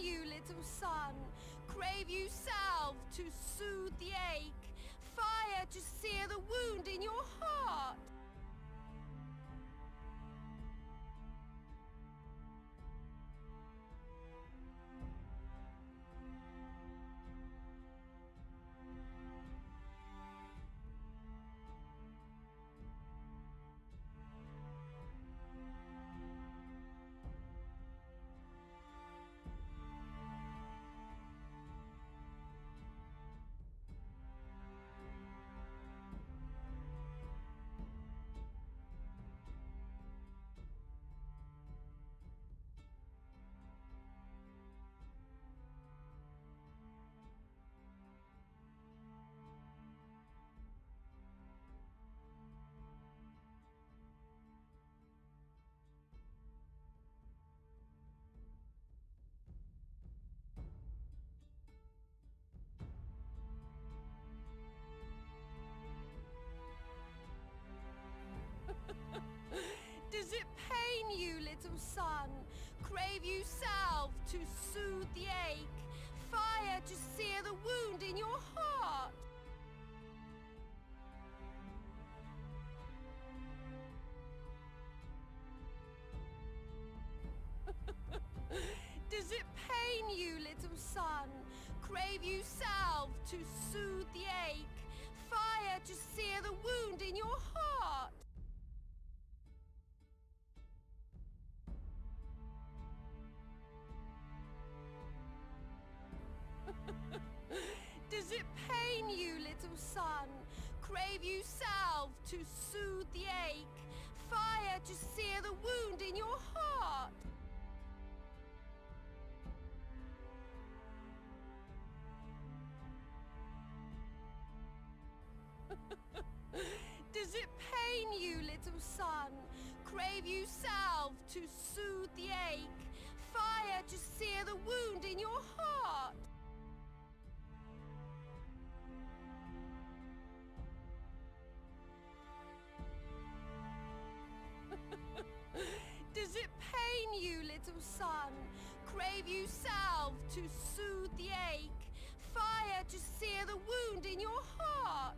you, little sun. Crave you salve to soothe the ache. Fire to sear the wound in your heart. Does it pain you, little sun? Crave you salve to soothe the ache. Fire to sear the wound in your heart. Does it pain you, little sun? Crave you salve to soothe the ache. Fire to sear the wound in your heart. Does it pain you, little sun? Crave you salve to soothe the ache. Fire to sear the wound in your heart. Does it pain you, little sun? Crave you salve to soothe the ache. Fire to sear the wound in your heart. Does it pain you, little sun? Crave you salve to soothe the ache. Fire to sear the wound in your heart.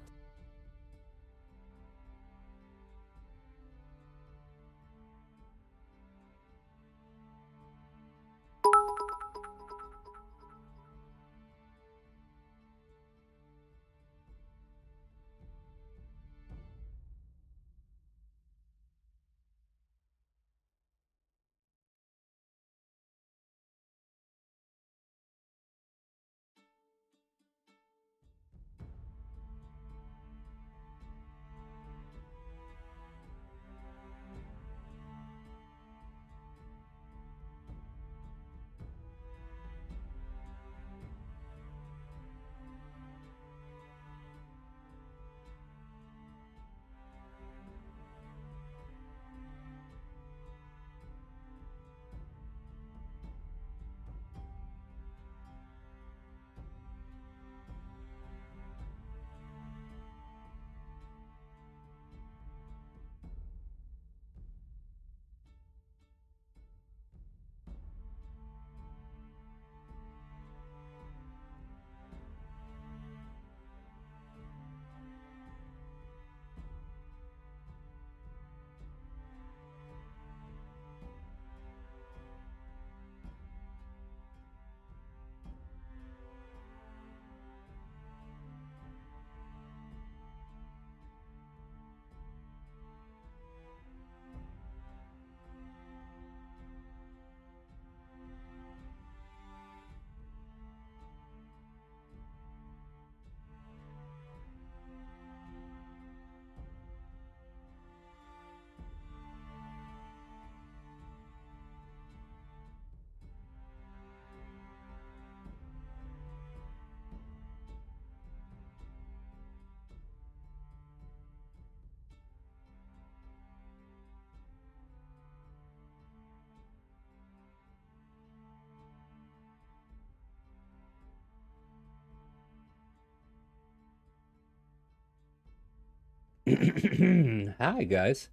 Hi guys.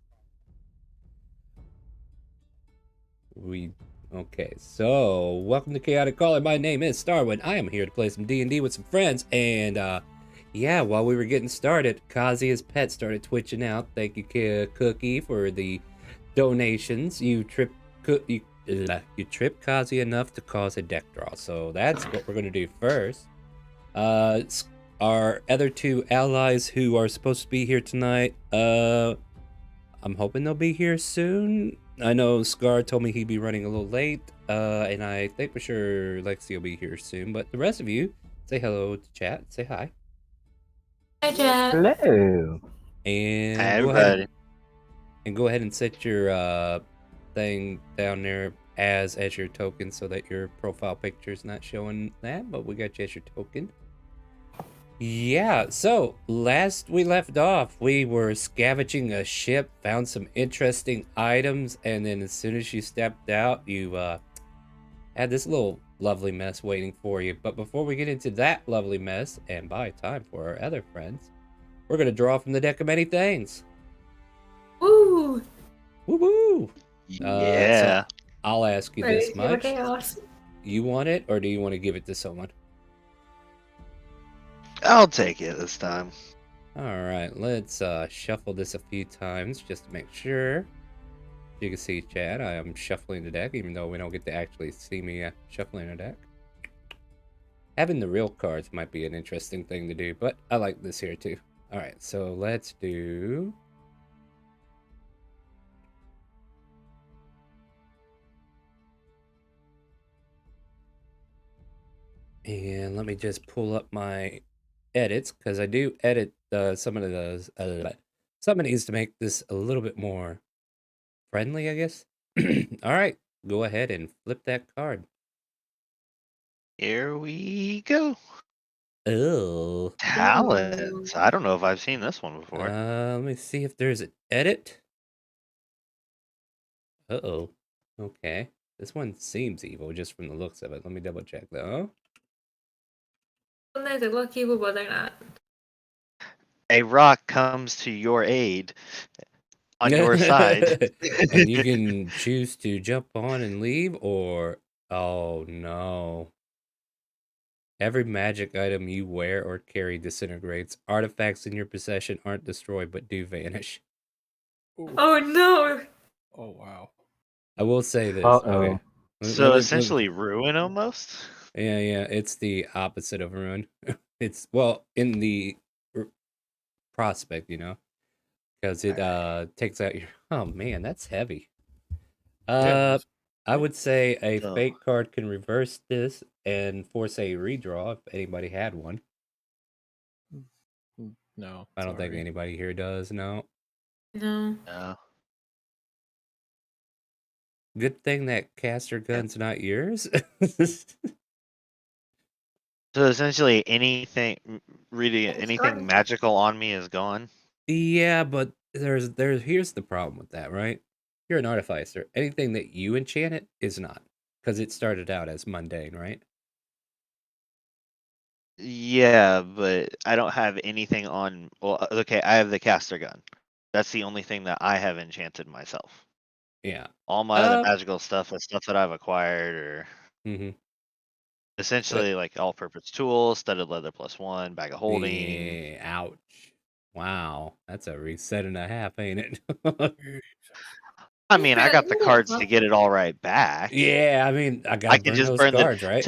We Okay, so welcome to Chaotic Calling. My name is Starwind. I am here to play some D&D with some friends, and yeah, while we were getting started, Kazia's pet started twitching out. Thank you, Cookie, for the donations. You tripped Kazi enough to cause a deck draw, so that's what we're gonna do first. Uh, our other two allies who are supposed to be here tonight, I'm hoping they'll be here soon. I know Scar told me he'd be running a little late, and I think for sure Lexi will be here soon. But the rest of you, say hello to chat, say hi, Hi, Jet. Hello. and Hi, everybody. go ahead and set your thing down there as your token, so that your profile picture is not showing that. But we got you as your token. Yeah, so last we left off, we were scavenging a ship, found some interesting items, and then as soon as you stepped out, you had this little lovely mess waiting for you. But before we get into that lovely mess and buy time for our other friends, we're going to draw from the deck of many things. Woo! Woo-woo! Yeah. So I'll ask you Ready this to see what much. chaos? You want it, or do you want to give it to someone? I'll take it this time. All right, let's shuffle this a few times just to make sure. You can see chat, I am shuffling the deck, even though we don't get to actually see me shuffling a deck. Having the real cards might be an interesting thing to do, but I like this here too. All right, so let's do... And let me just pull up my edits, because I do edit some of those. Some of these to make this a little bit more friendly, I guess. All right, go ahead and flip that card. Here we go. Oh. Talents. I don't know if I've seen this one before. Let me see if there's an edit. Uh-oh. Okay. This one seems evil just from the looks of it. Let me double check though. Hôm nay thì có keyboard đánh lại. A rock comes to your aid on your side. And you can choose to jump on and leave, or... Oh no. Every magic item you wear or carry disintegrates. Artifacts in your possession aren't destroyed but do vanish. Ooh. Oh no! Oh wow. I will say this. Uh-oh. Okay. So essentially ruin almost? Yeah, it's the opposite of ruin. It's, well, in the prospect, you know, because it takes out your... Oh man, that's heavy. Yeah, I would say a So- fate card can reverse this and force a redraw if anybody had one. no. I don't think sorry. anybody here does. No. No. No. Good thing that caster gun's not yours. So essentially anything It's anything gone. magical on me is gone. Yeah, but here's the problem with that, right? You're an artificer. Anything that you enchant it is not, because it started out as mundane, right? Yeah, but I don't have anything on. Well, okay, I have the caster gun. That's the only thing that I have enchanted myself. Yeah. All my other magical stuff is stuff that I've acquired, or Mm-hmm. essentially like all-purpose tools, studded leather +1, bag of holding. Yeah, ouch. Wow, that's a reset and a half, ain't it? I mean, I got the cards to get it all right back. Yeah, I mean, I I gotta can burn just those burn cards, right?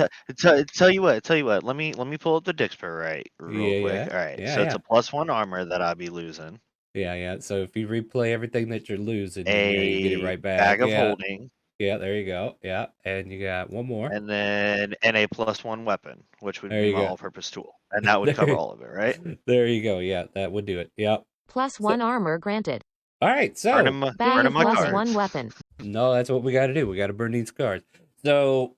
Tell you what. Let me pull up the Dixper real quick. All right, so it's a +1 armor that I'll be losing. Yeah. So if you replay everything that you're losing, then yeah, you get it A right back. bag of Yeah. holding. Yeah, there you go. Yeah, and you got one more. And then a +1 weapon, which would There be you my go. all-purpose tool, and that would cover all of it, right? There you go. Yeah, that would do it. Yep. +1 armor granted. All right, so Burning my +1 cards. weapon. No, that's what we got to do. We got to burn these cards. So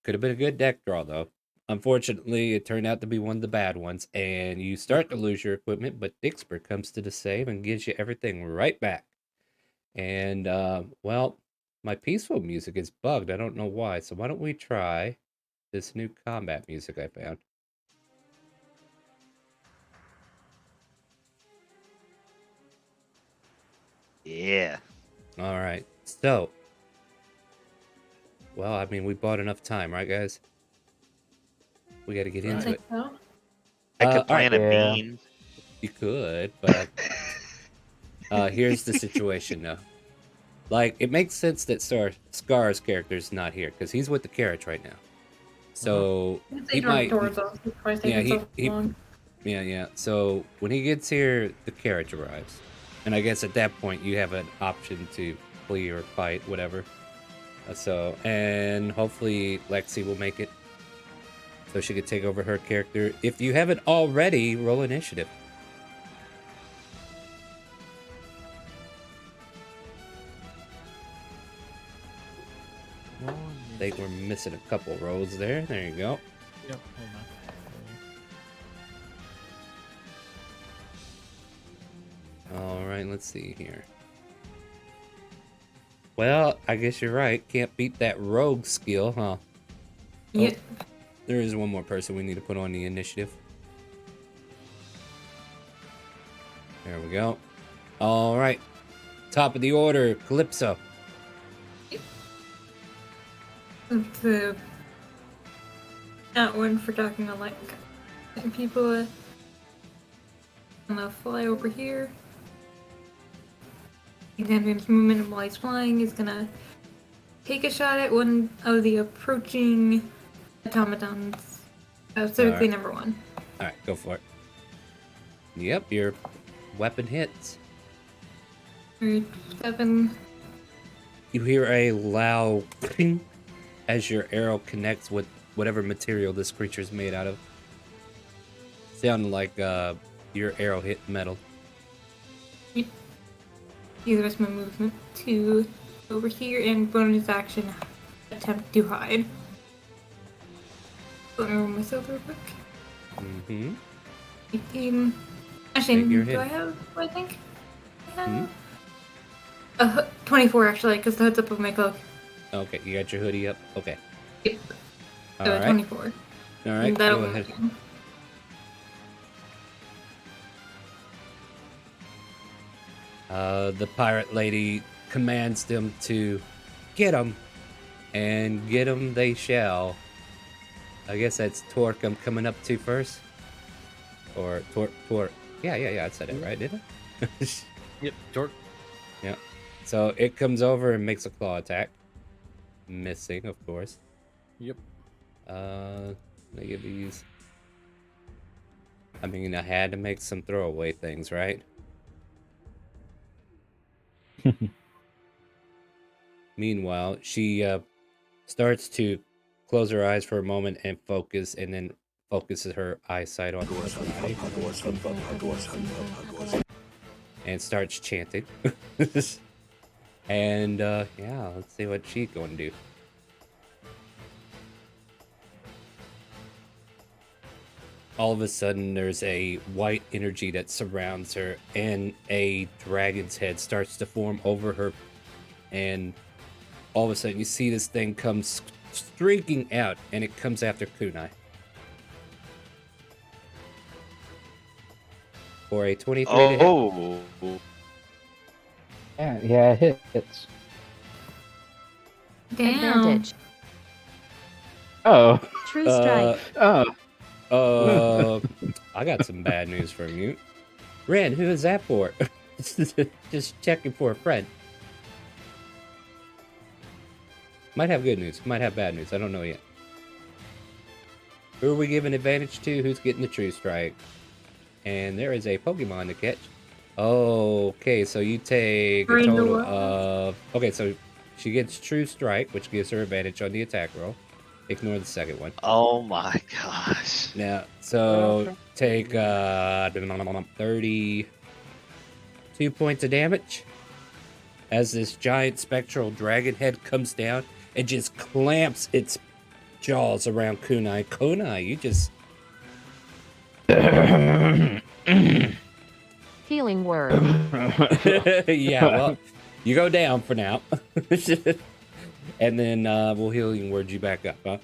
could have been a good deck draw though. Unfortunately, it turned out to be one of the bad ones, and you start to lose your equipment. But Dixper comes to the save and gives you everything right back. And well, my peaceful music is bugged. I don't know why. So why don't we try this new combat music I found? Yeah. All right. So Well, I mean, we bought enough time, right, guys? We got to get I into think it. so. I all could right, plant a Yeah. bean. you could, but here's the situation, though. Like, it makes sense that Scar's character's not here, because he's with the carriage right now. So, he might... Towards us. It's probably Yeah, taking so long. Yeah. So, when he gets here, the carriage arrives. And I guess at that point, you have an option to flee or fight, whatever. So, and hopefully Lexi will make it. So she could take over her character. If you haven't already, roll initiative. I think we're missing a couple rolls there. There you go. Yep, hold on. Alright, let's see here. Well, I guess you're right. Can't beat that rogue skill, huh? Yeah. There is one more person we need to put on the initiative. There we go. Alright. Top of the order, Calypso. To that one for talking to like people. I'm gonna fly over here. Examine his movement while he's flying. He's gonna take a shot at one of the approaching automatons. Specifically Alright. number 1. Alright, go for it. Yep, your weapon hits. Alright, 7. You hear a loud ping as your arrow connects with whatever material this creature is made out of. Sounding like your arrow hit metal. Use the rest of my movement to over here and bonus action attempt to hide. Let me roll myself real quick. Mm-hmm. 18. Actually, Take your do hit. I have? What I think? I have 24 actually, because the hood's up of my cloak. Okay, you got your hoodie up? Okay. Yep. So Alright. 24. Alright, And that'll go move ahead. again. The pirate lady commands them to get them, and get them they shall. I guess that's Torque I'm coming up to first. Or Torque. Yeah, I said it right, didn't I? Yep, Jork. Yeah. So it comes over and makes a claw attack. Missing, of course. Yep. Let me give these. I mean, I had to make some throwaway things, right? Meanwhile, she starts to close her eyes for a moment and focus, and then focuses her eyesight on and starts chanting. And yeah, let's see what she's going to do. All of a sudden, there's a white energy that surrounds her, and a dragon's head starts to form over her. And all of a sudden, you see this thing come streaking out, and it comes after Kunai. For a 23 to hit. Oh. Yeah, it hits. Damn. Advantage. Oh. True strike. Oh. I got some bad news for you. Ren, who is that for? Just checking for a friend. Might have good news, might have bad news. I don't know yet. Who are we giving advantage to? Who's getting the true strike? And there is a Pokemon to catch. Okay, so you take a total of... Okay, so she gets true strike, which gives her advantage on the attack roll. Ignore the second one. Oh my gosh. Now, so take 32 points of damage as this giant spectral dragon head comes down and just clamps its jaws around Kunai. Kunai, you just... Healing word. Yeah, well, you go down for now. And then we'll healing word you back up, huh?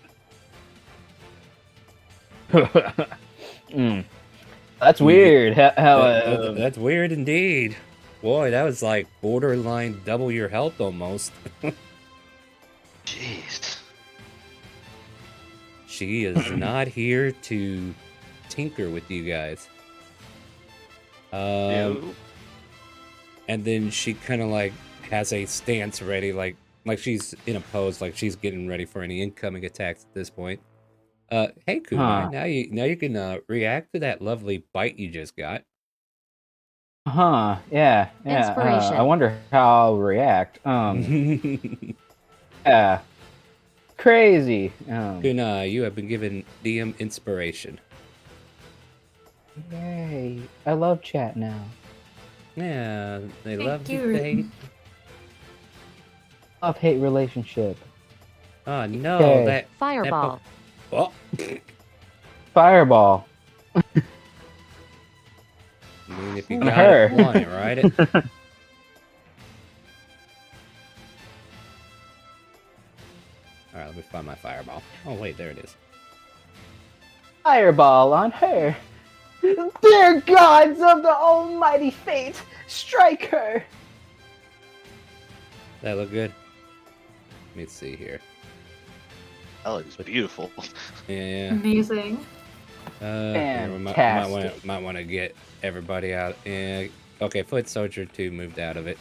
That's weird. How That's weird indeed. Boy, that was like borderline double your health almost. Jeez. she is not here to tinker with you guys. Ew. And then she kind of like has a stance ready, like she's in a pose, like she's getting ready for any incoming attacks at this point. Hey Kunai, Huh. now you can react to that lovely bite you just got. Huh. Yeah. Yeah. Inspiration. I wonder how I'll react. Yeah. Crazy. Kunai, you have been given DM inspiration. Yay. I love chat now. Yeah, they Thank love you. to hate. Love-hate relationship. Oh no, Okay. that Fireball. oh, Fireball. I mean, if you On got her. it, want it, ride it. All right, let me find my fireball. Oh wait, there it is. Fireball on her. Dear gods of the almighty fate, strike her. That look good? Let me see here. That looks beautiful. Yeah. Amazing. Here, we Fantastic. might want to get everybody out. Yeah. Okay, Foot Soldier 2 moved out of it,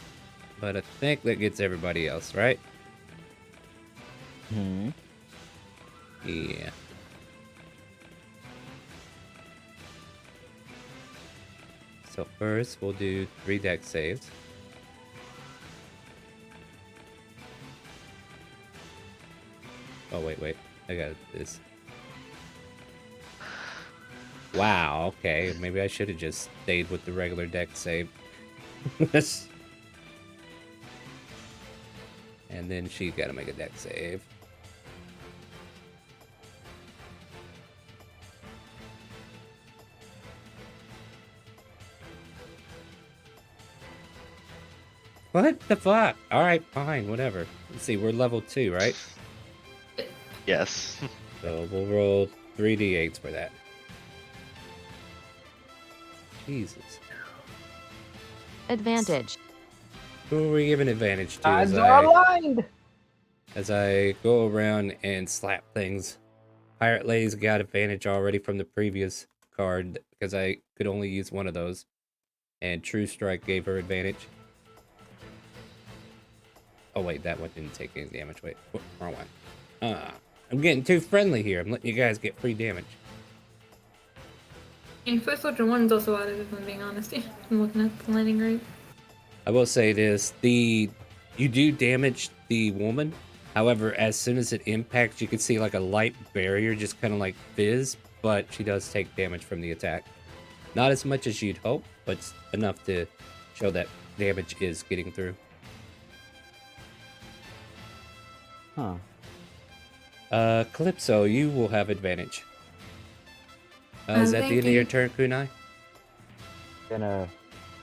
but I think that gets everybody else, right? Hmm. Yeah. So first, we'll do 3 deck saves. Oh wait, I got this. Wow, okay, maybe I should have just stayed with the regular deck save. And then she's got to make a deck save. What the fuck? Alright, fine, whatever. Let's see, we're level 2, right? Yes. So we'll roll 3d8s for that. Jesus. Advantage. Who are we giving advantage to Odds are aligned. as I go around and slap things? Pirate Lady's got advantage already from the previous card because I could only use one of those. And True Strike gave her advantage. Oh wait, that one didn't take any damage. Wait, wrong one. I'm getting too friendly here. I'm letting you guys get free damage. And Foot Soldier 1's also out of it, if I'm being honest. I'm looking at the landing right. I will say this, you do damage the woman. However, as soon as it impacts, you can see like a light barrier just kind of like fizz, but she does take damage from the attack. Not as much as you'd hope, but enough to show that damage is getting through. Huh. Calypso, you will have advantage. Is that the thank end of your you. turn, Kunai? Gonna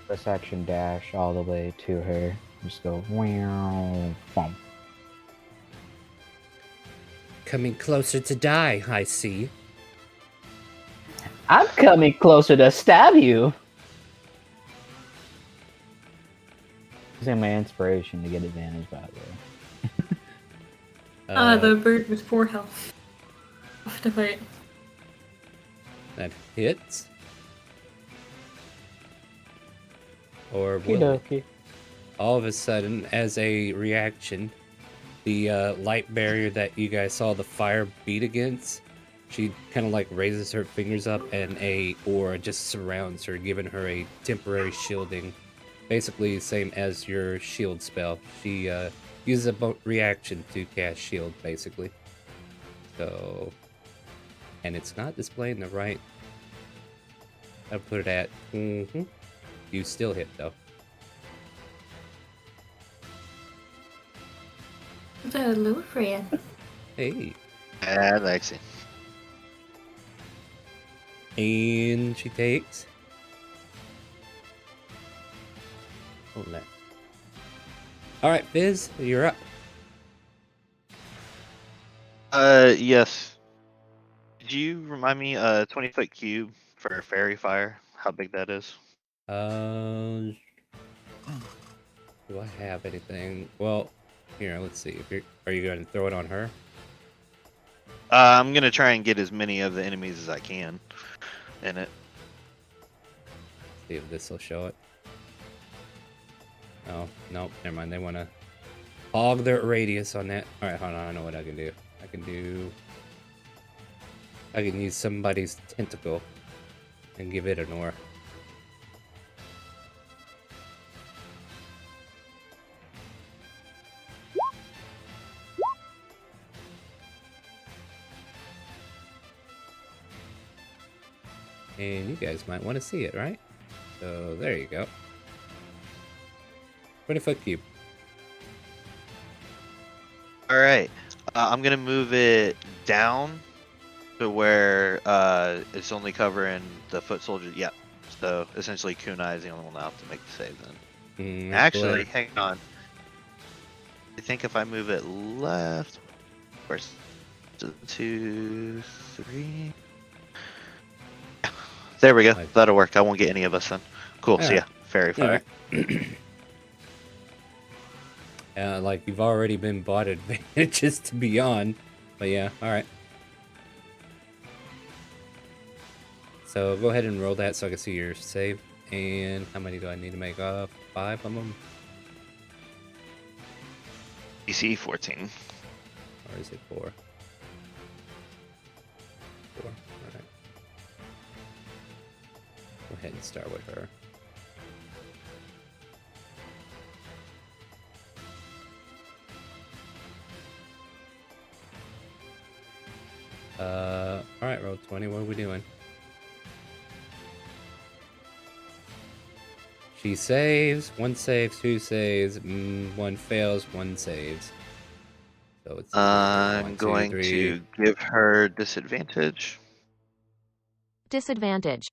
press action dash all the way to her. Just go wow, bump. Coming closer to die, I see. I'm coming closer to stab you. Using my inspiration to get advantage, by the way. The bird with 4 health. Off to fight. That hits. Or will it? Okie All of a sudden, as a reaction, the light barrier that you guys saw the fire beat against, she kind of like raises her fingers up and a aura just surrounds her, giving her a temporary shielding. Basically the same as your shield spell. She uses a reaction to cast shield, basically. So, and it's not displaying the right. I'll put it at. You still hit though. Hello, friend. Hey. Lexi. And she takes. Hold that. Alright, Fizz, you're up. Yes. Did you remind me, 20-foot cube for fairy fire? How big that is? Do I have anything? Well, here, let's see. Are you going to throw it on her? I'm gonna try and get as many of the enemies as I can in it. See if this will show it. Oh, nope, never mind. They want to hog their radius on that. Alright, hold on. I know what I can do. I can use somebody's tentacle and give it an ore. And you guys might want to see it, right? So there you go. 20-foot cube. All right, I'm gonna move it down to where it's only covering the foot soldier. Yeah. So essentially, Kunai is the only one that have to make the save then. Actually, hang on. I think if I move it left, of course, 2, 3. There we go. That'll work. I won't get any of us then. Cool. So yeah, fairy fire. Like you've already been bought advantages to be on, but yeah, all right. So go ahead and roll that so I can see your save. And how many do I need to make? 5 of them. DC 14. Or is it 4? 4. All right. Go ahead and start with her. Alright, roll 20. What are we doing? She saves. 1 saves, 2 saves, 1 fails, 1 saves. So it's I'm going to give her disadvantage. Disadvantage.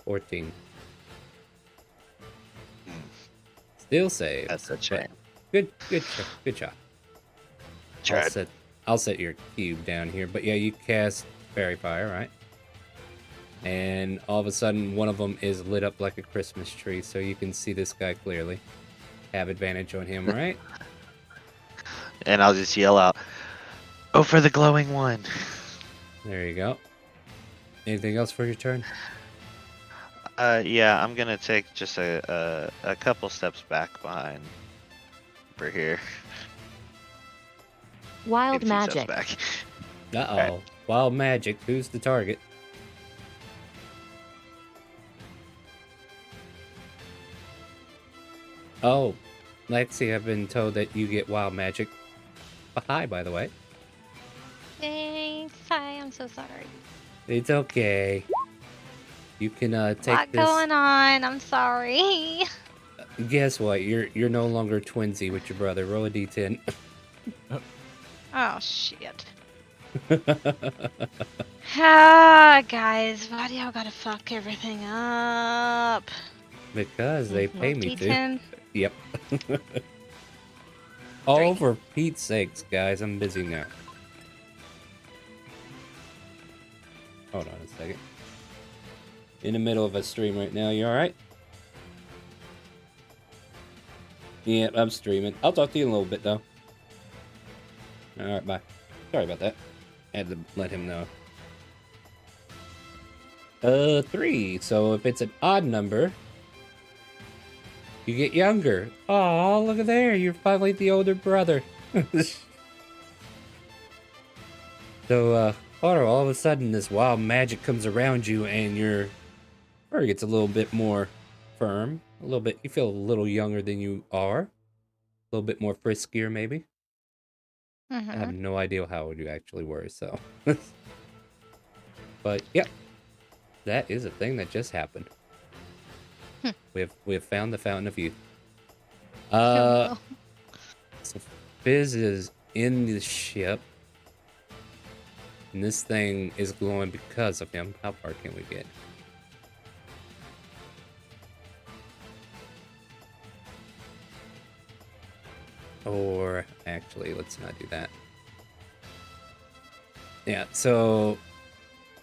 14. Still saves. That's a shame. Good job. Tried. I'll set your cube down here. But yeah, you cast Fairy Fire, right? And all of a sudden, one of them is lit up like a Christmas tree, so you can see this guy clearly. Have advantage on him, right? And I'll just yell out, "Oh, for the glowing one!" There you go. Anything else for your turn? Yeah, I'm gonna take just a couple steps back behind over here. Wild Maybe 2 steps magic. back. Uh-oh. Right. Wild magic. Who's the target? Oh, Lexi, I've been told that you get wild magic. Hi, by the way. Thanks. Hi, I'm so sorry. It's okay. You can take What's this. going on? I'm sorry. Guess what? You're no longer twinsy with your brother. Roll a d10. Oh shit. Ah, guys, why do y'all gotta fuck everything up? Because they pay me to. D10? Yep. Oh, for Pete's sakes, guys, I'm busy now. Hold on a second. In the middle of a stream right now, you alright? Yeah, I'm streaming. I'll talk to you in a little bit, though. Alright, bye. Sorry about that. Had to let him know. 3. So if it's an odd number, you get younger. Oh, look at there. You're finally the older brother. So, all of a sudden, this wild magic comes around you, and your fur gets a little bit more firm. A little bit. You feel a little younger than you are. A little bit more friskier, maybe. I have no idea how old you actually were, so. But, yep. That is a thing that just happened. We have found the Fountain of Youth. So Fizz is in the ship. And this thing is glowing because of him. How far can we get? Or, actually, let's not do that. Yeah, so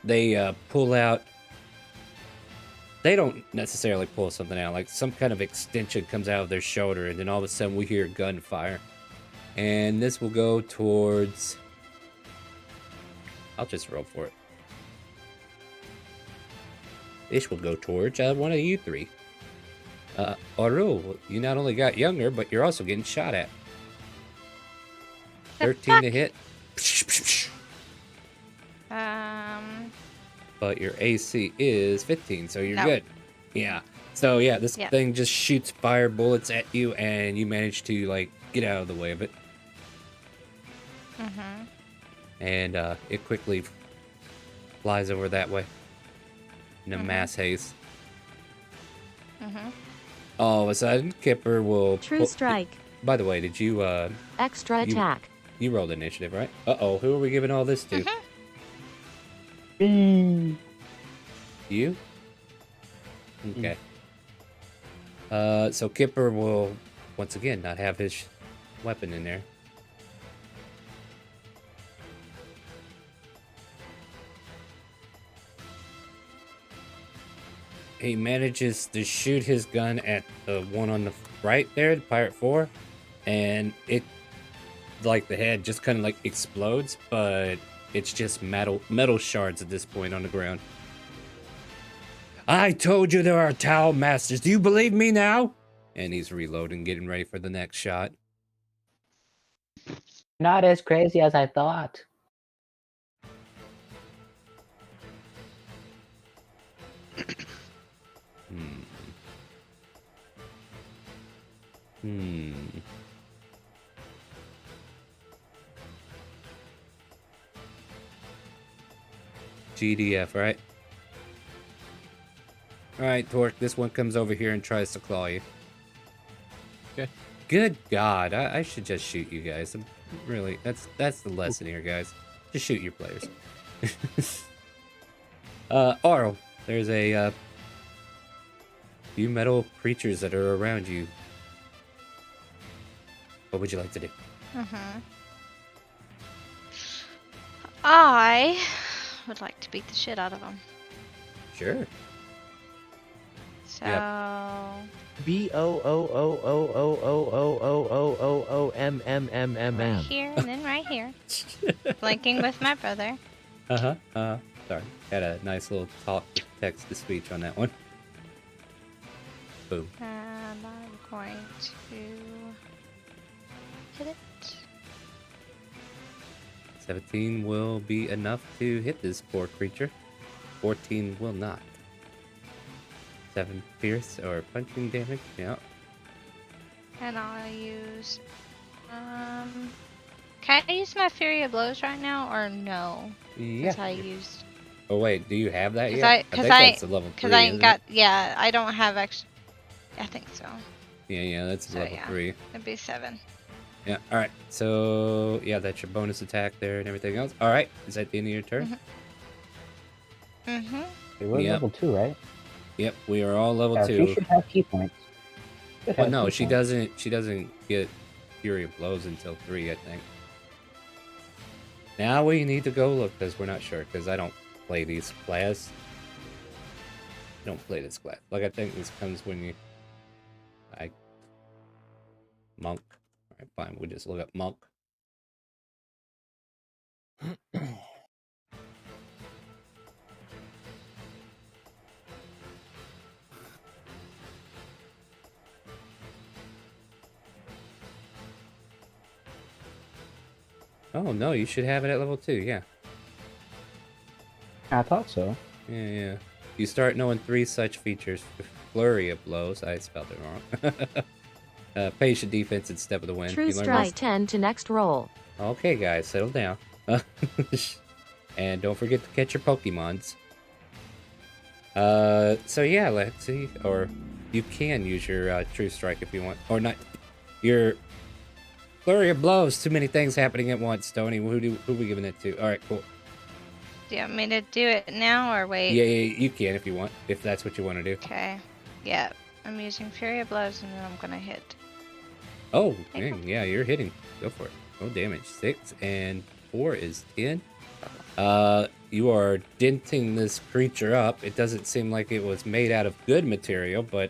they pull out they don't necessarily pull something out. Like some kind of extension comes out of their shoulder, and then all of a sudden we hear gunfire. And this will go towards... I'll just roll for it. This will go towards one of you three. Oru, you not only got younger, but you're also getting shot at. 13 to hit. But your AC is 15, so you're good. Yeah. So yeah, this thing just shoots fire bullets at you, and you manage to like get out of the way of it. And it quickly flies over that way in a mass haste. All of a sudden, Kipper will... True strike. By the way, did you... Extra attack. You rolled initiative, right? Uh-oh, who are we giving all this to? You? Okay. So Kipper will, once again, not have his weapon in there. He manages to shoot his gun at the one on the right there, the Pirate 4, and it, like the head just kind of like explodes, but it's just metal shards at this point on the ground. I told you there are Tau Masters. Do you believe me now? And he's reloading, getting ready for the next shot. Not as crazy as I thought. GDF, right? Alright, Torque, this one comes over here and tries to claw you. Okay. Good God, I should just shoot you guys. Really, that's the lesson here, guys. Just shoot your players. Oro, there's a few metal creatures that are around you. What would you like to do? I would like to beat the shit out of them. Sure. So BOOOOOOOOOOOOOOMMMMM. right here and then right here. Flanking with my brother. Sorry. Had a nice little talk text to speech on that one. Boom. And I'm going to hit it. 17 will be enough to hit this poor creature. 14 will not. 7 pierce or punching damage. Yeah. And I'll use can I use my Fury of Blows right now or no? Yeah. I used. Oh wait, do you have that yet? I think that's a level 3. I ain't isn't got. it? Yeah, I don't have extra. I think so. Yeah, that's So, level yeah. 3. It'd be 7. Yeah. All right. So yeah, that's your bonus attack there and everything else. All right. Is that the end of your turn? We're Yep. level 2, right? Yep. We are all level She 2. should have key points. Should Well, have no, key she points. doesn't. She doesn't get Fury of Blows until 3, I think. Now we need to go look because we're not sure. Because I don't play these class. I don't play this class. Like I think this comes when you. Monk. All right, fine. We'll just look up monk. Oh no, you should have it at level 2. Yeah. I thought so. Yeah. You start knowing 3 such features. Flurry of Blows. I spelled it wrong. Patient defense and step of the wind. True You learn strike. this- 10 to next roll. Okay, guys, settle down. And don't forget to catch your Pokemons. So yeah, let's see. Or you can use your True Strike if you want. Or not. Your Flurry of Blows. Too many things happening at once, Tony. Who are we giving it to? Alright, cool. Do you want me to do it now or wait? Yeah, you can if you want. If that's what you want to do. Okay. Yeah. I'm using Fury of Blows and then I'm gonna hit. Oh, dang, yeah, you're hitting. Go for it. Oh, damage. 6 and 4 is 10. You are denting this creature up. It doesn't seem like it was made out of good material, but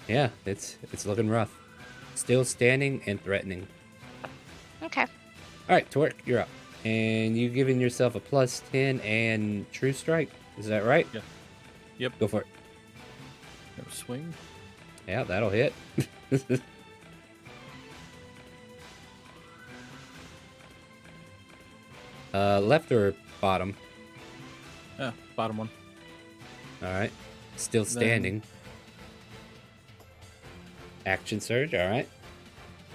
yeah, it's looking rough. Still standing and threatening. Okay. All right, Torque, you're up. And you giving yourself a +10 and True Strike. Is that right? Yeah. Yep. Go for it. Never swing. Yeah, that'll hit. Left or bottom? Yeah, bottom one. All right. Still standing. Action surge. All right.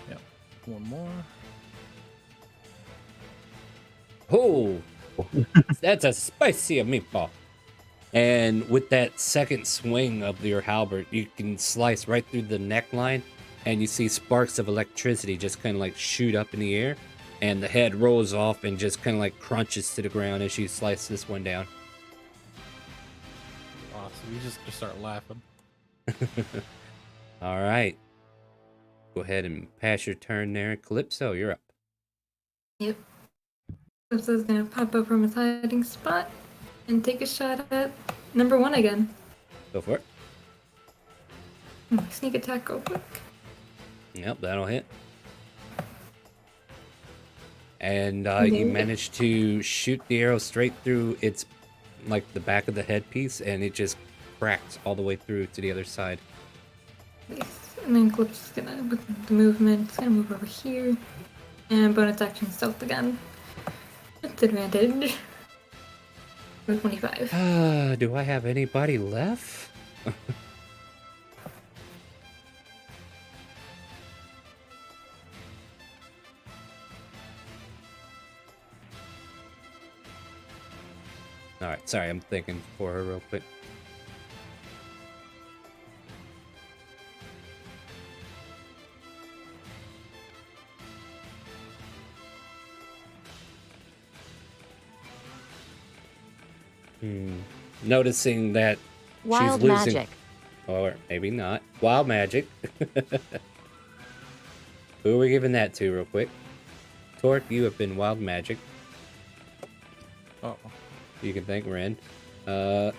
Yep. One more. Oh, that's a spicy meatball. And with that second swing of your halberd, you can slice right through the neckline, and you see sparks of electricity just kind of like shoot up in the air, and the head rolls off and just kind of like crunches to the ground as you slice this one down. Awesome. You just start laughing. All right. Go ahead and pass your turn there. Calypso, you're up. Yep. Calypso's gonna pop up from his hiding spot and take a shot at number 1 again. Go for it. Sneak attack real quick. Yep, that'll hit. And you Okay. manage to shoot the arrow straight through its, like, the back of the headpiece, and it just cracks all the way through to the other side. Nice. And then Calypso's gonna, with the movement, it's gonna move over here. And bonus action stealth again. With advantage. With 25. Do I have anybody left? All right, sorry, I'm thinking for her real quick. Noticing that Wild she's losing, magic. or maybe not. Wild magic. Who are we giving that to, real quick? Torque, you have been wild magic. Oh. You can thank Ren. Ren,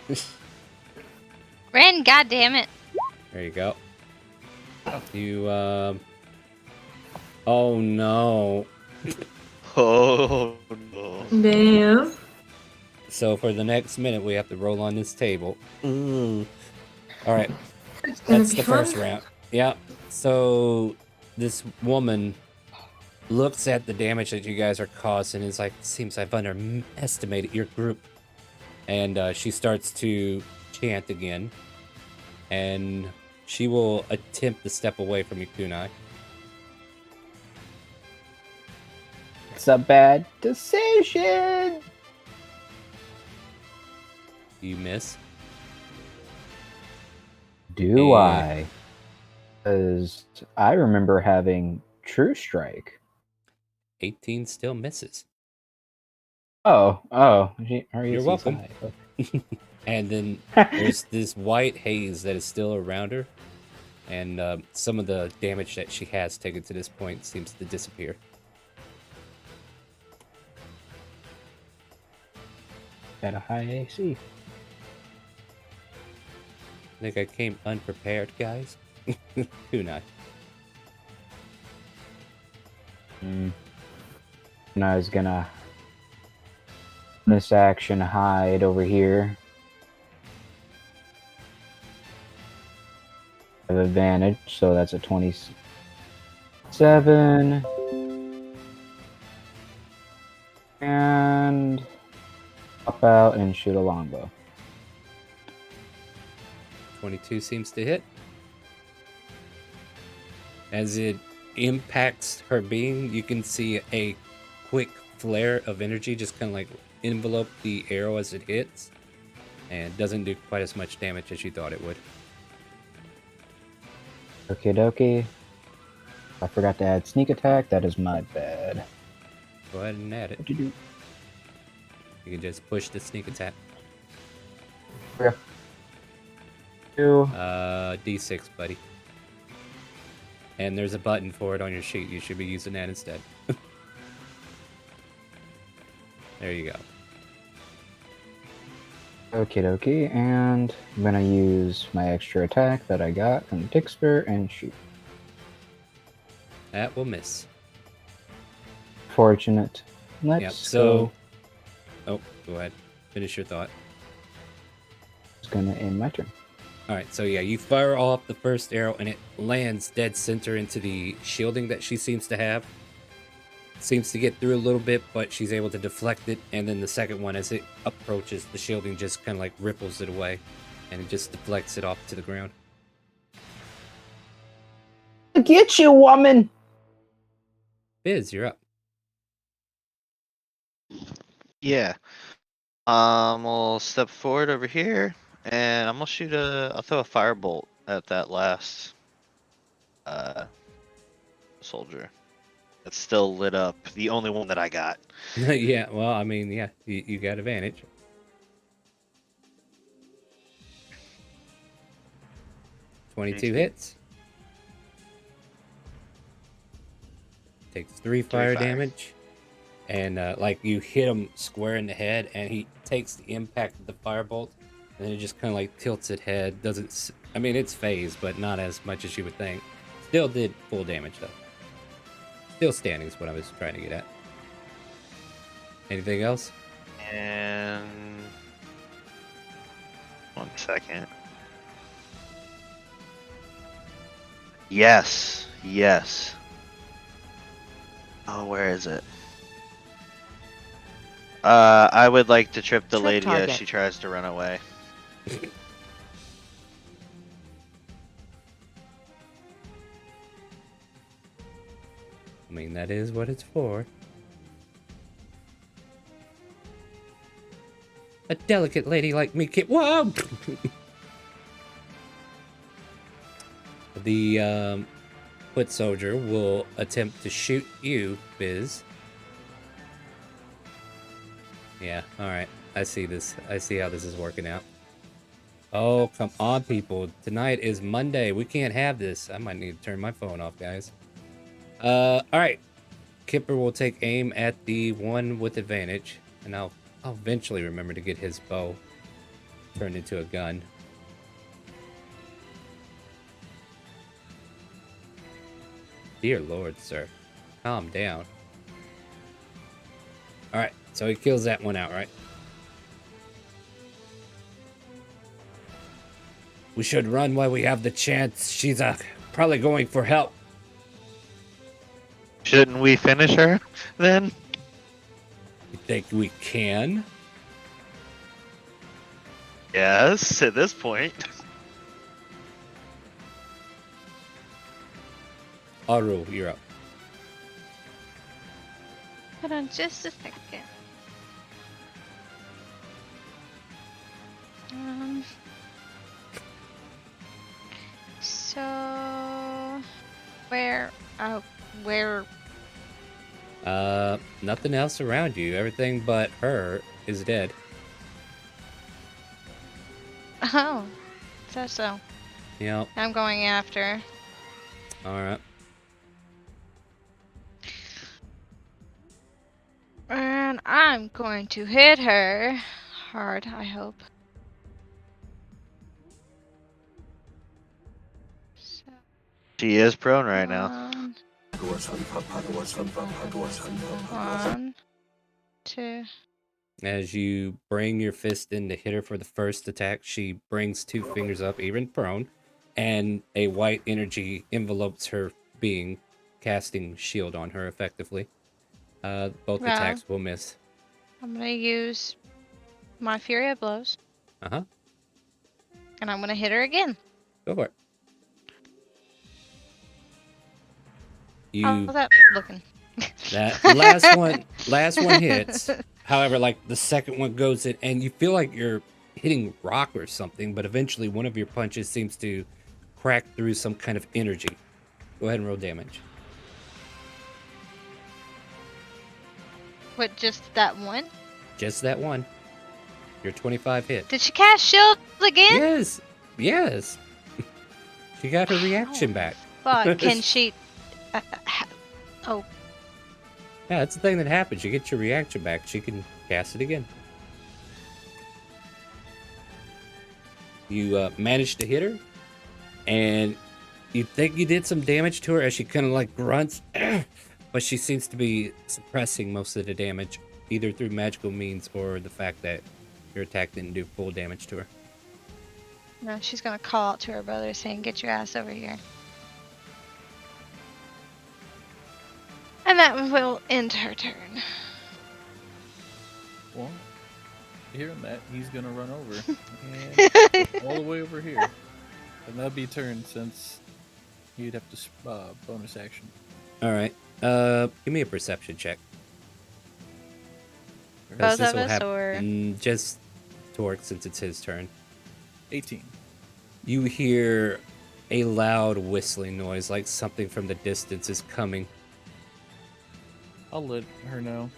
goddammit. There you go. You, oh no. Oh no. Damn. So for the next minute, we have to roll on this table. All right, It's gonna that's be the fun. first round. Yeah. So this woman looks at the damage that you guys are causing and is like, seems I've underestimated your group. And she starts to chant again. And she will attempt to step away from you, Kunai. It's a bad decision. You miss. Do Yeah. I? Because I remember having True Strike. 18 still misses. Oh. Are You're welcome. And then there's this white haze that is still around her. And some of the damage that she has taken to this point seems to disappear. At a high AC. I think I came unprepared, guys. Kunai. And I was gonna this action hide over here. Have advantage, so that's a 27. And pop out and shoot a longbow. 22 seems to hit. As it impacts her being, you can see a quick flare of energy just kind of like envelope the arrow as it hits. And doesn't do quite as much damage as you thought it would. Okie dokie. I forgot to add sneak attack. That is my bad. Go ahead and add it. What'd you You can just push the sneak attack. do? Two. D6, buddy. And there's a button for it on your sheet. You should be using that instead. There you go. Okie dokie, and I'm gonna use my extra attack that I got from Dixper and shoot. That will miss. Fortunate. Let's Yep. go. So, oh, go ahead. Finish your thought. It's gonna end my turn. All right. So yeah, you fire off the first arrow, and it lands dead center into the shielding that she seems to have. Seems to get through a little bit, but she's able to deflect it. And then the second one, as it approaches, the shielding just kind of like ripples it away, and it just deflects it off to the ground. Get you, woman! Biz, you're up. Yeah. We'll step forward over here, and I'm gonna I'll throw a firebolt at that last soldier. That's still lit up. The only one that I got. Yeah. Well, I mean, yeah, you got advantage. $22 hits. Takes 3 fire damage. And like you hit him square in the head, and he takes the impact of the firebolt, and then it just kind of like tilts its head. Doesn't, I mean, it's phased, but not as much as you would think. Still did full damage though. Still standing is what I was trying to get at. Anything else? And 1 second. Yes. Oh, where is it? I would like to trip the Trip lady target. as she tries to run away. I mean, that is what it's for. A delicate lady like me can't. Whoa! The foot soldier will attempt to shoot you, Biz. Yeah, alright. I see this. I see how this is working out. Oh, come on, people. Tonight is Monday. We can't have this. I might need to turn my phone off, guys. Alright. Kipper will take aim at the one with advantage. And I'll eventually remember to get his bow turned into a gun. Dear Lord, sir. Calm down. Alright, so he kills that one outright. We should run while we have the chance. She's probably going for help. Shouldn't we finish her then? You think we can? Yes, at this point. Aru, you're up. Hold on just a second. So where Nothing else around you. Everything but her is dead. oh, so Yep. I'm going after. Alright. And I'm going to hit her hard, I hope. So, She is prone right now. 1, 2. As you bring your fist in to hit her for the first attack, she brings 2 fingers up, even prone, and a white energy envelopes her being, casting shield on her effectively. Both Wow. attacks will miss. I'm gonna use my Fury of Blows, Uh-huh. and I'm gonna hit her again. Go for it. How's that looking? That last one hits. However, like the second one goes in, and you feel like you're hitting rock or something, but eventually one of your punches seems to crack through some kind of energy. Go ahead and roll damage. What, just that one? Just that one. Your 25 hit. Did she cast shield again? Yes. She got her reaction back. Fuck, can she... oh, Yeah, that's the thing that happens. You get your reaction back. She can cast it again. You managed to hit her, and you think you did some damage to her as she kind of like grunts, but she seems to be suppressing most of the damage, either through magical means or the fact that your attack didn't do full damage to her. No, she's gonna call out to her brother saying, "Get your ass over here." And that will end her turn. Well, hearing that, he's gonna run over and all the way over here, and that'd be turn since you'd have to bonus action. All right. Give me a perception check. Both This of will us, or just Torque, since it's his turn. 18. You hear a loud whistling noise, like something from the distance is coming. I'll let her know.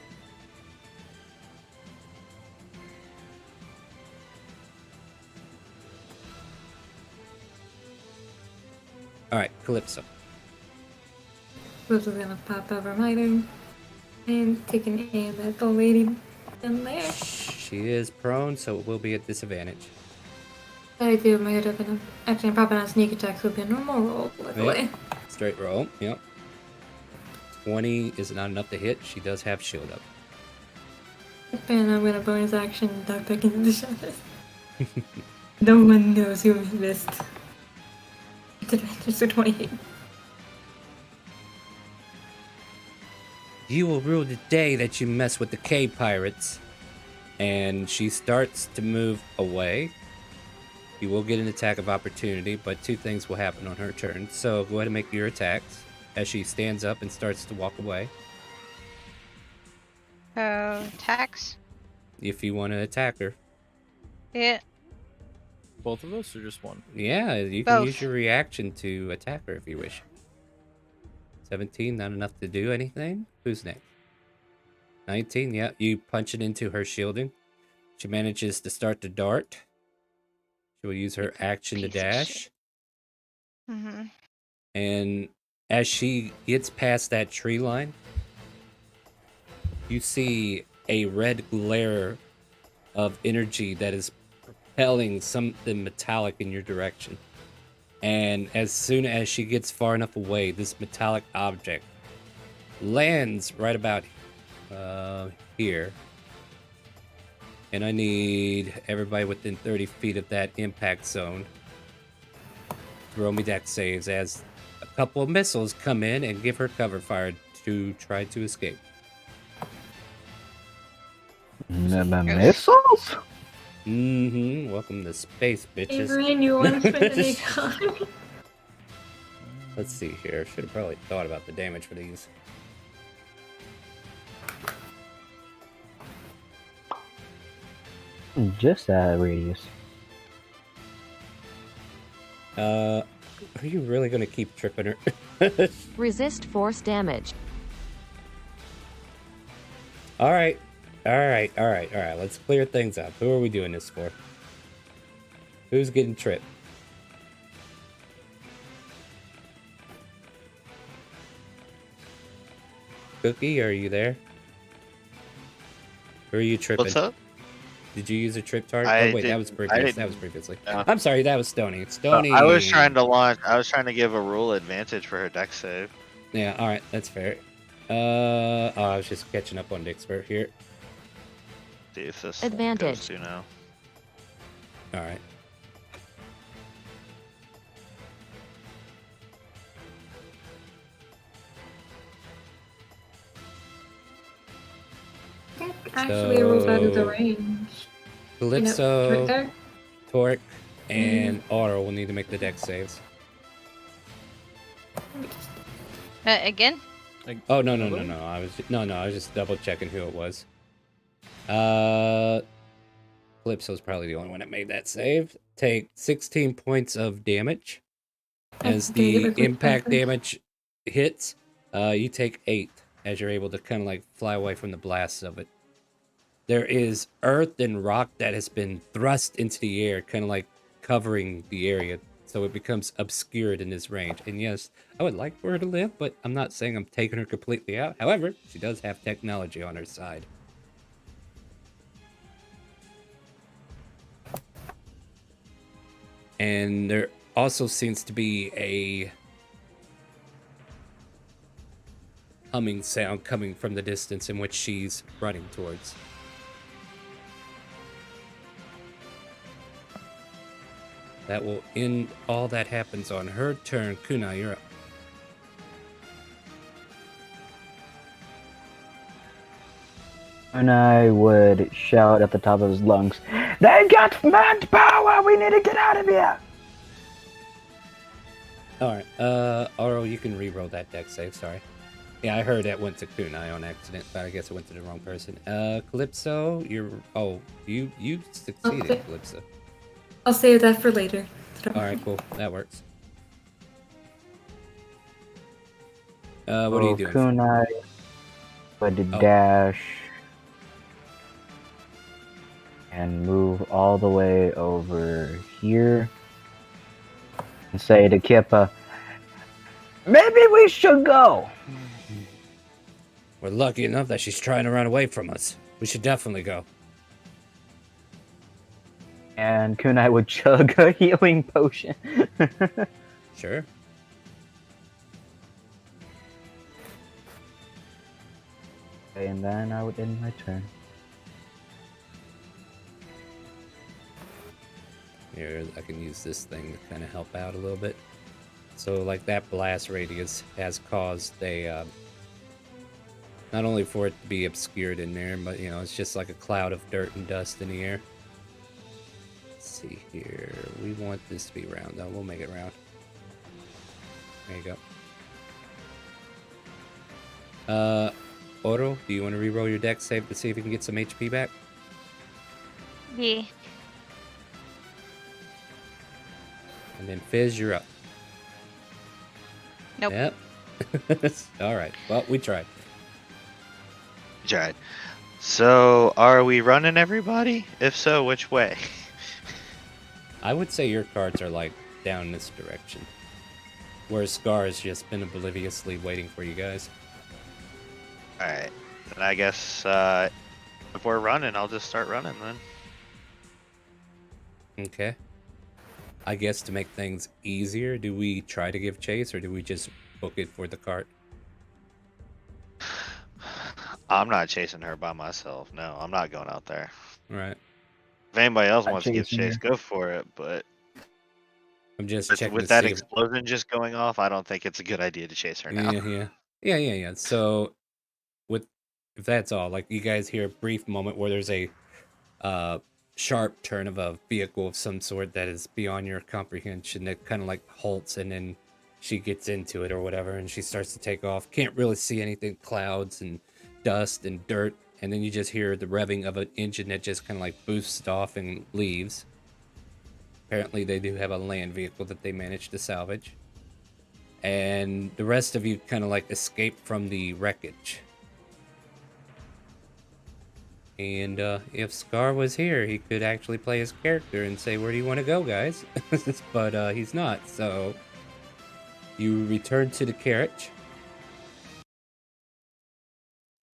All right, Calypso. Rose is gonna pop over Miter and take an aim at the lady in there. She is prone, so it will be at disadvantage. I do my head up and actually I'm popping on sneak attack, so it'll be a normal roll, by the way. Straight roll, yep. 20 is not enough to hit. She does have shield up. And I'm gonna bonus action dive back into the shadows. No one knows who missed. Disadvantage, so 28. You will rue the day that you mess with the K-Pirates. And she starts to move away. You will get an attack of opportunity, but two things will happen on her turn. So go ahead and make your attacks as she stands up and starts to walk away. attacks. If you want to attack her. Yeah. Both of us or just one? Yeah, you can Both. use your reaction to attack her if you wish. 17, not enough to do anything. Who's next? 19, yeah, you punch it into her shielding. She manages to start to dart. She will use her action to Piece of dash. shit. Mm-hmm. And as she gets past that tree line, you see a red glare of energy that is propelling something metallic in your direction. And as soon as she gets far enough away, this metallic object lands right about here. And I need everybody within 30 feet of that impact zone to roll me dex saves as a couple of missiles come in and give her cover fire to try to escape. Missiles? Mm-hmm. Welcome to space, bitches. Adrian, you want to spend any time? Let's see here. Should have probably thought about the damage for these. Just that radius. Are you really gonna keep tripping her? Resist force damage. All right. Let's clear things up. Who are we doing this for? Who's getting tripped? Cookie, are you there? Who are you tripping? What's up? Did you use a trip target? I Oh wait, that didn't- was I previous. That didn't- was previously. Yeah. I'm sorry, that was Stony. Stony. I was trying to launch. I was trying to give a rule advantage for her deck save. Yeah, all right, that's fair. I was just catching up on Dixper here. See if this Advantage. goes to now. All right. I think actually it rolls out of the So- range. Calypso, Right there. Torque, and Oro will need to make the deck saves. Again? Oh no. I was just double checking who it was. Calypso's probably the only one that made that save. Take 16 points of damage. As Can you give the a quick impact answer? damage hits, you take 8 as you're able to kind of like fly away from the blasts of it. There is earth and rock that has been thrust into the air, kind of like covering the area, so it becomes obscured in this range. And yes, I would like for her to live, but I'm not saying I'm taking her completely out. However, she does have technology on her side. And there also seems to be a humming sound coming from the distance in which she's running towards. That will end all that happens on her turn. Kunai, you're up. And I would shout at the top of his lungs, "They got manpower! We need to get out of here!" Alright, Oro, you can re-roll that deck save, sorry. Yeah, I heard that went to Kunai on accident, but I guess it went to the wrong person. Calypso, you're... Oh, you succeeded, Okay. Calypso. I'll save that for later. Alright, cool. That works. What are you doing? Kunai would Oh. dash and move all the way over here and say to Kippa, "Maybe we should go." We're lucky enough that she's trying to run away from us. We should definitely go. And Kunai would chug a healing potion. Sure. And then I would end my turn. Here, I can use this thing to kind of help out a little bit. So, like, that blast radius has caused a... not only for it to be obscured in there, but, you know, it's just like a cloud of dirt and dust in the air. Let's see here. We want this to be round. No, we'll make it round. There you go. Oro, do you want to re-roll your deck save to see if you can get some HP back? Yeah. And then Fizz, you're up. Nope. Yep. Alright, well, we tried. Tried. So, are we running everybody? If so, which way? I would say your cards are, like, down this direction. Whereas Scar has just been obliviously waiting for you guys. Alright. Then I guess, if we're running, I'll just start running then. Okay. I guess to make things easier, do we try to give chase, or do we just book it for the cart? I'm not chasing her by myself. No, I'm not going out there. Alright. If anybody else I'm wants to give chasing chase, her. go for it. But I'm just with, checking with to that see if... explosion just going off, I don't think it's a good idea to chase her now. Yeah. So, if that's all, like, you guys hear a brief moment where there's a sharp turn of a vehicle of some sort that is beyond your comprehension that kind of like halts, and then she gets into it or whatever, and she starts to take off. Can't really see anything, clouds and dust and dirt, and then you just hear the revving of an engine that just kind of like boosts off and leaves. Apparently they do have a land vehicle that they managed to salvage. And the rest of you kind of like escape from the wreckage. And if Scar was here, he could actually play his character and say, "Where do you want to go, guys?" But he's not, so you return to the carriage.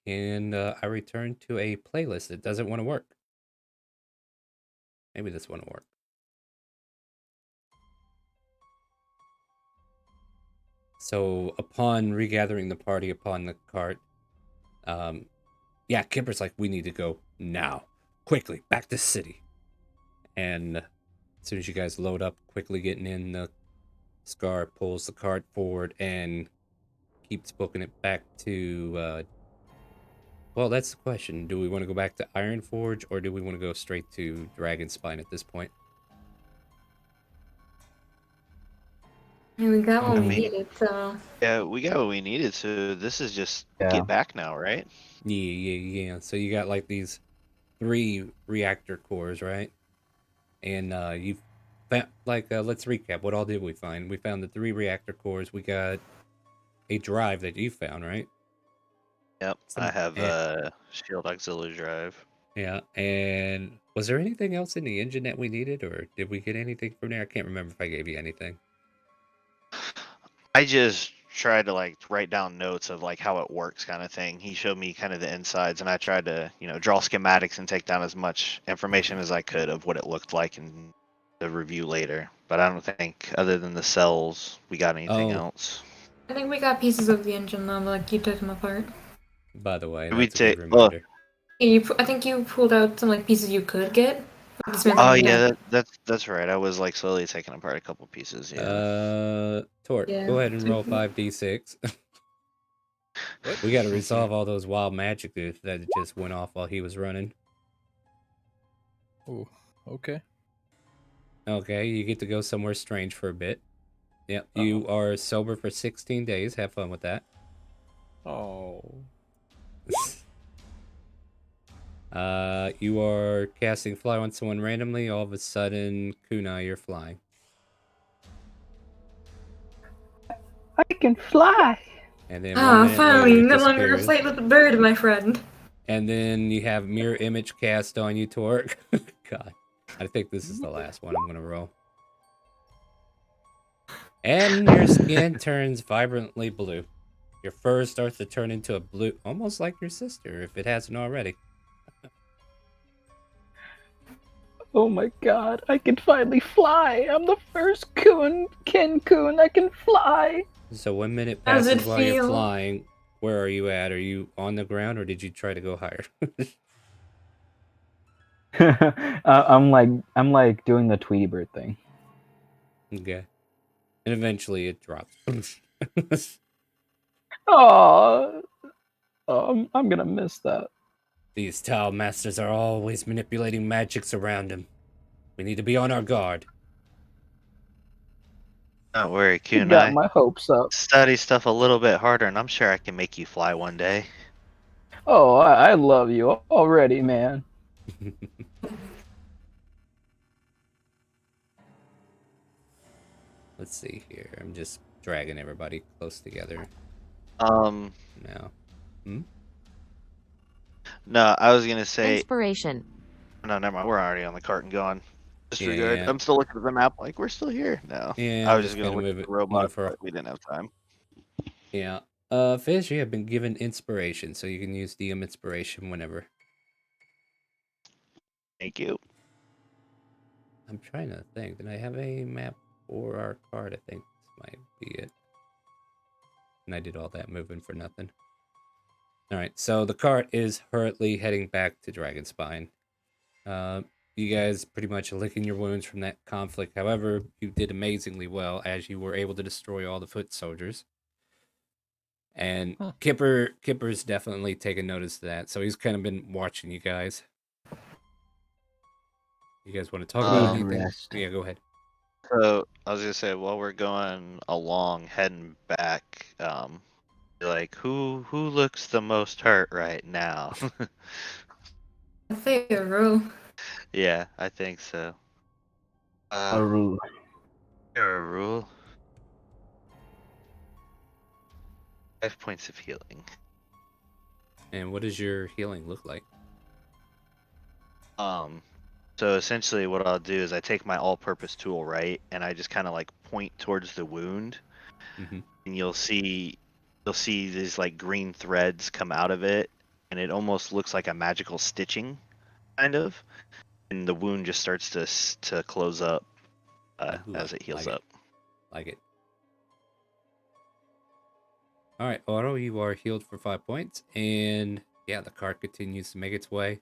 And I return to a playlist that doesn't want to work. Maybe this one will work. So upon regathering the party upon the cart, yeah, Kipper's like, "We need to go now. Quickly, back to city." And as soon as you guys load up, quickly getting in, the Scar pulls the cart forward and keeps booking it back to, well, that's the question. Do we want to go back to Ironforge, or do we want to go straight to Dragonspine at this point? And we got what I we mean- needed, so Yeah, we got what we needed, so this is just Yeah. get back now, right? Yeah. So you got like these 3 reactor cores, right? And you found, like, let's recap. What all did we find? We found the 3 reactor cores. We got a drive that you found, right? Yep, I have and- a shield auxiliary drive. Yeah, and was there anything else in the engine that we needed, or did we get anything from there? I can't remember if I gave you anything. I just tried to like write down notes of like how it works kind of thing. He showed me kind of the insides, and I tried to, draw schematics and take down as much information as I could of what it looked like and the review later. but I don't think other than the cells we got anything Oh. else. I think we got pieces of the engine though, like you took them apart. By the way, Did we that's a good take- reminder. Yeah, I think you pulled out some like pieces you could get. Oh yeah, that's right. I was like slowly taking apart a couple pieces. Yeah. Torque, Yeah. go ahead and roll 5d6. We got to resolve all those wild magic that just went off while he was running. Oh, okay. Okay, you get to go somewhere strange for a bit. Yep, you are sober for 16 days. Have fun with that. Oh. You are casting fly on someone randomly. All of a sudden, Kunai, you're flying. I can fly. And then 1 minute finally, later, it no longer a disappears. flightless bird, my friend. And then you have mirror image cast on you, Torque. God, I think this is the last one I'm gonna roll. And your skin turns vibrantly blue. Your fur starts to turn into a blue, almost like your sister, if it hasn't already. Oh my god, I can finally fly. I'm the first Ken Kun that can fly. So 1 minute How does it passes while you're feel? flying. Where are you at? Are you on the ground or did you try to go higher? I'm like doing the Tweety Bird thing. Okay. And eventually it drops. Oh, I'm gonna miss that. These Tau Masters are always manipulating magics around him. We need to be on our guard. Don't worry, You got Kunai. my hopes up. Study stuff a little bit harder, and I'm sure I can make you fly one day. Oh, I love you already, man. Let's see here. I'm just dragging everybody close together now. No, I was gonna say. Inspiration. No, never mind. We're already on the cart and gone. Disregard. Yeah. I'm still looking at the map like we're still here. No. Yeah, I I'm was just gonna look move at it the robot, for. but we didn't have time. Yeah. Fish, you have been given inspiration, so you can use DM inspiration whenever. Thank you. I'm trying to think. Did I have a map for our card? I think this might be it. And I did all that moving for nothing. Alright, so the cart is hurriedly heading back to Dragonspine. You guys pretty much licking your wounds from that conflict. However, you did amazingly well as you were able to destroy all the foot soldiers. And Kipper's definitely taken notice of that, so he's kind of been watching you guys. You guys want to talk about anything? Rest. Yeah, go ahead. So I was gonna say while we're going along, heading back, like who looks the most hurt right now? I say a row. Yeah, I think so. Aru. Here a rule. 5 points of healing. And what does your healing look like? So essentially what I'll do is I take my all-purpose tool, right, and I just kind of like point towards the wound, Mhm. and you'll see these like green threads come out of it, and it almost looks like a magical stitching, kind of, and the wound just starts to close up as it heals up. Like it. All right, Otto, you are healed for 5 points, and yeah, the cart continues to make its way.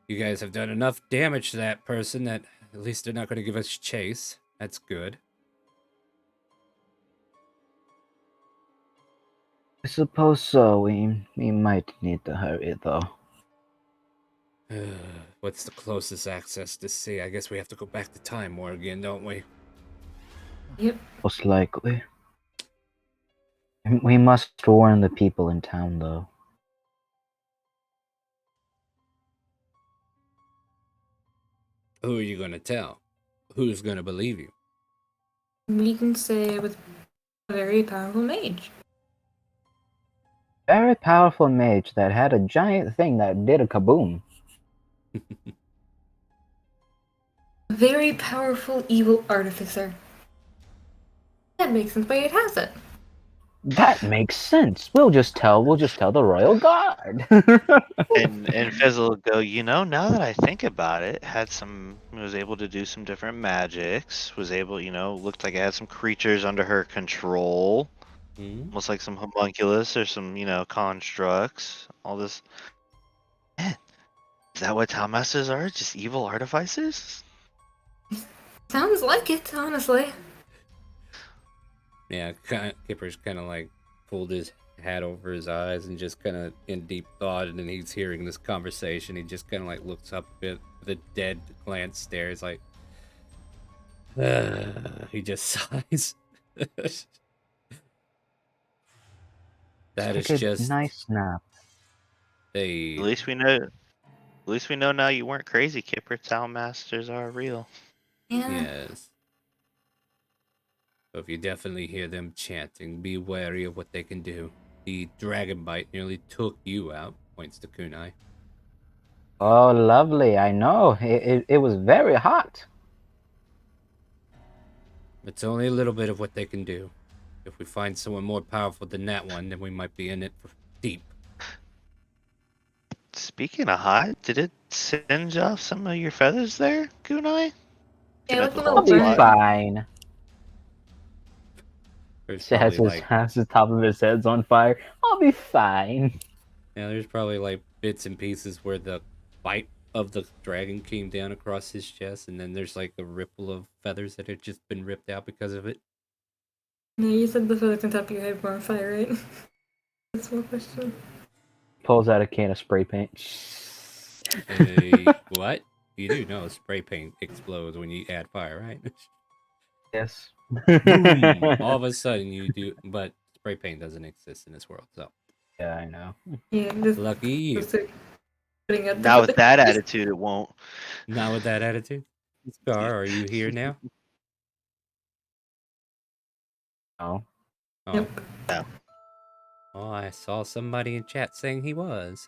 You guys have done enough damage to that person that at least they're not going to give us chase. That's good. I suppose so. We might need to hurry though. What's the closest access to sea? I guess we have to go back to Time War again, don't we? Yep. Most likely. We must warn the people in town though. Who are you going to tell? Who's going to believe you? We can say with a very powerful mage. Very powerful mage that had a giant thing that did a kaboom. A very powerful evil artificer. That makes sense why it has it. That makes sense. We'll just tell the royal guard. And Fizzle will go, now that I think about it, was able to do some different magics, was able, looked like it had some creatures under her control, Hmm? almost like some homunculus or some, constructs, all this. Eh, is that what Town Masters are? Just evil artificers? Sounds like it, honestly. Yeah, Kipper's kind of like pulled his hat over his eyes and just kind of in deep thought, and then he's hearing this conversation. He just kind of like looks up a bit with a dead glance, stares like. He just sighs. That is Take a just nice nap. a At least we know. At least we know now you weren't crazy, Kipper. Town Masters are real. Yeah. yes. So if you definitely hear them chanting, be wary of what they can do. The dragon bite nearly took you out. Points to Kunai. Oh, lovely. I know. It was very hot. It's only a little bit of what they can do. If we find someone more powerful than that one, then we might be in it for deep. Speaking of hot, did it singe off some of your feathers there, Kunai? Yeah, Looking at look the a I'll little bald be burnt. spot. fine. There's Has probably his, like has the top of his head's on fire. I'll be fine. there's probably like bits and pieces where the bite of the dragon came down across his chest, and then there's like the ripple of feathers that had just been ripped out because of it. No, you said the feathers on top of your head were on fire, right? That's my question. Pulls out a can of spray paint. What? You do know spray paint explodes when you add fire, right? Yes. Boom! All of a sudden you do, but spray paint doesn't exist in this world, so Yeah, I know. Yeah, just lucky you. start putting out the Now with that feathers. attitude, it won't. Not with that attitude. Scar, are you here now? No. Oh, Yep. Yeah. oh, I saw somebody in chat saying he was.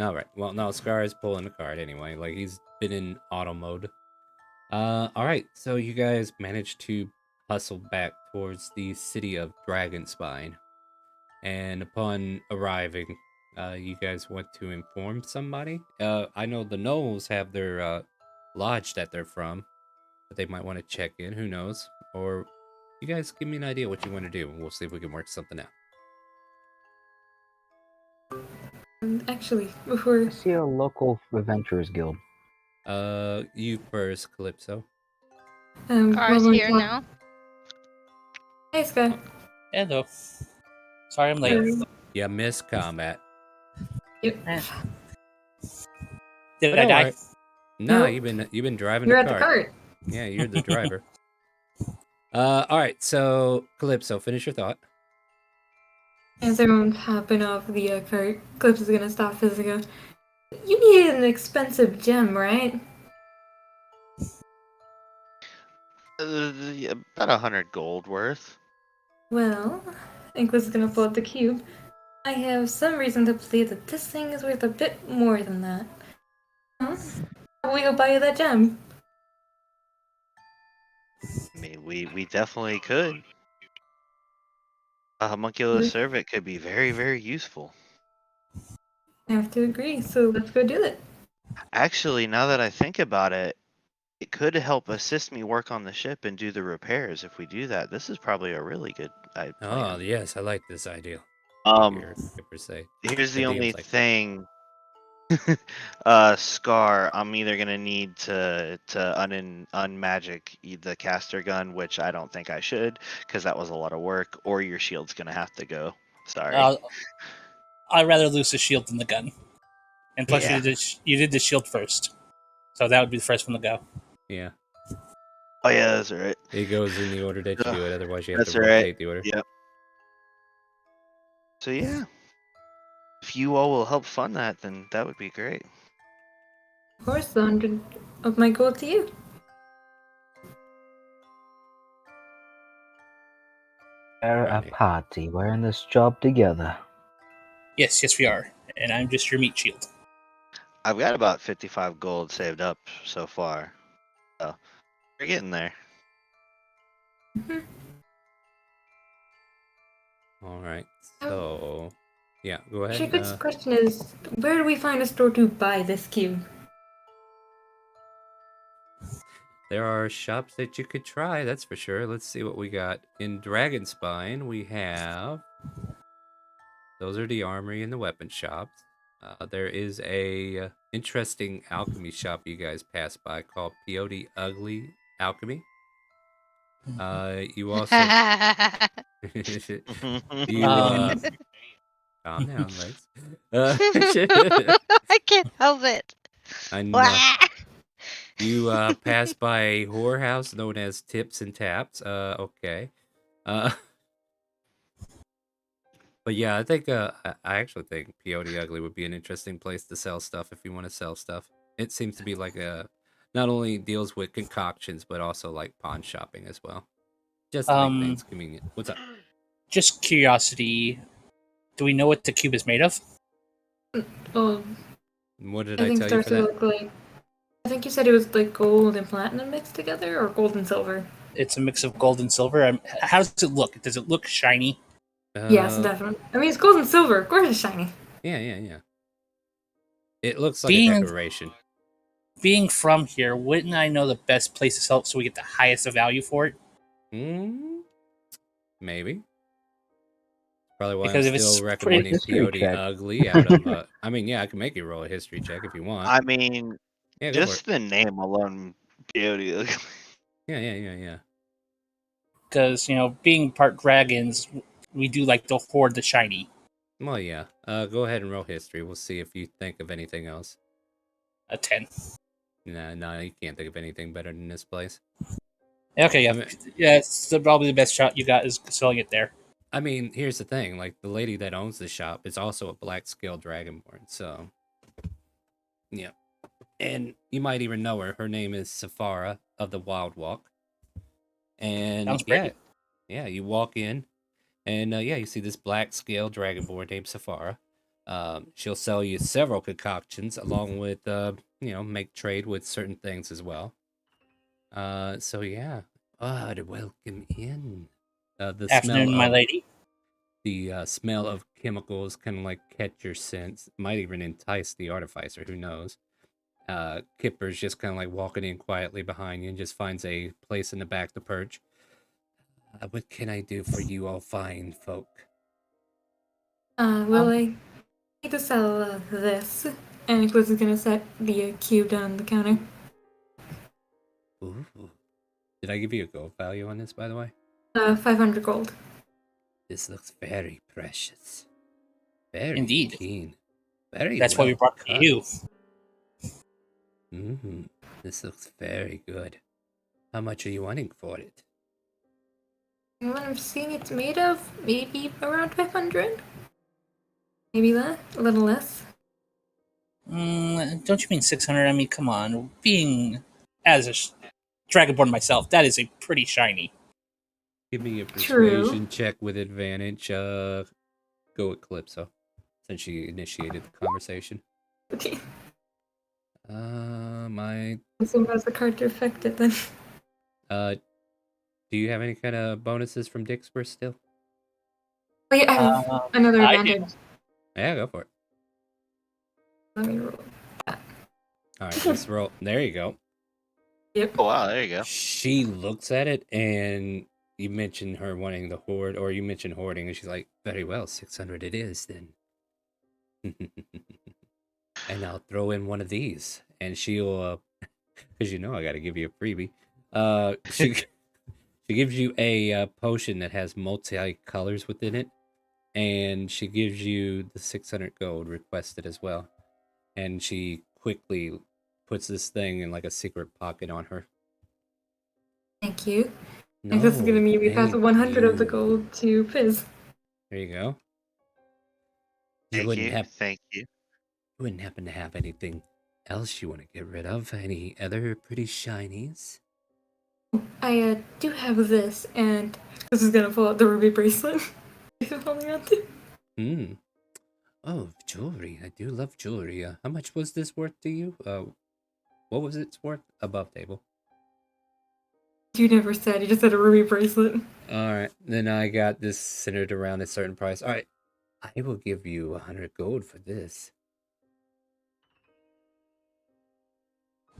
All right. Well, no, Scar is pulling the card anyway. Like he's been in auto mode. All right. So you guys managed to hustle back towards the city of Dragonspine, and upon arriving, you guys want to inform somebody. I know the Knolls have their lodge that they're from, but they might want to check in. Who knows? Or you guys give me an idea what you want to do, and we'll see if we can work something out. Actually, before I see a local adventurers guild. You first, Calypso. Scar's while we're here talking- now. Hey, Sky. Hello. Sorry I'm late. You missed combat. Yep. Did But I don't die? worry. Nah, No. you've been driving You're the at the cart. cart. Yeah, you're the driver. All right. So Calypso, finish your thought. As everyone hopping off the cart, Clips is gonna stop Physica. You needed an expensive gem, right? Yeah, about 100 gold worth. Well, Clips is gonna pull out the cube. I have some reason to believe that this thing is worth a bit more than that. Huh? We go buy you that gem. I mean, we definitely could. A homunculus servant could be very, very useful. I have to agree, so let's go do it. Actually, now that I think about it, it could help assist me work on the ship and do the repairs. If we do that, this is probably a really good Oh, plan. yes, I like this idea. Skipper say. Here's the DM's only like, thing. Scar, I'm either gonna need to unmagic the caster gun, which I don't think I should, because that was a lot of work, or your shield's gonna have to go. Sorry. I'd rather lose the shield than the gun. And plus, Yeah. you did the shield first, so that would be the first one to go. Yeah. Oh yeah, that's right. It goes in the order that you do it. Otherwise, you have That's to right. rotate the order. Yep. So yeah, if you all will help fund that, then that would be great. Of course, the 100 of my gold to you. We're a Right. party. We're in this job together. Yes, we are. And I'm just your meat shield. I've got about 55 gold saved up so far. So we're getting there. All right. So, yeah, go Actually, ahead. quick question is, where do we find a store to buy this cube? There are shops that you could try, that's for sure. Let's see what we got. In Dragonspine, we have... Those are the armory and the weapon shops. There is a interesting alchemy shop you guys pass by called Peyote Ugly Alchemy. You also... you, calm down, Lex. I can't help it. I know. You pass by a whorehouse known as Tips and Taps. Okay. Uh, but yeah, I think I actually think Peyote Ugly would be an interesting place to sell stuff if you want to sell stuff. It seems to be like a not only deals with concoctions but also like pawn shopping as well, just to make things convenient. What's up? Just curiosity. Do we know what the cube is made of? Well, What did I I think tell you for Starfield that? looked like. I think you said it was like gold and platinum mixed together, or gold and silver. It's a mix of gold and silver. How does it look? Does it look shiny? Yes, definitely. I mean, it's gold and silver. Of course, it's shiny. Yeah. It looks like a Being decoration. being from here, wouldn't I know the best place to sell it so we get the highest of value for it? Maybe. Probably why I'm Because if still it's pretty, recommending History Peyote check. Ugly out of. I mean, yeah, I can make you roll a history check if you want. I mean, Yeah, go for it. just the name alone, Peyote. Yeah. because being part dragons, we do like to hoard the shiny. Well, yeah. Go ahead and roll history. We'll see if you think of anything else. A 10. Nah, you can't think of anything better than this place. Okay, yeah, I mean, it's probably the best shot you got is selling it there. I mean, here's the thing. Like, the lady that owns the shop is also a black scale dragonborn, so... Yeah. And you might even know her. Her name is Safara of the Wild Walk. And, Sounds pretty. yeah, you walk in, and, you see this black scale dragonborn named Safara. She'll sell you several concoctions along with, make trade with certain things as well. So yeah. To welcome in. The Afternoon, my lady. The smell of chemicals can like catch your sense. Might even entice the artificer. Who knows? Kipper's just kind of like walking in quietly behind you and just finds a place in the back to perch. What can I do for you all fine folk? Well, I need to sell this, and Chris is gonna set the cube down on the counter. Ooh. Did I give you a gold value on this, by the way? 500 gold. This looks very precious. Very Indeed. keen. Very That's well why we brought cut. to you. This looks very good. How much are you wanting for it? And what I'm seeing it's made of, maybe around 500? Maybe that? A little less? Don't you mean 600? I mean, come on. Being as a dragonborn myself, that is a pretty shiny. Give me a True. persuasion check with advantage. Go Eclipso, since she initiated the conversation. Okay. My So how's the card to affect it then? do you have any kind of bonuses from Dixper still? Oh yeah, I have another I do. advantage. Yeah, go for it. Let me roll. Alright, let's roll. There you go. Yep. Oh, wow, there you go. She looks at it, and you mentioned her wanting the hoard, or you mentioned hoarding, and she's like, very well, 600 it is, then. And I'll throw in one of these, and she'll, because I gotta give you a freebie. She gives you a potion that has multi-colors within it, and she gives you the 600 gold requested as well. And she quickly puts this thing in like a secret pocket on her. Thank you. No, And this is gonna mean we pass thank 100 of the you. gold to Fizz. There you go. Thank you. You wouldn't happen to have anything else you want to get rid of? Any other pretty shinies? I do have this, and this is gonna pull out the ruby bracelet. He's holding on to. Oh, jewelry. I do love jewelry. How much was this worth to you? What was its worth? Above table. You never said. You just said a ruby bracelet. Alright, then I got this centered around a certain price. Alright, I will give you 100 gold for this.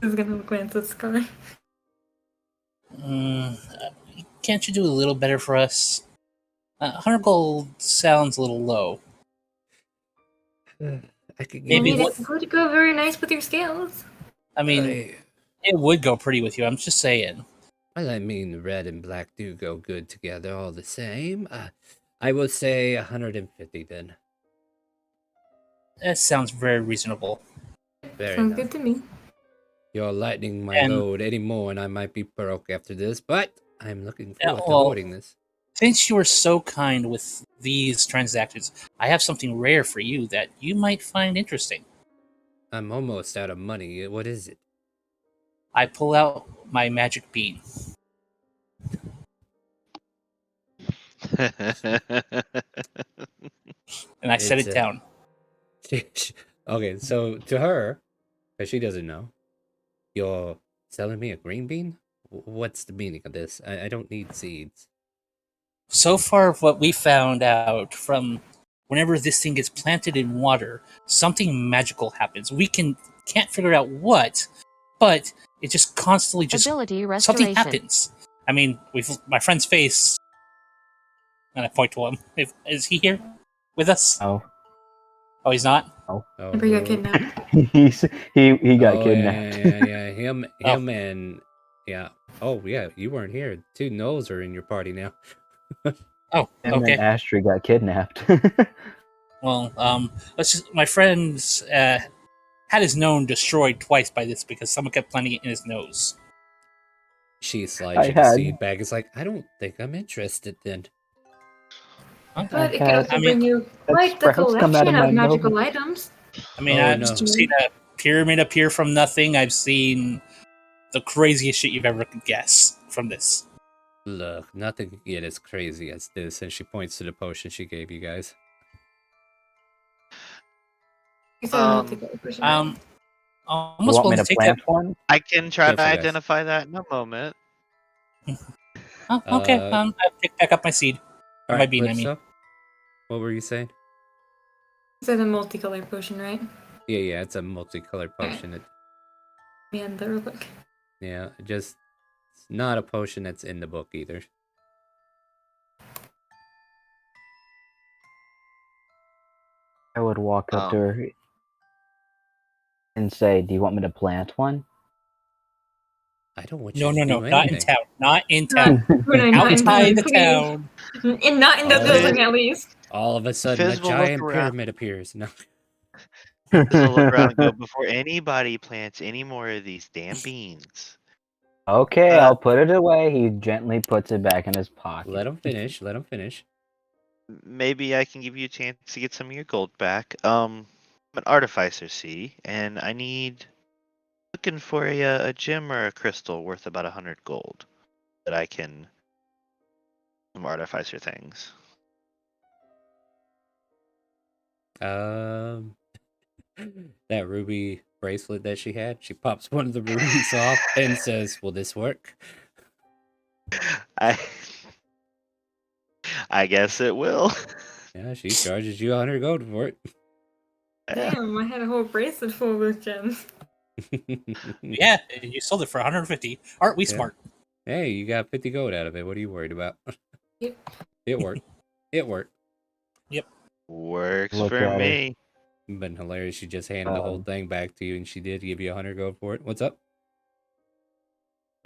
He's gonna glance at Sky. Can't you do a little better for us? 100 gold sounds a little low. I could give Maybe I mean, you... what? it would go very nice with your scales. I mean, it would go pretty with you. I'm just saying. Well, I mean, red and black do go good together all the same. I will say 150 then. That sounds very reasonable. Very Sounds nice. good to me. You're lightening my And- load anymore, and I might be broke after this, but I'm looking Yeah, forward to well- hoarding this. Since you were so kind with these transactions, I have something rare for you that you might find interesting. I'm almost out of money. What is it? I pull out my magic bean. And I set It's it down. Okay, so to her, because she doesn't know, you're selling me a green bean? What's the meaning of this? I don't need seeds. So far, what we found out from whenever this thing gets planted in water, something magical happens. We can't figure out what, but it just constantly Ability something restoration. happens. I mean, my friend's face, and I point to him. Is he here with us? Oh, Oh, he's not. Oh, Remember you got kidnapped. he got oh, kidnapped. Yeah. Him Oh. and yeah. Oh yeah, you weren't here. Two Knowles are in your party now. Oh, Him okay. and Astrid got kidnapped. Well, let's just. My friend's had his nose destroyed twice by this because someone kept planting it in his nose. She slides I you the had- seed bag. It's like, I don't think I'm interested then. But it could had- also I mean, bring you that quite the sprouts come out collection of of my magical nose. items. I mean, Oh, I've no. seen a pyramid appear from nothing. I've seen the craziest shit you've ever could guess from this. Look, nothing can get as crazy as this. And she points to the potion she gave you guys. You said a multicolored version, right? I'm You almost want me willing to to take plant that. one? I can try to Careful, guys. identify that in a moment. Oh, okay, Uh, I pick back up my seed. All My right, bean, I mean. Calypso, what were you saying? You said a multicolored potion, right? Yeah, it's a multicolored potion. It, Let me end that real quick. yeah, it's not a potion that's in the book either. I would walk up to her and say, "Do you want me to plant one?" I don't want No, you to do not in anything. town. Not in town. Not in Outside the please. town. And not in the Oh. building, at least. All of a sudden, a Fizz will look giant around. pyramid appears. No. Fizz will look around and go, before anybody plants any more of these damn beans. Okay, I'll put it away. He gently puts it back in his pocket. Let him finish. Let him finish. Maybe I can give you a chance to get some of your gold back. I'm an artificer, see, and I need looking for a gem or a crystal worth about 100 gold that I can some artificer things. That ruby bracelet that she had, she pops one of the rubies off and says, "Will this work?" I guess it will. Yeah, she charges you 100 gold for it. Damn, I had a whole bracelet full of those gems. Yeah, you sold it for 150. Aren't we Yeah. smart? Hey, you got 50 gold out of it. What are you worried about? Yep. It worked. It worked. Works Look for at her. me. Been hilarious. She just handed the whole thing back to you, and she did give you 100 gold for it. What's up?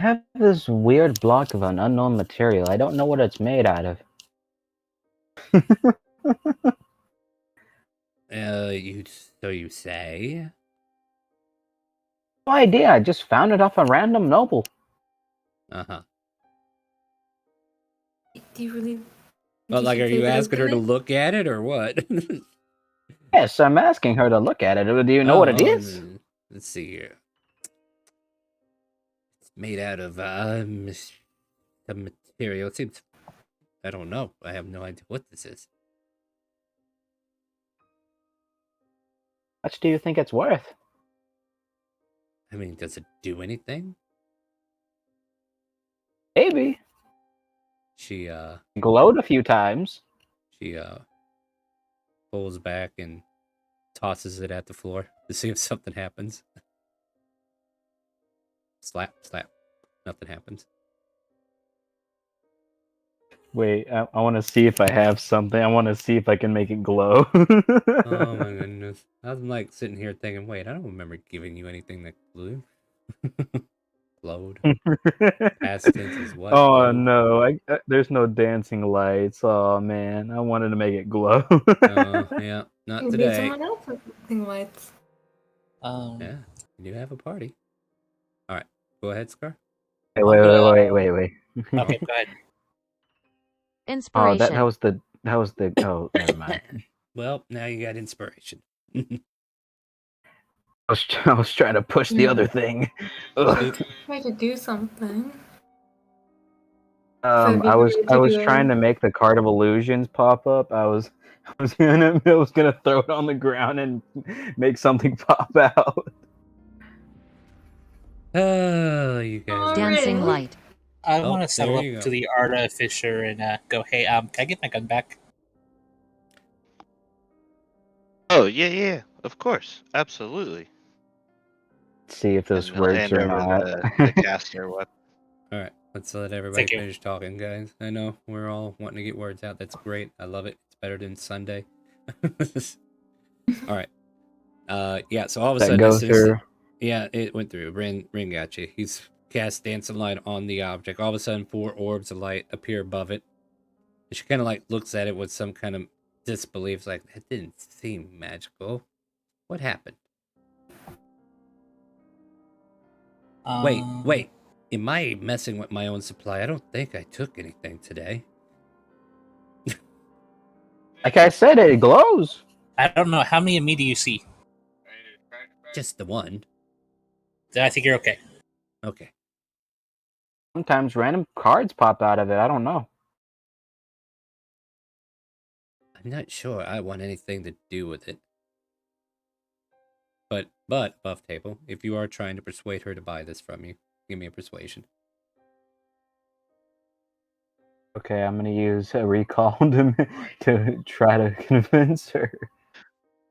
I have this weird block of an unknown material. I don't know what it's made out of. So you say? No idea. I just found it off a random noble. Uh-huh. Do you really... Well, did like, she are say you that it asking her was to in it? look at it or what? Yes, I'm asking her to look at it. Do you know what it is? Let's see here. It's made out of some material. It seems. I don't know. I have no idea what this is. How much do you think it's worth? I mean, does it do anything? Maybe. She Glowed a few times. she pulls back and tosses it at the floor to see if something happens. Slap, slap. Nothing happens. Wait, I want to see if I have something. I want to see if I can make it glow. Oh my goodness. I'm like sitting here thinking, wait, I don't remember giving you anything that glowed. Glowed. Past tense is what? Oh Glowed? no, there's no dancing lights. Oh man, I wanted to make it glow. Oh, yeah. Not Maybe today. someone else has something lights. Yeah. You do have a party. Alright. Go ahead, Scar. Wait. Okay, go ahead. Oh, Inspiration. that was the. Oh, never mind. Well, now you got inspiration. I was trying to push the other thing. Ugh. Try to do something. I was trying to make the card of illusions pop up. I was gonna throw it on the ground and make something pop out. Oh, you guys. Dancing light. I Oh, want to settle there up you go. to the artificer and go, hey, can I get my gun back? Oh yeah, of course, absolutely. See if this And he'll works hand or over not. the caster weapon. Alright, let's let everybody Thank you. finish talking, guys. I know we're all wanting to get words out. That's great. I love it. It's better than Sunday. Alright. Yeah, so all of a That sudden, go through. yeah, it went through. Ring got you. He's cast dancing light on the object. All of a sudden, 4 orbs of light appear above it. She kind of like looks at it with some kind of disbelief, like, that didn't seem magical. What happened? Wait. Am I messing with my own supply? I don't think I took anything today. Like I said, it glows. I don't know. How many of me do you see? Just the one. I think you're okay. Okay. Sometimes random cards pop out of it. I don't know. I'm not sure I want anything to do with it. But, Buff Table, if you are trying to persuade her to buy this from you, give me a persuasion. Okay, I'm gonna use a recall to try to convince her.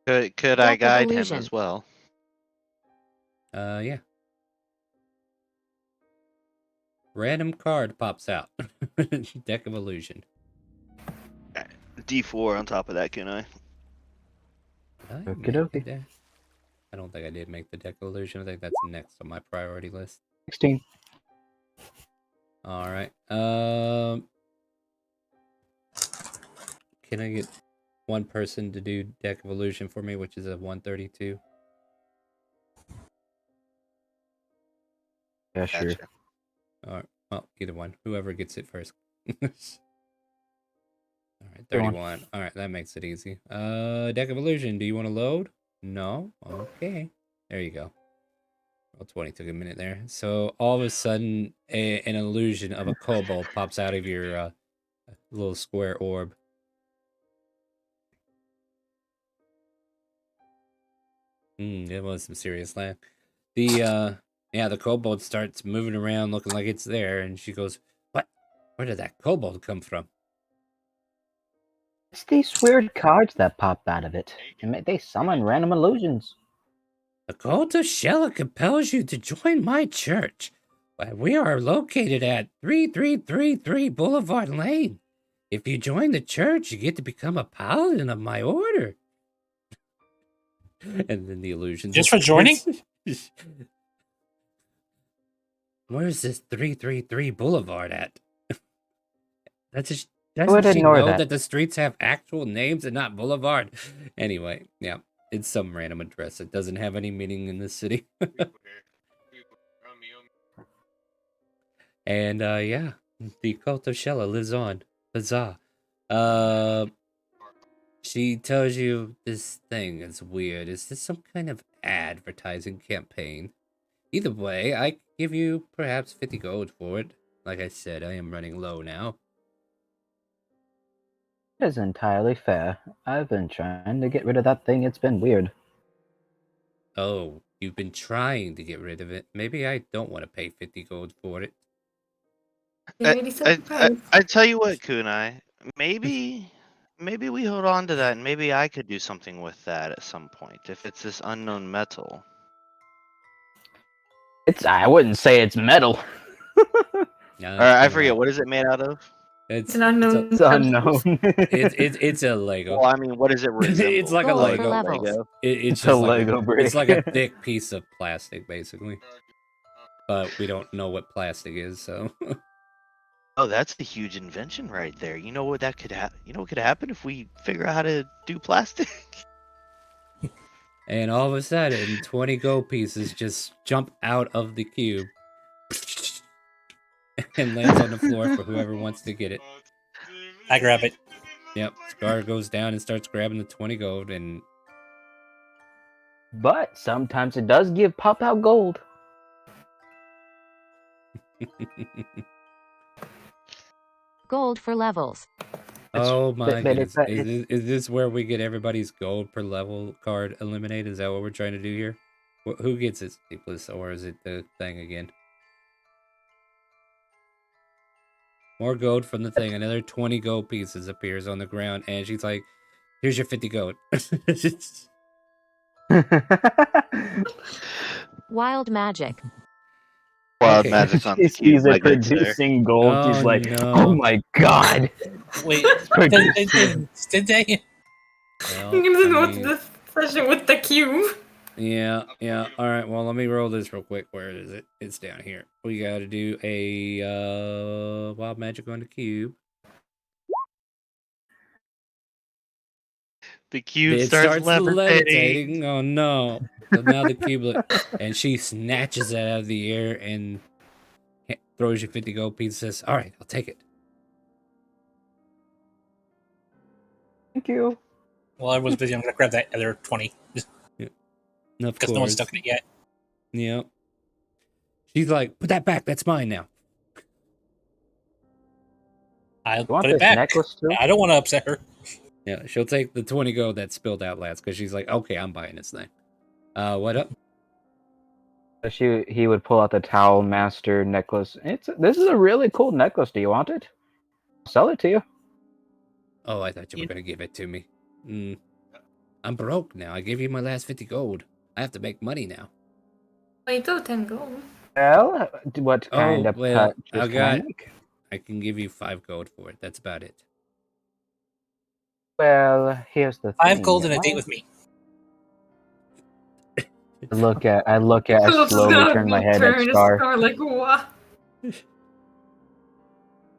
Could I Deck of guide him illusion. as well? Yeah. Random card pops out. Deck of illusion. D4 on top of that, can I? Did I Okie make the dokie. deck? I don't think I did make the deck of illusion. I think that's next on my priority list. 16. All right. Can I get one person to do deck of illusion for me, which is a 132? Yeah, sure. Gotcha. All right. Well, either one. Whoever gets it first. All right, Go on. 31. All right, that makes it easy. Deck of illusion. Do you want to load? No. Okay. There you go. Well, 20 took a minute there. So all of a sudden, an illusion of a kobold pops out of your little square orb. It was some serious laugh. The kobold starts moving around, looking like it's there, and she goes, "What? Where did that kobold come from?" It's these weird cards that pop out of it. They summon random illusions. The cult of Shella compels you to join my church. We are located at 3333 Boulevard Lane. If you join the church, you get to become a paladin of my order. And then the illusion. Just for joining? Where's this 333 Boulevard at? Doesn't would she ignore know that. that the streets have actual names and not Boulevard? Anyway, yeah, it's some random address. It doesn't have any meaning in this city. And yeah, the cult of Shella lives on. Huzzah. She tells you this thing is weird. Is this some kind of advertising campaign? Either way, I give you perhaps 50 gold for it. Like I said, I am running low now. That is entirely fair. I've been trying to get rid of that thing. It's been weird. Oh, you've been trying to get rid of it. Maybe I don't want to pay 50 gold for it. You're really so surprised. I tell you what, Kunai. Maybe we hold on to that, and maybe I could do something with that at some point. If it's this unknown metal. I wouldn't say it's metal. No, Or I kinda forget like- what is it made out of. It's an unknown. It's unknown. It's a Lego. Well, I mean, what does it resemble? It's like a Gold for Lego. levels. It's It's a just like Lego brick. it's like a thick piece of plastic, basically. But we don't know what plastic is, so. Oh, that's a huge invention right there. You know what that could You know what could happen if we figure out how to do plastic? And all of a sudden, 20 gold pieces just jump out of the cube and lands on the floor for whoever wants to get it. I grab it. Yep, Scar goes down and starts grabbing the 20 gold, and But sometimes it does give pop out gold. Gold for levels. oh my but goodness. it's- Is this where we get everybody's gold per level card eliminated? Is that what we're trying to do here? Who gets it, Sleepless, or is it the thing again? More gold from the thing. Another 20 gold pieces appears on the ground, and she's like, here's your 50 gold. Wild magic. Wild Okay. magic's on the She cube, sees my it good sir. producing gold. Oh, She's like, no. oh my god. Wait, did they? Well, You didn't know I what's mean, this session with the cube. yeah. All right, well, let me roll this real quick. Where is it? It's down here. We got to do a wild magic on the cube. The cube It starts levitating. Oh no! So now the cube, and she snatches it out of the air and throws you 50 gold pieces. All right, I'll take it. Thank you. Well, I was busy. I'm gonna grab that other 20 Of because no one's stuck in it yet. Yep. She's like, put that back. That's mine now. I'll You want put it this back. necklace too? I don't want to upset her. Yeah, she'll take the 20 gold that spilled out last because she's like, okay, I'm buying this thing. What up? He would pull out the Towel Master necklace. This is a really cool necklace. Do you want it? I'll sell it to you. Oh, I thought you were going to give it to me. I'm broke now. I gave you my last 50 gold. I have to make money now. Wait, till 10 gold. Well, what kind of well, purchase can I make? I can give you 5 gold for it. That's about it. Well, here's the thing. 5 gold and a date with me. I look at. I slowly turn my head at Scar. Like, what?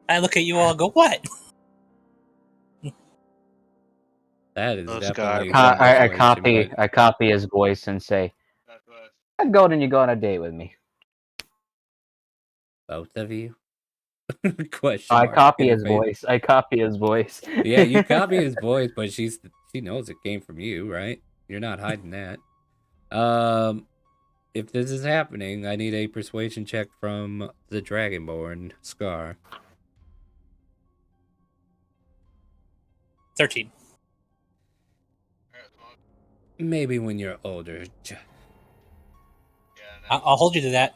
I look at you all and go, what? That is Oh, definitely. Scar. I copy his voice and say, "I go and you go on a date with me." Both of you? Question I mark copy in his her face. voice. I copy his voice. Yeah, you copy his voice, but she knows it came from you, right? You're not hiding that. If this is happening, I need a persuasion check from the Dragonborn, Scar. 13. Maybe when you're older. I'll hold you to that.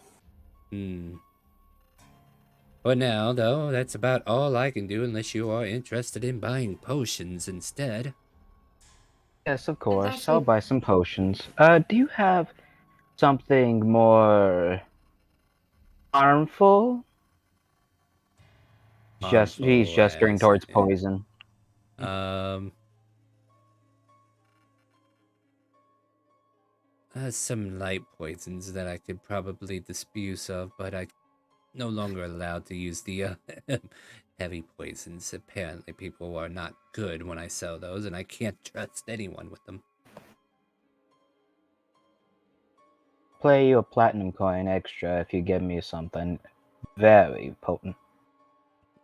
But now, though, that's about all I can do unless you are interested in buying potions instead. Yes, of course. I'll buy some potions. Do you have something more harmful? He's gesturing towards poison. Some light poisons that I could probably dispose of, but I'm no longer allowed to use the heavy poisons. Apparently, people are not good when I sell those, and I can't trust anyone with them. Play you a platinum coin extra if you give me something very potent.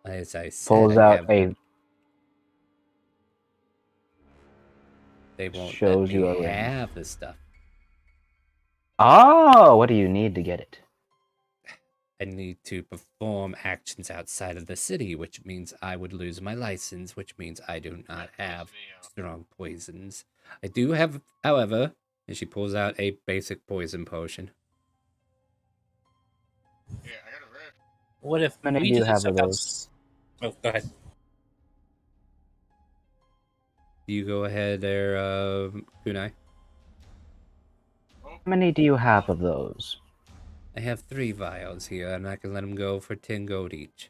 As I said, Pulls out a. They won't shows let you a me ring. have the stuff. Oh, what do you need to get it? I need to perform actions outside of the city, which means I would lose my license, which means I do not have strong poisons. I do have, however, and she pulls out a basic poison potion. What if How many we do do you the have stuff of those? outs? Oh, go ahead. You go ahead there, Kunai. How many do you have of those? I have 3 vials here, and I can let them go for 10 gold each.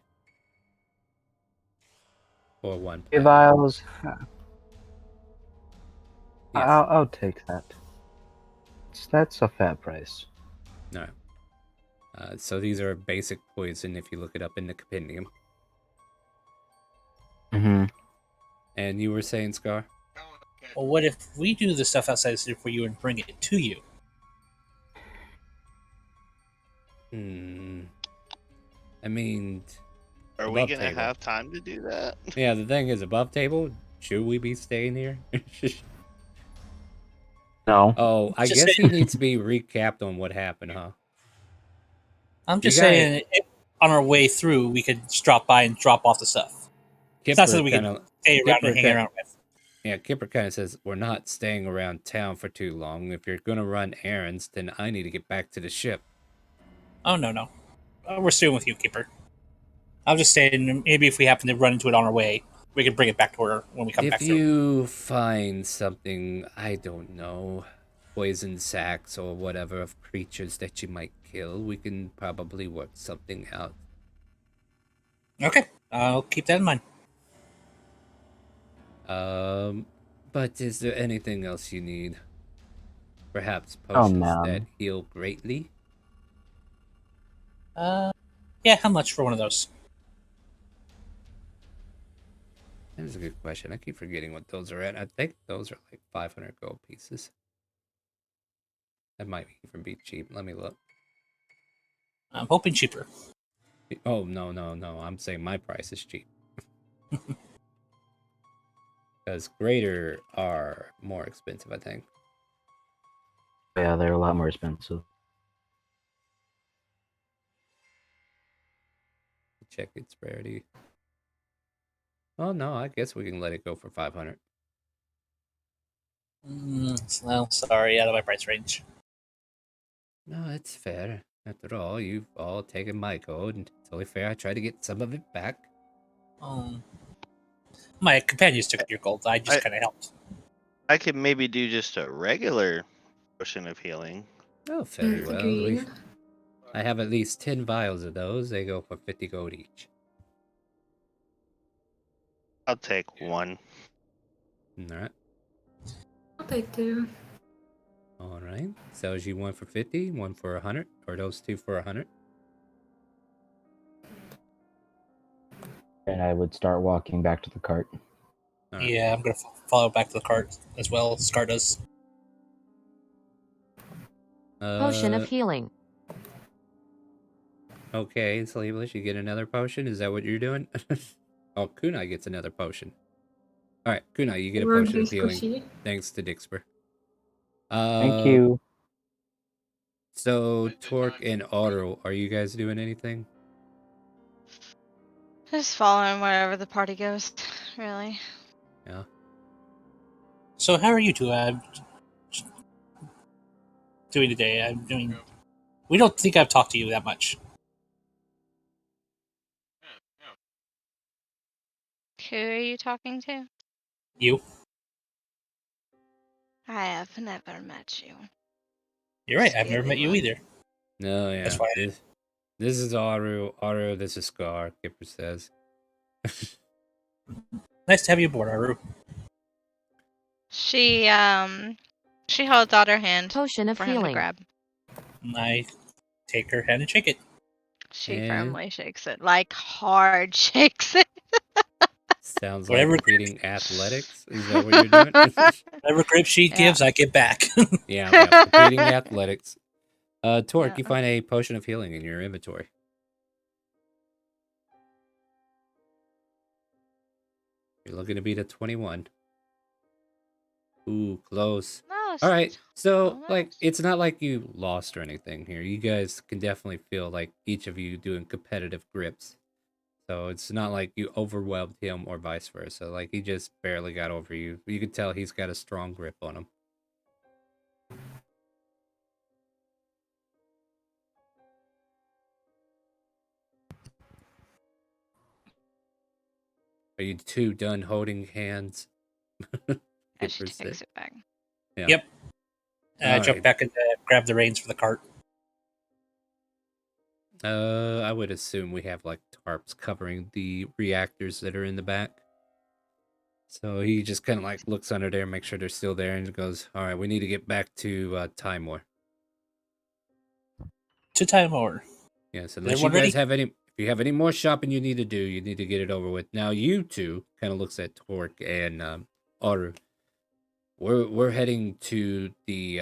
Or 1 3 platinum. vials. Yes. I'll take that. That's a fair price. No. So these are basic poison if you look it up in the compendium. Mm-hmm. And you were saying, Scar? Well, what if we do the stuff outside the city for you and bring it to you? I mean, Are we above gonna table. have time to do that? Yeah, the thing is, above table, should we be staying here? No. Oh, I Just guess he saying. needs to be recapped on what happened, huh? I'm You just guys- saying, on our way through, we could just drop by and drop off the stuff. It's not Kipper something we can stay around and hang around with. Yeah, Kipper kind of says, we're not staying around town for too long. If you're going to run errands, then I need to get back to the ship. Oh, no. We're staying with you, Keeper. I'm just saying, maybe if we happen to run into it on our way, we can bring it back to her when we come back If through. you find something, I don't know, poison sacks or whatever of creatures that you might kill, we can probably work something out. Okay, I'll keep that in mind. But is there anything else you need? Perhaps Oh, potions man. that heal greatly? Yeah, how much for one of those? That is a good question. I keep forgetting what those are at. I think those are like 500 gold pieces. That might even be cheap. Let me look. I'm hoping cheaper. Oh, no. I'm saying my price is cheap. Because greater are more expensive, I think. Yeah, they're a lot more expensive. Check its rarity. Oh, no, I guess we can let it go for 500. Well, sorry, out of my price range. No, it's fair. After all, you've all taken my gold, and it's only fair I try to get some of it back. My companions took your gold. I just I- kind of helped. I could maybe do just a regular potion of healing. Oh, very Yes, well. agreed. I have at least 10 vials of those. They go for 50 gold each. I'll take one. Alright. I'll take 2. Alright. Sells you one for 50, one for 100, or those 2 for 100. And I would start walking back to the cart. All right. Yeah, I'm gonna follow back to the cart as well. Scar does. Potion of healing. Okay, Sleeveless, you get another potion? Is that what you're doing? Oh, Kunai gets another potion. Alright, Kunai, you get a Rogue potion of is healing. squishy. Thanks to Dixper. Thank you. So, Torque and Otto, are you guys doing anything? Just following wherever the party goes, really. Yeah. So, how are you two doing today? I'm doing. We don't think I've talked to you that much. Who are you talking to? You? I have never met you. You're right. I've never Scary met you one. either. No, yeah. That's why. This is Aru. Aru, this is Scar, Kipper says. Nice to have you aboard, Aru. She holds out her hand Potion of for him to healing. grab. I take her hand and shake it. She And- firmly shakes it, like hard shakes it. Sounds Whatever- like reading athletics. Is that what you're doing? Whatever grip she Yeah. gives, I get back. yeah, reading athletics. Torque, Yeah. you find a potion of healing in your inventory. You're looking to beat a 21. Ooh, close. No, All right, so almost. like it's not like you lost or anything here. You guys can definitely feel like each of you doing competitive grips. So it's not like you overwhelmed him or vice versa. Like he just barely got over you. You can tell he's got a strong grip on him. Are you two done holding hands? And she Kipper takes said. it back. Yeah. Yep. All Jump right. back and grab the reins for the cart. I would assume we have like tarps covering the reactors that are in the back. So he just kind of like looks under there, makes sure they're still there, and goes, "All right, we need to get back to Timor." To Timor. Yes, Is unless you everyone guys ready? have any, if you have any more shopping you need to do, you need to get it over with. Now, you two kind of looks at Torque and Aru. We're heading to the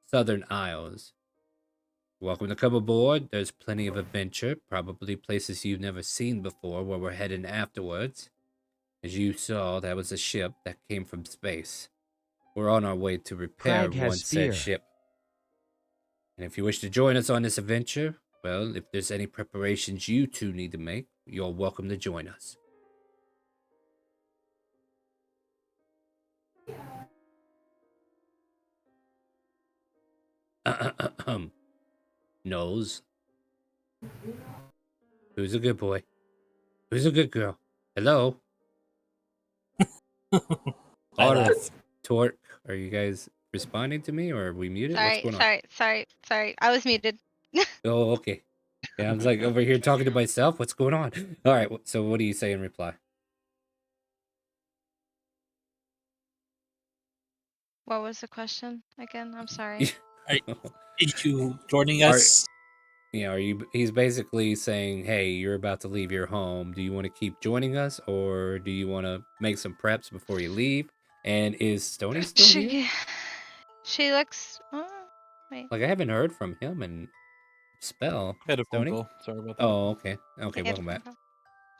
Southern Isles. Welcome to come aboard. There's plenty of adventure, probably places you've never seen before where we're heading afterwards. As you saw, that was a ship that came from space. We're on our way to repair Crag has one said spear. ship. And if you wish to join us on this adventure, well, if there's any preparations you two need to make, you're welcome to join us. Nose. Who's a good boy? Who's a good girl? Hello? I Otter, laugh. Torque, are you guys responding to me or are we muted? What's going on? Sorry. I was muted. Oh, okay. Yeah, I was like over here talking to myself. What's going on? All right, so what do you say in reply? What was the question again? I'm sorry. Are you joining Are- us? Are you? He's basically saying, "Hey, you're about to leave your home. Do you want to keep joining us, or do you want to make some preps before you leave?" And is Stony still here? She looks. Oh, wait. Like I haven't heard from him in spell. Had a phone Stony? call. Sorry about that. Oh, okay. Okay, Yeah, welcome back.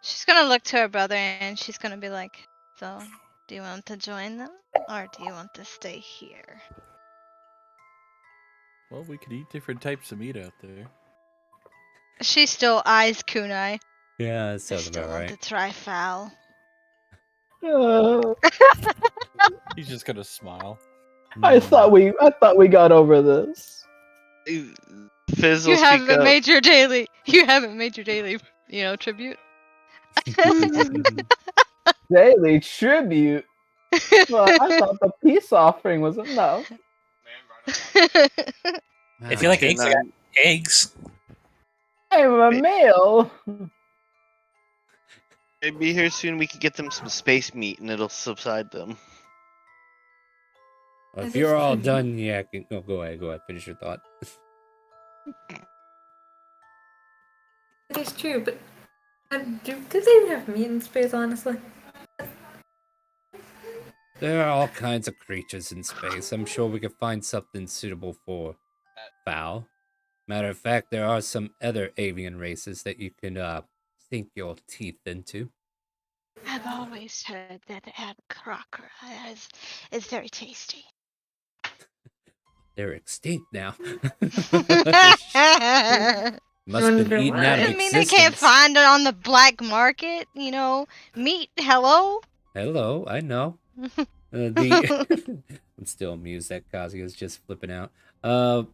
she's gonna look to her brother and she's gonna be like, "So, do you want to join them, or do you want to stay here?" Well, we could eat different types of meat out there. She still eyes Kunai. Yeah, that I sounds still about want right. to try foul. He's just gonna smile. I thought we got over this. Fizz will You speak haven't up. made your daily. You haven't made your daily. Tribute. Daily tribute. Well, I thought the peace offering was enough. If you like Good eggs, I night. got eggs. I'm a male. Maybe here soon we could get them some space meat and it'll subside them. Well, if you're all done, yeah, go ahead, finish your thought. It is true, but do they even have meat in space, honestly? There are all kinds of creatures in space. I'm sure we could find something suitable for fowl. Matter of fact, there are some other avian races that you can sink your teeth into. I've always heard that Ab Crocker is very tasty. They're extinct now. I Must have been eaten out of mean, they can't existence. find it on the black market. Meat. Hello. Hello, I know. I'm still amused that Kazuya's just flipping out. I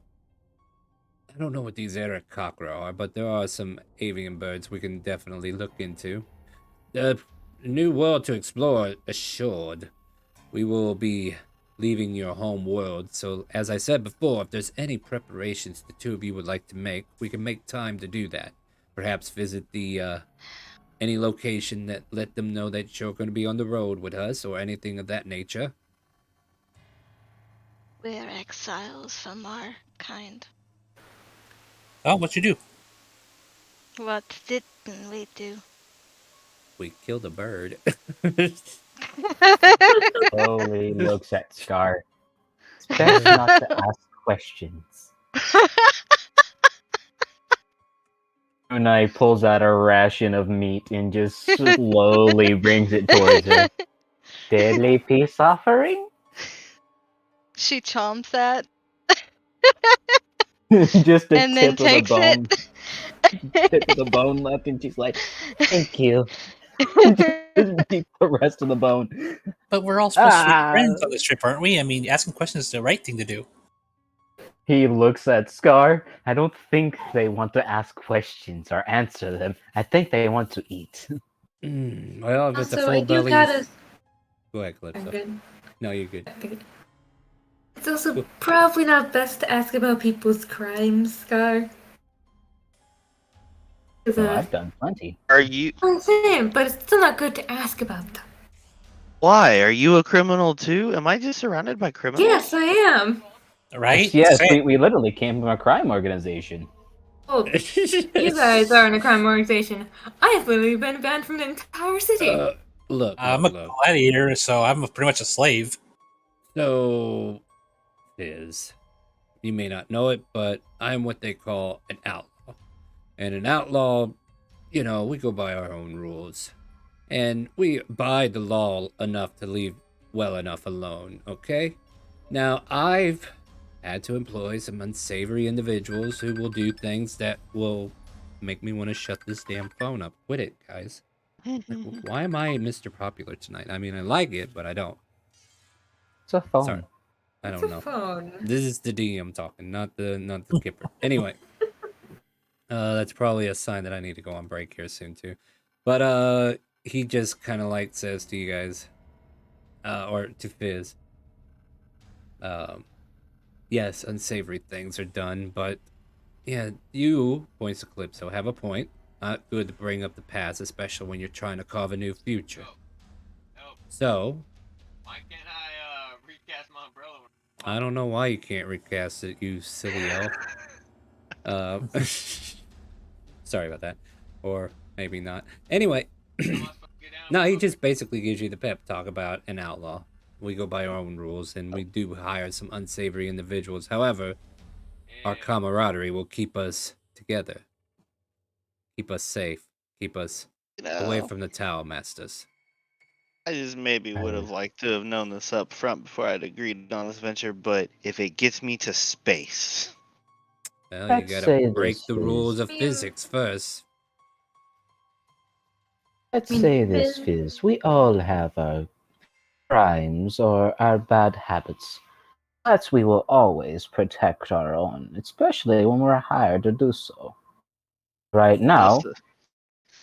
don't know what these Arakakra are, but there are some avian birds we can definitely look into. A new world to explore, assured. We will be leaving your home world, so as I said before, if there's any preparations the two of you would like to make, we can make time to do that. Perhaps visit the any location that let them know that you're going to be on the road with us or anything of that nature. We're exiles from our kind. Oh, what you do? What didn't we do? We killed a bird. Slowly looks at Scar. It's best not to ask questions. Unai pulls out a ration of meat and just slowly brings it towards her. Deadly peace offering? She chomps that Just the and then tip of the takes bone. it. Tip of the bone left, and she's like, "Thank you." Just eat the rest of the bone. But we're all supposed to be Ah! friends on this trip, aren't we? I mean, asking questions is the right thing to do. He looks at Scar. I don't think they want to ask questions or answer them. I think they want to eat. Well, if it's a Also, full you belly. gotta. Go ahead, I'm Calypso. good. No, you're good. It's also probably not best to ask about people's crimes, Scar. 'Cause, No, I've done plenty. Are you? same, but it's still not good to ask about them. Why? Are you a criminal too? Am I just surrounded by criminals? Yes, I am. Right? Yes, Same. we literally came from a crime organization. Oh, you guys are in a crime organization. I've literally been banned from the entire city. Look, I'm a look. gladiator, so I'm pretty much a slave. So, you may not know it, but I'm what they call an outlaw. And an outlaw, we go by our own rules. And we abide the law enough to leave well enough alone, okay? Now, I've had to employ some unsavory individuals who will do things that will make me want to shut this damn phone up. Quit it, guys. Like, why am I Mr. Popular tonight? I mean, I like it, but I don't. It's a phone. Sorry. I It's don't a know. phone. This is the DM talking, not the Kipper. Anyway, that's probably a sign that I need to go on break here soon too. But he just kind of like says to you guys, or to Fizz, yes, unsavory things are done, but yeah, you, points to Calypso, have a point. Not good to bring up the past, especially when you're trying to carve a new future. So, why can't I recast my umbrella? I don't know why you can't recast it, you silly elf. Sorry about that. Or maybe not. Anyway, no, he just basically gives you the pep talk about an outlaw. We go by our own rules, and we do hire some unsavory individuals. However, our camaraderie will keep us together. Keep us safe. Keep us away from the Tower Masters. I just maybe would have liked to have known this up front before I'd agreed on this venture, but if it gets me to space. Well, you Let's gotta say break this, the Fizz. rules of physics first. Let's say this, Fizz. We all have our crimes or our bad habits. But we will always protect our own, especially when we're hired to do so. Right now,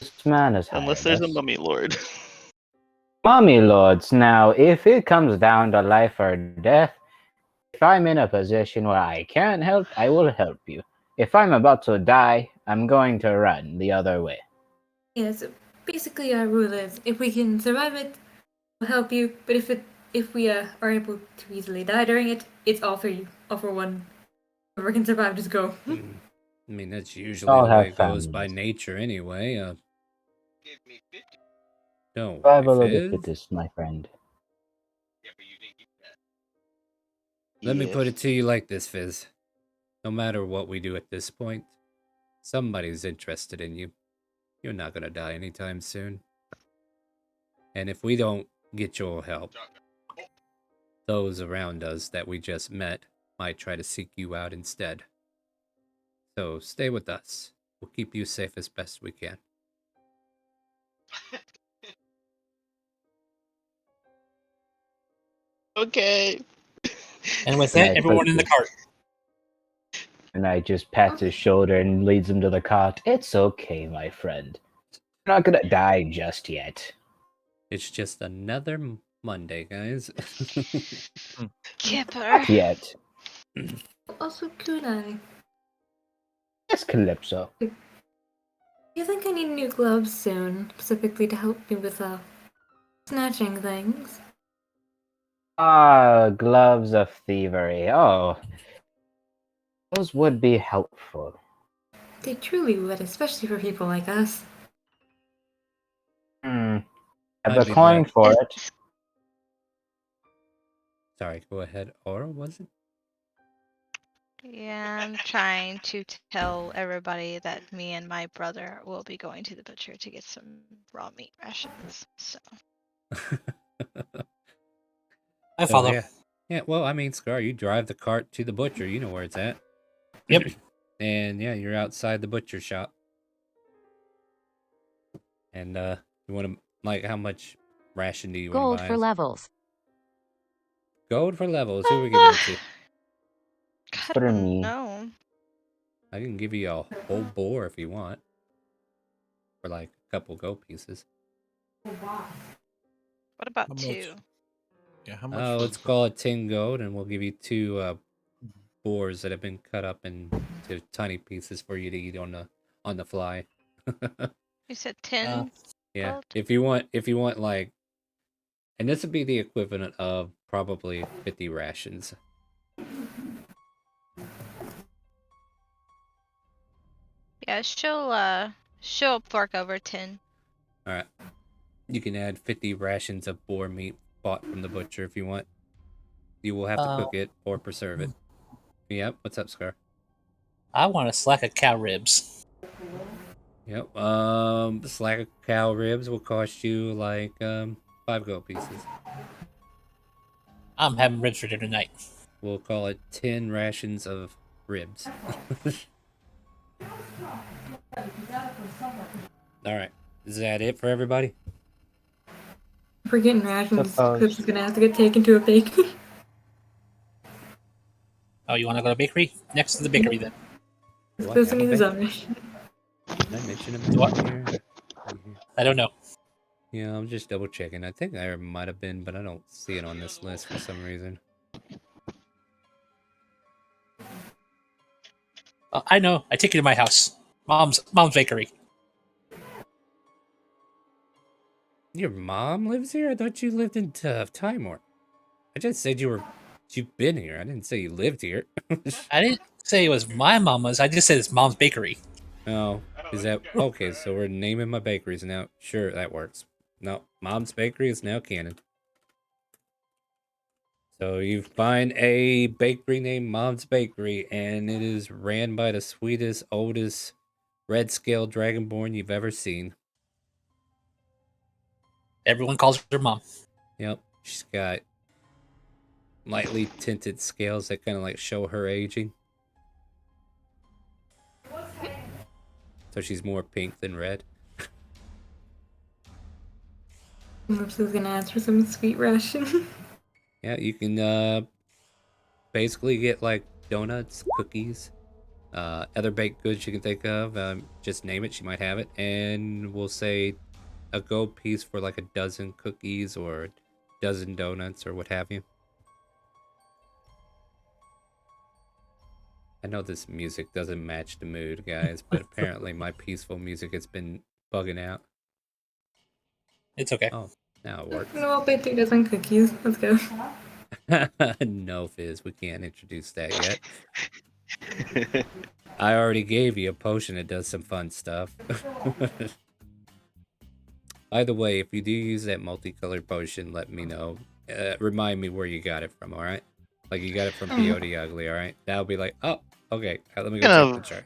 this man has hired Unless there's a us. mummy lord. Mummy lords, now, if it comes down to life or death, if I'm in a position where I can't help, I will help you. If I'm about to die, I'm going to run the other way. Yes, basically our rule is if we can survive it, we'll help you. But if we are able to easily die during it, it's all for you, all for one. Whoever can survive, just go. I mean, that's usually All the way have it goes families. by nature anyway. Don't worry, Survival of the Fizz. fittest, my friend. Let me put it to you like this, Fizz. No matter what we do at this point, somebody's interested in you. You're not gonna die anytime soon. And if we don't get your help, those around us that we just met might try to seek you out instead. So stay with us. We'll keep you safe as best we can. Okay. And with that, everyone in the cart. And I just pat his shoulder and leads him to the cart. It's okay, my friend. You're not gonna die just yet. It's just another Monday, guys. Kipper. Not yet. Also, kunai. Yes, Calypso. Do you think I need new gloves soon, specifically to help me with snatching things? Ah, gloves of thievery. Oh, those would be helpful. They truly would, especially for people like us. Have I'd a be coin glad- for it. Sorry, go ahead. Aura, was it? Yeah, I'm trying to tell everybody that me and my brother will be going to the butcher to get some raw meat rations. So I follow. Yeah. Yeah, well, I mean, Scar, you drive the cart to the butcher. You know where it's at. Yep. And yeah, you're outside the butcher shop. And you want to, like, how much ration do you want Gold to buy? for levels. Gold for levels. Who are we giving it to? I For don't me. know. I can give you a whole boar if you want. For like a couple gold pieces. What about How much? 2? Yeah, how much? Let's call it 10 gold, and we'll give you 2 boars that have been cut up into tiny pieces for you to eat on the fly. You said 10 Yeah, gold? if you want like, and this would be the equivalent of probably 50 rations. Yeah, she'll fork over 10. All right, you can add 50 rations of boar meat bought from the butcher if you want. You will have to cook it or preserve it. Yep. What's up, Scar? I want a slack of cow ribs. Yep. Slack of cow ribs will cost you like 5 gold pieces. I'm having ribs for dinner tonight. We'll call it 10 rations of ribs. All right. Is that it for everybody? If we're getting rations, Suppose. Clips is gonna have to get taken to a bakery. Oh, you want to go to the bakery? Next to the bakery, then. Do I Clips have a needs his bakery? own ration. Did I mention a Do I? bakery here? I don't know. Yeah, I'm just double checking. I think there might have been, but I don't see it on this list for some reason. I know. I take you to my house. Mom's bakery. Your mom lives here? I thought you lived in Timor. I just said you've been here. I didn't say you lived here. I didn't say it was my mama's. I just said it's mom's bakery. Oh, is that okay? So we're naming my bakeries now. Sure, that works. No, Mom's Bakery is now canon. So you find a bakery named Mom's Bakery, and it is ran by the sweetest, oldest red scale dragonborn you've ever seen. Everyone calls her mom. Yep, she's got lightly tinted scales that kind of like show her aging. So she's more pink than red. Clips is gonna ask for some sweet ration. Yeah, you can basically get like donuts, cookies, other baked goods you can think of. Just name it, she might have it. And we'll say a gold piece for like a dozen cookies or a dozen donuts or what have you. I know this music doesn't match the mood, guys, but apparently my peaceful music has been bugging out. It's okay. Oh, now it works. No, I'll bake 2 dozen cookies. Let's go. No, Fizz, we can't introduce that yet. I already gave you a potion that does some fun stuff. By the way, if you do use that multicolored potion, let me know. Remind me where you got it from, alright? Like you got it from Peyote Ugly, alright? That'll be like, oh, okay, let me go check the chart.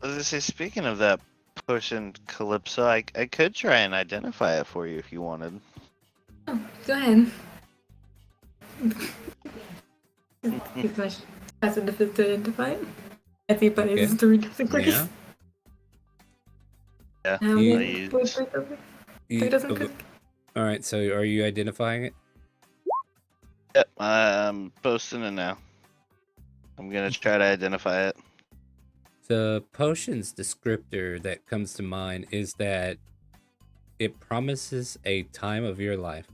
As I say, speaking of that potion, Calypso, I could try and identify it for you if you wanted. Oh, go ahead. He's much faster to identify it. I think, but Okay. it's 3 dozen cookies. Yeah. Yeah. Now You- we have 3 dozen cookies. Alright, so are you identifying it? Yep, I'm posting it now. I'm gonna try to identify it. The potion's descriptor that comes to mind is that it promises a time of your life.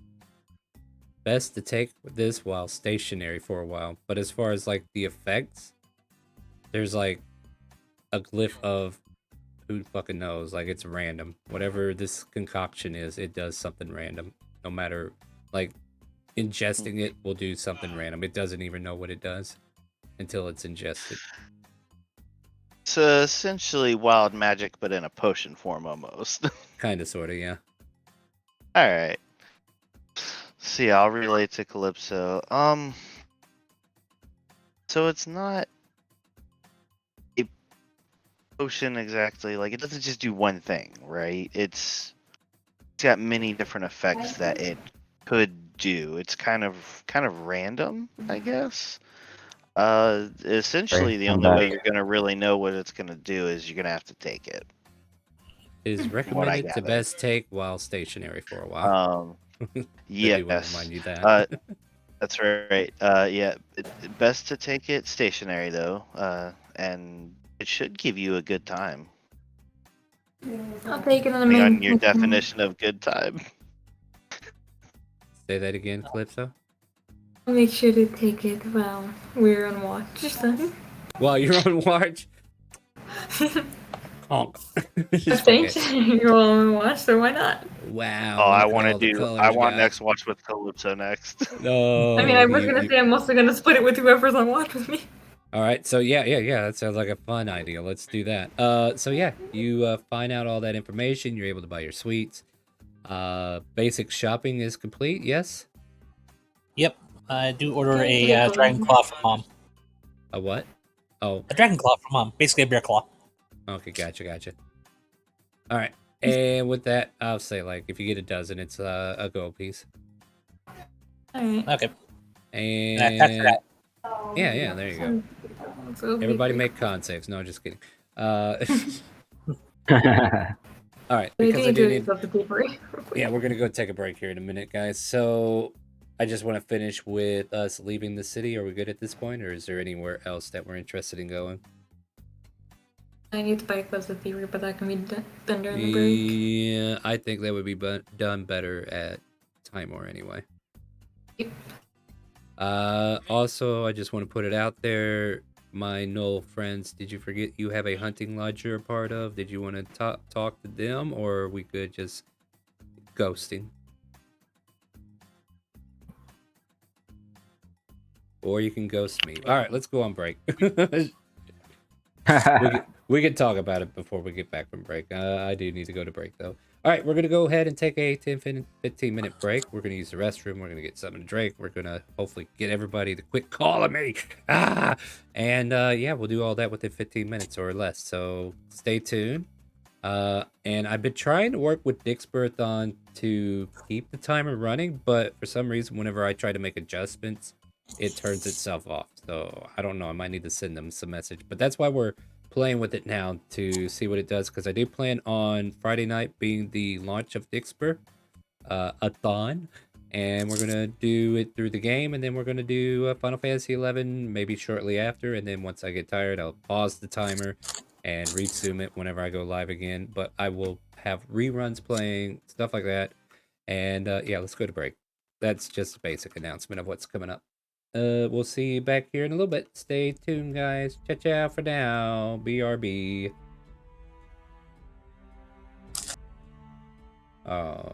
Best to take this while stationary for a while. But as far as like the effects, there's like a glyph of who fucking knows. Like it's random. Whatever this concoction is, it does something random. No matter, like, ingesting it will do something random. It doesn't even know what it does until it's ingested. So essentially wild magic, but in a potion form almost. Kinda, sorta, yeah. Alright. See, I'll relate to Calypso. So it's not a potion exactly. Like, it doesn't just do one thing, right? It's got many different effects that it could do. It's kind of random, I guess. Essentially, the only way you're gonna really know what it's gonna do is you're gonna have to take it. It is recommended to best take while stationary for a while. Yes. I do want to remind you that. That's right. Yeah, best to take it stationary though, and it should give you a good time. I'll take it on the Depending main on your definition of good time. Say that again, Calypso. I'll make sure to take it while we're on watch then. While you're on watch. Honk. Just Thanks. fucking- You're all on watch, so why not? Wow. Oh, I look at want to all the do. colors I you want got. next watch with Calypso next. No. I mean, I was gonna say I'm also gonna split it with whoever's on watch with me. All right, so yeah, that sounds like a fun idea. Let's do that. So yeah, you find out all that information. You're able to buy your sweets. Basic shopping is complete. Yes. Yep. I do order Okay, a dragon claw from mom. A what? Oh, A dragon claw from mom. Basically a bear claw. okay, gotcha. All right, and with that, I'll say like if you get a dozen, it's a gold piece. Alright. Okay. And yeah, there you go. So Everybody make con saves. No, just kidding. All right, We because I need do to need. accept the paper. Yeah, we're gonna go take a break here in a minute, guys. So I just want to finish with us leaving the city. Are we good at this point, or is there anywhere else that we're interested in going? I need to buy clothes with Theory, but that can be done during the break. Yeah, I think that would be done better at Timor anyway. Yep. Also, I just want to put it out there. My Knoll friends, did you forget you have a hunting lodge you're a part of? Did you want to talk to them, or are we good just ghosting? Or you can ghost me. All right, let's go on break. we can talk about it before we get back from break. I do need to go to break, though. All right, we're going to go ahead and take a 15-minute break. We're going to use the restroom. We're going to get something to drink. We're going to hopefully get everybody to quit calling me. And yeah, we'll do all that within 15 minutes or less. So stay tuned. And I've been trying to work with Dixberthon to keep the timer running, but for some reason, whenever I try to make adjustments, it turns itself off. So I don't know. I might need to send them some message, but that's why we're playing with it now to see what it does. Because I do plan on Friday night being the launch of Dixper, a thon, and we're gonna do it through the game, and then we're gonna do Final Fantasy 11 maybe shortly after, and then once I get tired, I'll pause the timer and resume it whenever I go live again. But I will have reruns playing, stuff like that, and yeah, let's go to break. That's just a basic announcement of what's coming up. We'll see you back here in a little bit. Stay tuned, guys. Ciao for now. BRB. Oh.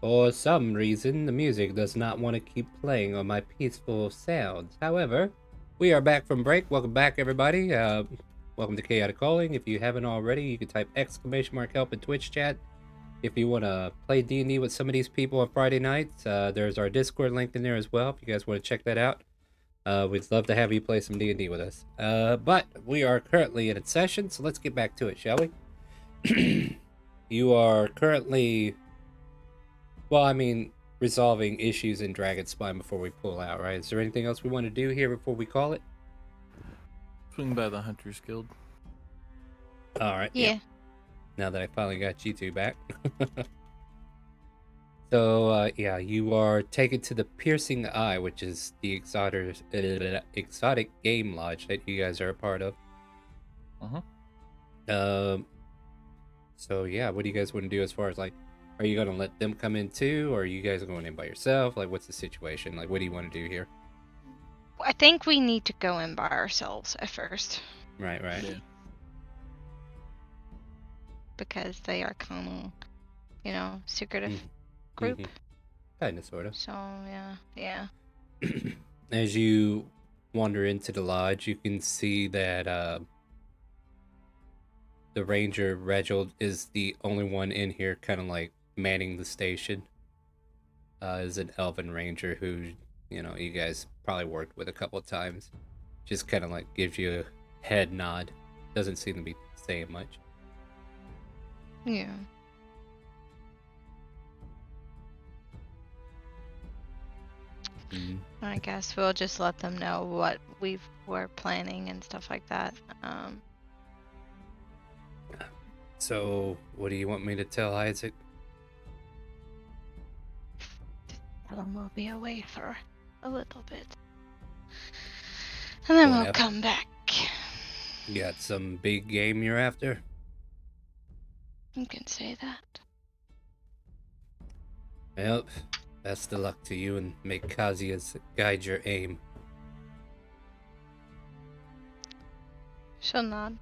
For some reason, the music does not want to keep playing on my peaceful sounds. However, we are back from break. Welcome back, everybody. Welcome to ChaoticCalling. If you haven't already, you can type !help in Twitch chat. If you want to play D&D with some of these people on Friday nights, there's our Discord link in there as well. If you guys want to check that out, we'd love to have you play some D&D with us. But we are currently in a session, so let's get back to it, shall we? You are currently, resolving issues in Dragon Spine before we pull out, right? Is there anything else we want to do here before we call it? Swing by the Hunters Guild. All right. Yeah. Now that I finally got you two back. So, you are taken to the Piercing Eye, which is the exotic game lodge that you guys are a part of. So, what do you guys want to do as far as, like, are you going to let them come in too, or are you guys going in by yourself? Like, what's the situation? Like, what do you want to do here? I think we need to go in by ourselves at first. Right. Yeah. Because they are kind of, secretive group. Kind of, sort of. So, yeah. As you wander into the lodge, you can see that the ranger, Reginald, is the only one in here kind of like manning the station. Is an elven ranger who, you guys probably worked with a couple of times. Just kind of like gives you a head nod. Doesn't seem to be saying much. Yeah. I guess we'll just let them know what we're planning and stuff like that. So, what do you want me to tell Isaac? Tell them we'll be away for a little bit. And then we'll come back. You got some big game you're after? You can say that. Well, best of luck to you, and may Kazuya guide your aim. She'll nod.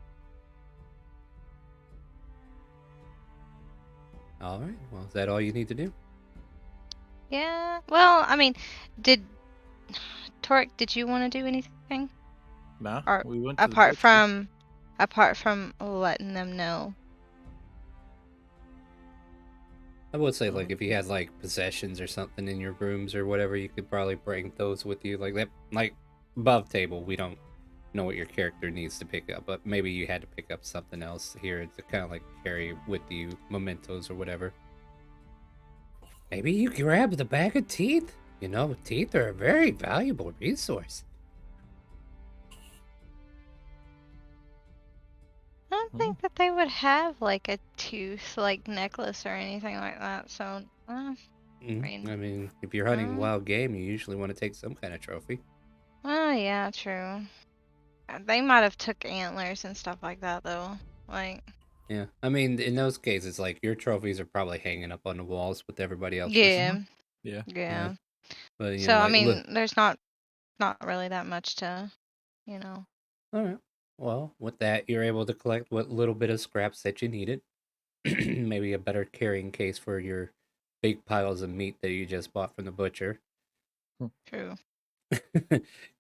Alright, well, is that all you need to do? Yeah. Well, did you want to do anything? Nah, Or we went to apart from letting them know? I would say, like, if you had, like, possessions or something in your rooms or whatever, you could probably bring those with you. Like, that, like, above table, we don't know what your character needs to pick up, but maybe you had to pick up something else here to kind of, like, carry with you, mementos or whatever. Maybe you grab the bag of teeth? Teeth are a very valuable resource. I don't think that they would have like a tooth like necklace or anything like that. So, If you're hunting wild game, you usually want to take some kind of trophy. Oh yeah, true. They might have took antlers and stuff like that though. Like. Yeah, in those cases, like, your trophies are probably hanging up on the walls with everybody else's. Yeah. But so there's not really that much to, All right. Well, with that, you're able to collect what little bit of scraps that you needed. Maybe a better carrying case for your big piles of meat that you just bought from the butcher. True.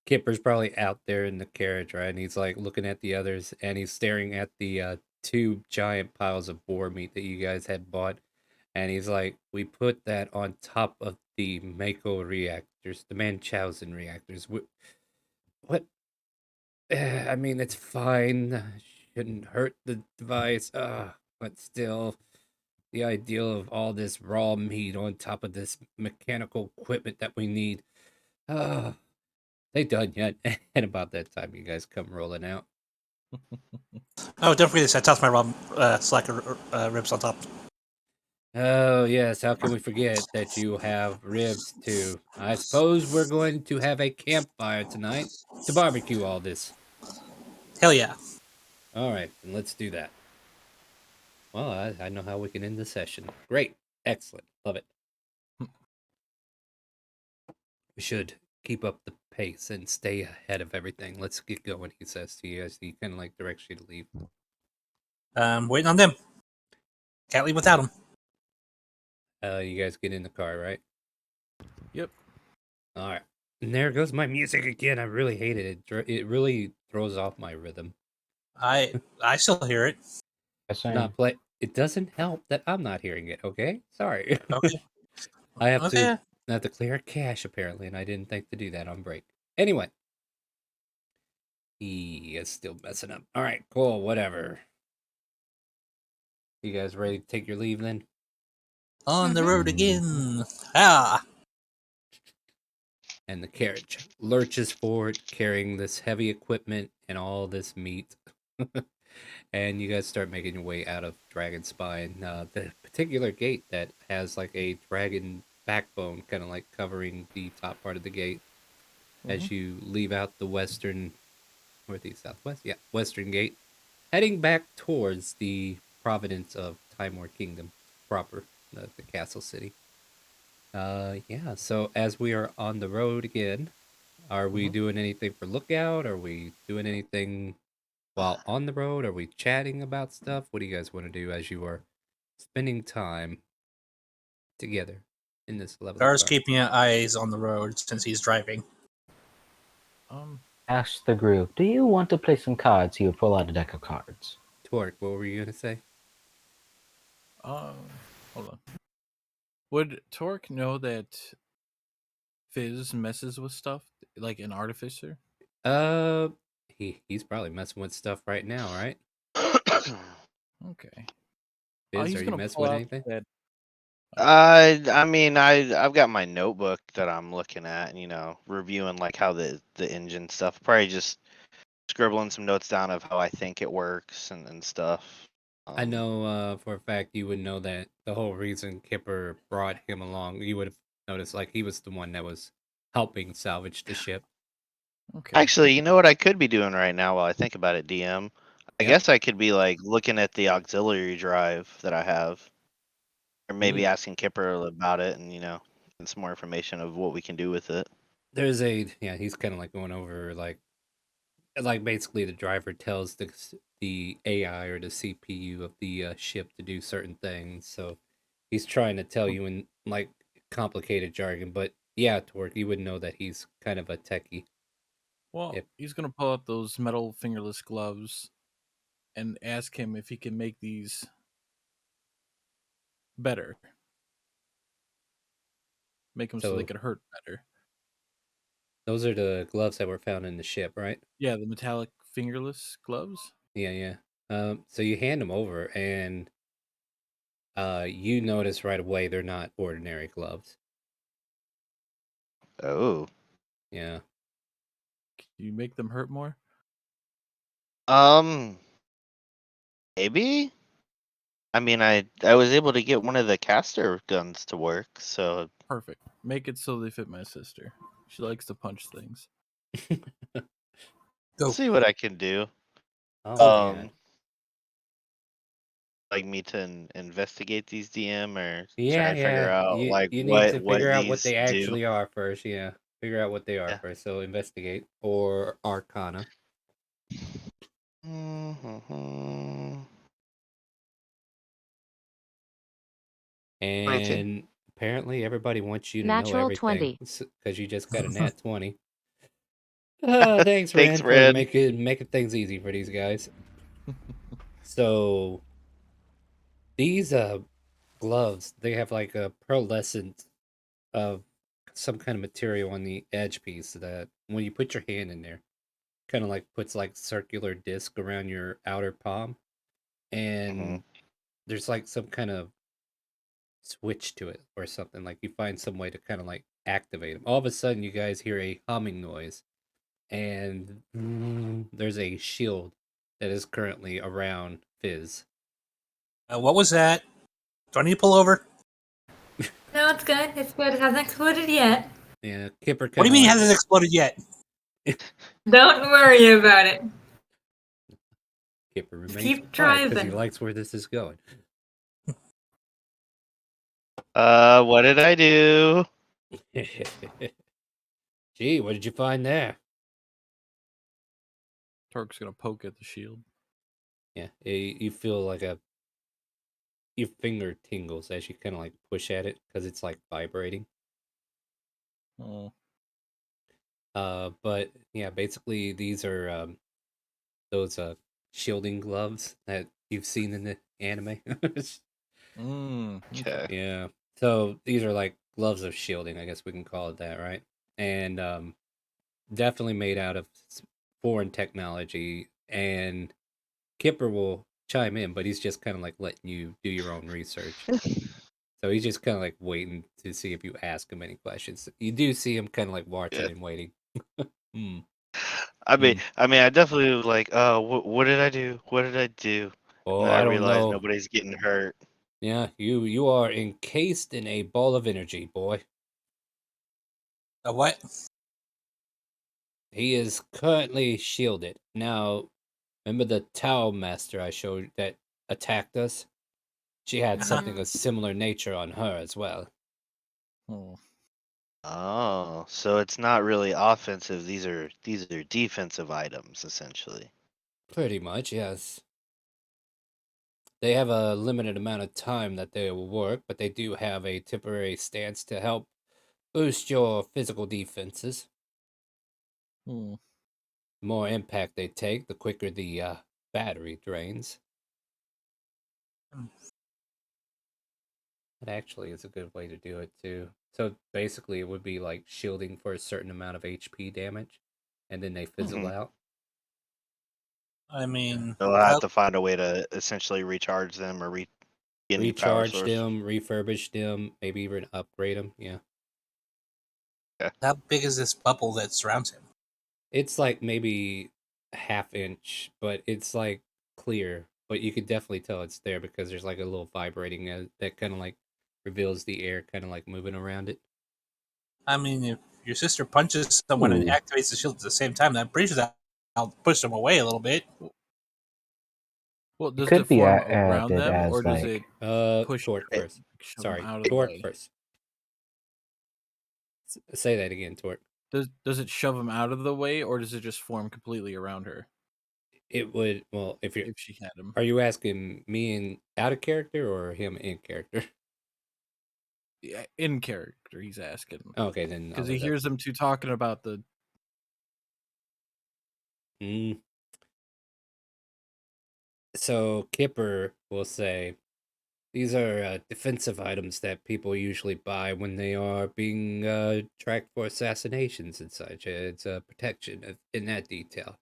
Kipper's probably out there in the carriage, right? And he's like looking at the others, and he's staring at the 2 giant piles of boar meat that you guys had bought. And he's like, we put that on top of the Mako reactors, the Munchausen reactors. What? It's fine. Shouldn't hurt the device. But still, the ideal of all this raw meat on top of this mechanical equipment that we need. They done yet? And about that time, you guys come rolling out. Oh, don't forget this. I tossed my raw slacker ribs on top. Oh, yes. How can we forget that you have ribs, too? I suppose we're going to have a campfire tonight to barbecue all this. Hell yeah. All right, then let's do that. Well, I know how we can end the session. Great. Excellent. Love it. We should keep up the pace and stay ahead of everything. Let's get going, he says to you as he kind of like directs you to leave. Waiting on them. Can't leave without them. You guys get in the car, right? Yep. All right. And there goes my music again. I really hated it. It really throws off my rhythm. I still hear it. Not play. It doesn't help that I'm not hearing it. Okay, sorry. Okay. I have Okay. to clear cache apparently, and I didn't think to do that on break. Anyway, he is still messing up. All right, cool. Whatever. You guys ready to take your leave then? On the road again. Ah. And the carriage lurches forward, carrying this heavy equipment and all this meat. And you guys start making your way out of Dragon Spine. The particular gate that has like a dragon backbone, kind of like covering the top part of the gate. As you leave out the western, northeast, southwest, yeah, western gate, heading back towards the province of Timor Kingdom proper, the castle city. Yeah. So as we are on the road again, are we doing anything for lookout? Are we doing anything while on the road? Are we chatting about stuff? What do you guys want to do as you are spending time together in this lovely Gar's car? keeping eyes on the road since he's driving. Ask the group, do you want to play some cards? He would pull out a deck of cards. Torque, what were you gonna say? Hold on. Would Torque know that Fizz messes with stuff like an artificer? He's probably messing with stuff right now, right? Okay. Fizz, He's are you gonna messing pull with out anything? that. I mean, I've got my notebook that I'm looking at, reviewing like how the engine stuff. Probably just scribbling some notes down of how I think it works and stuff. I know for a fact you would know that the whole reason Kipper brought him along, you would have noticed like he was the one that was helping salvage the ship. Okay. Actually, you know what I could be doing right now while I think about it, DM? I Yep. guess I could be like looking at the auxiliary drive that I have. Or maybe asking Kipper about it and, getting some more information of what we can do with it. There's he's kind of like going over like basically the driver tells the AI or the CPU of the ship to do certain things. So he's trying to tell you in like complicated jargon, but yeah, Torque, you would know that he's kind of a techie. Well, he's gonna pull out those metal fingerless gloves and ask him if he can make these better. Make them so they could hurt better. Those are the gloves that were found in the ship, right? Yeah, the metallic fingerless gloves. Yeah. So you hand them over, and you notice right away they're not ordinary gloves. Oh. Yeah. Can you make them hurt more? Maybe. I mean, I was able to get one of the caster guns to work, so Perfect. Make it so they fit my sister. She likes to punch things. Go. See what I can do. Oh, man. Like me to investigate these DM or Yeah, try to figure out you need to what figure out what these they do. actually are first. Yeah, figure out what they are first. So investigate or Arcana. And apparently, everybody wants you to know Natural everything 20. because you just got a nat 20. Thanks, Ren, for Ren. making things easy for these guys. So these gloves, they have like a pearlescent of some kind of material on the edge piece that when you put your hand in there, kind of like puts like circular disc around your outer palm, and there's like some kind of switch to it or something. Like you find some way to kind of like activate them. All of a sudden, you guys hear a humming noise, and there's a shield that is currently around Fizz. What was that? Do I need to pull over? No, it's good. It's good. It hasn't exploded yet. Yeah, Kipper. What do you mean it hasn't exploded yet? Don't worry about it. Kipper remains keep quiet because he driving. likes where this is going. What did I do? Gee, what did you find there? Torque's gonna poke at the shield. Yeah, you feel like a your finger tingles as you kind of like push at it because it's like vibrating. Oh. But yeah, basically these are those shielding gloves that you've seen in the anime. Okay. Yeah. So these are like gloves of shielding, I guess we can call it that, right? And definitely made out of foreign technology. And Kipper will chime in, but he's just kind of like letting you do your own research. So he's just kind of like waiting to see if you ask him any questions. You do see him kind of like watching Yeah. and waiting. Hmm. I mean, I definitely was like, what did I do? What did I do? Oh, And then I I don't realized know. nobody's getting hurt. Yeah, you are encased in a ball of energy, boy. A what? He is currently shielded. Now, remember the Tao Master I showed that attacked us? She had Uh-huh. something of similar nature on her as well. Oh. Oh, so it's not really offensive. These are defensive items essentially. Pretty much, yes. They have a limited amount of time that they will work, but they do have a temporary stance to help boost your physical defenses. Hmm. The more impact they take, the quicker the battery drains. That actually is a good way to do it too. So basically, it would be like shielding for a certain amount of HP damage, and then they fizzle Mhm. out. I mean, They'll have to find a way to essentially recharge them or get a new power Recharge source. them, refurbish them, maybe even upgrade them. Yeah, how big is this bubble that surrounds him? it's like maybe a half inch, but it's like clear. But you could definitely tell it's there because there's like a little vibrating that kind of like reveals the air, kind of like moving around it. I mean, if your sister punches someone and Ooh. activates the shield at the same time, I'm pretty sure that I'll push them away a little bit. Well, It does could it be form around added them, or as does it like push Torque It- first. shove them Sorry, out of the Torque way? first. Say that again, Torque. Does it shove them out of the way, or does it just form completely around her It would, well, if you're, if she had him? are you asking me in out of character or him in character? Yeah, in character, he's asking Okay, then I'll because he leave that. hears them two talking about the. Mm. So Kipper will say these are defensive items that people usually buy when they are being tracked for assassinations and such. It's a protection in that detail.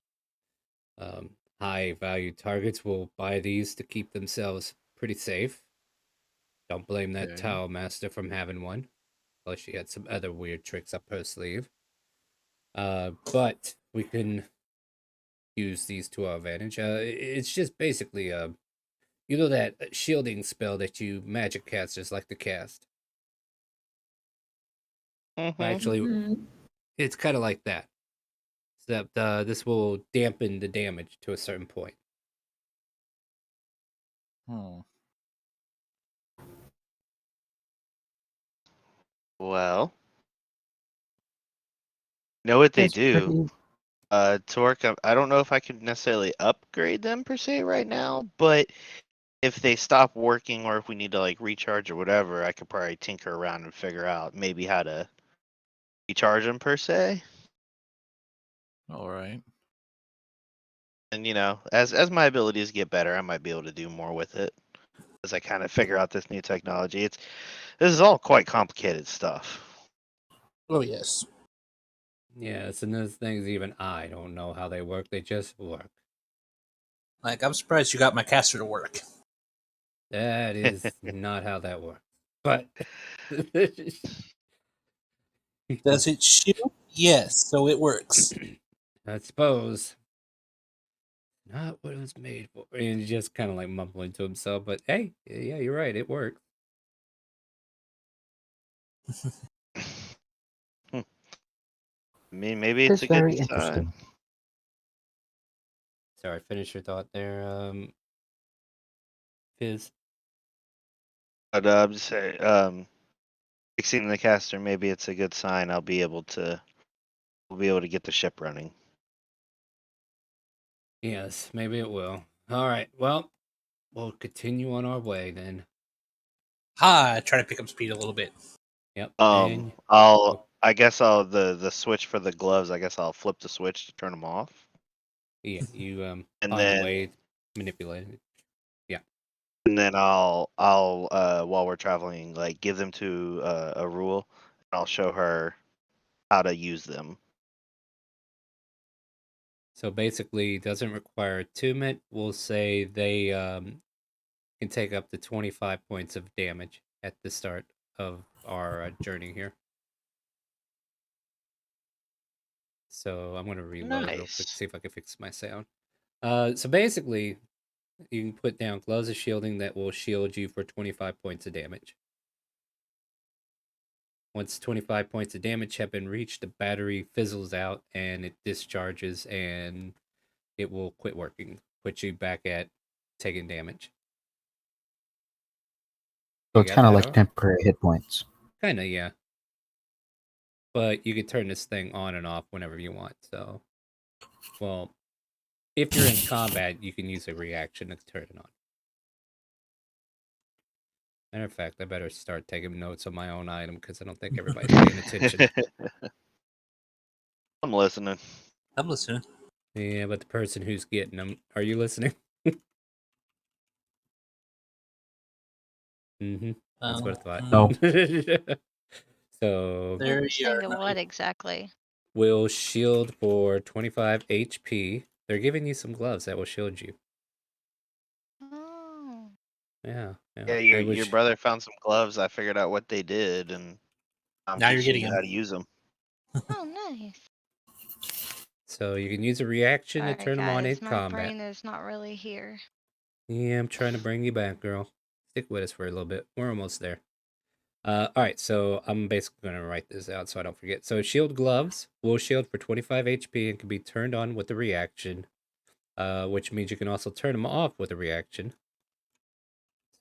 High value targets will buy these to keep themselves pretty safe. Don't blame that Okay. Tao Master from having one. Plus, she had some other weird tricks up her sleeve. But we can use these to our advantage. It's just basically you know that shielding spell that you magic casters like to cast. Well, Mhm. actually, Mhm. it's kind of like that. Except this will dampen the damage to a certain point. Hmm. Well, know what they it's do. pretty Torque, I don't know if I could necessarily upgrade them per se right now, but if they stop working or if we need to like recharge or whatever, I could probably tinker around and figure out maybe how to recharge them per se. All right. And as my abilities get better, I might be able to do more with it as I kind of figure out this new technology. This is all quite complicated stuff. Oh yes. Yes, and those things even I don't know how they work. They just work. Like I'm surprised you got my caster to work. That is not how that works. But Does it shoot? Yes, so it works. I suppose not what it was made for. And he's just kind of like mumbling to himself. But hey, yeah, you're right. It works. Maybe it it's is a good very sign. interesting. Sorry, finish your thought there, Fizz. But I'm just saying, fixing the caster, maybe it's a good sign. We'll be able to get the ship running. Yes, maybe it will. All right. Well, we'll continue on our way then. Try to pick up speed a little bit. Yep. And I guess the switch for the gloves. I guess I'll flip the switch to turn them off. yeah, you And find a then way to manipulate it. Yeah. and then I'll while we're traveling, like give them to a rule. I'll show her how to use them. So basically, doesn't require attunement. We'll say they can take up to 25 points of damage at the start of our journey here. So I'm going to reload real quick, Nice. see if I can fix my sound. So basically, you can put down gloves of shielding that will shield you for 25 points of damage. Once 25 points of damage have been reached, the battery fizzles out and it discharges and it will quit working, put you back at taking damage. So You it's got kind of that, like all? temporary hit points. Kinda, yeah. But you can turn this thing on and off whenever you want, so... Well, if you're in combat, you can use a reaction to turn it on. Matter of fact, I better start taking notes on my own item, because I don't think everybody's paying attention. I'm listening. I'm listening. Yeah, but the person who's getting them... Are you listening? Mm-hmm. That's what I thought. No. So... There you Saying are. what exactly? will shield for 25 HP. They're giving you some gloves that will shield you. Oh. Yeah. Yeah, your brother found some gloves. I figured out what they did, and I'm Now you're teaching getting you them. how to use them. Oh, nice. So you can use a reaction to Sorry, turn them on in guys. My combat. brain is not really here. Yeah, I'm trying to bring you back, girl. Stick with us for a little bit. We're almost there. All right, so I'm basically going to write this out so I don't forget. So shield gloves will shield for 25 HP and can be turned on with a reaction, which means you can also turn them off with a reaction.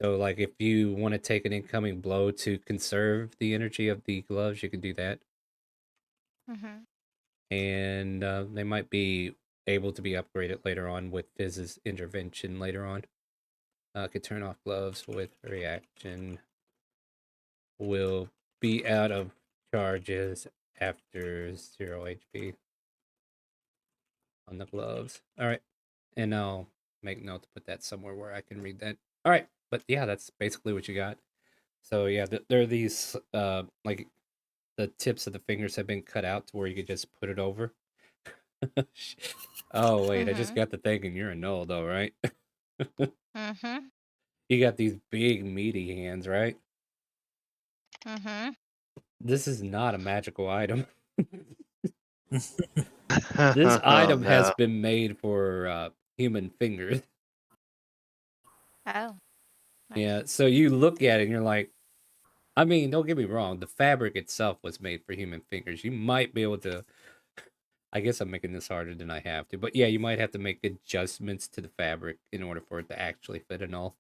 So, like, if you want to take an incoming blow to conserve the energy of the gloves, you can do that. Mhm. And they might be able to be upgraded later on with Fizz's intervention later on. Could turn off gloves with reaction. Will be out of charges after 0 HP on the gloves. All right. And I'll make note to put that somewhere where I can read that. All right. But yeah, that's basically what you got. So yeah, there are these like the tips of the fingers have been cut out to where you could just put it over. Oh wait, I just Mhm. got the thinking you're a null though, right? Mhm. You got these big meaty hands, right? Mhm. This is not a magical item. This Oh item has no. been made for human fingers. Oh. Nice. Yeah, so you look at it and you're like, I mean, don't get me wrong, the fabric itself was made for human fingers. You might be able to, I guess I'm making this harder than I have to, but yeah, you might have to make adjustments to the fabric in order for it to actually fit a null.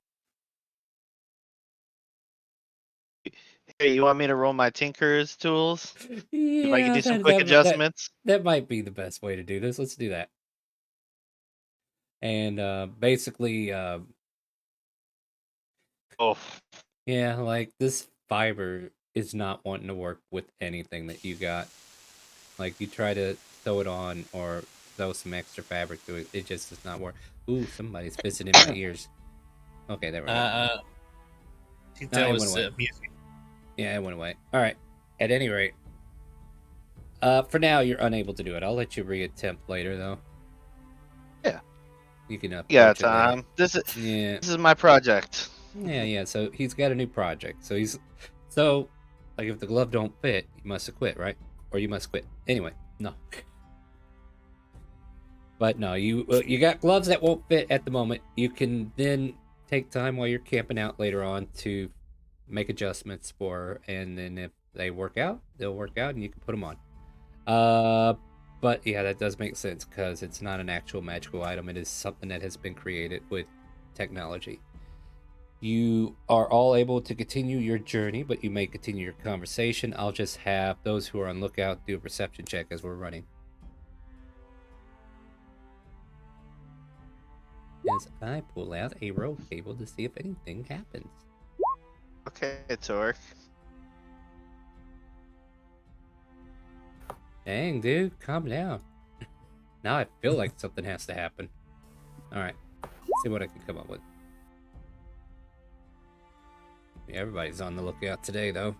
Hey, you want me to roll my Tinker's tools? If I can Yeah, do some quick that adjustments. might be the best way to do this. Let's do that. And basically, Oh. yeah, like this fiber is not wanting to work with anything that you got. Like you try to sew it on or sew some extra fabric to it, it just does not work. Ooh, somebody's pissing in my ears. Okay, there we go. I think No, that it went was away. music. Yeah, it went away. All right. At any rate, for now you're unable to do it. I'll let you reattempt later, though. Yeah. You can Yeah, approach it later. Tom. This Yeah. is my project. Yeah. So he's got a new project. So like if the glove don't fit, you must quit, right? Or you must quit. Anyway, no. But no, you got gloves that won't fit at the moment. You can then take time while you're camping out later on to make adjustments for, and then if they work out, they'll work out, and you can put them on. But yeah, that does make sense because it's not an actual magical item. It is something that has been created with technology. You are all able to continue your journey, but you may continue your conversation. I'll just have those who are on lookout do a perception check as we're running. As I pull out a rogue table to see if anything happens. Okay, Torque. Dang, dude, calm down. Now I feel like something has to happen. Alright, see what I can come up with. Yeah, everybody's on the lookout today, though.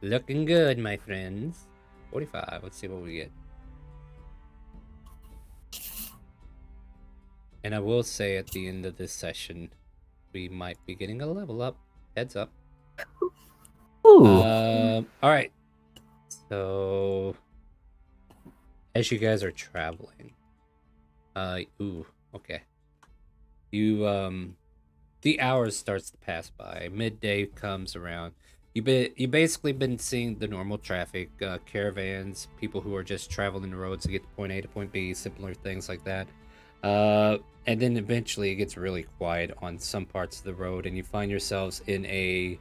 Looking good, my friends. 45, let's see what we get. And I will say at the end of this session, we might be getting a level up. Heads up. Ooh. Alright. So, as you guys are traveling, okay. You, the hours starts to pass by. Midday comes around. You basically been seeing the normal traffic, caravans, people who are just traveling the roads to get to point A to point B, similar things like that. And then eventually it gets really quiet on some parts of the road, and you find yourselves in a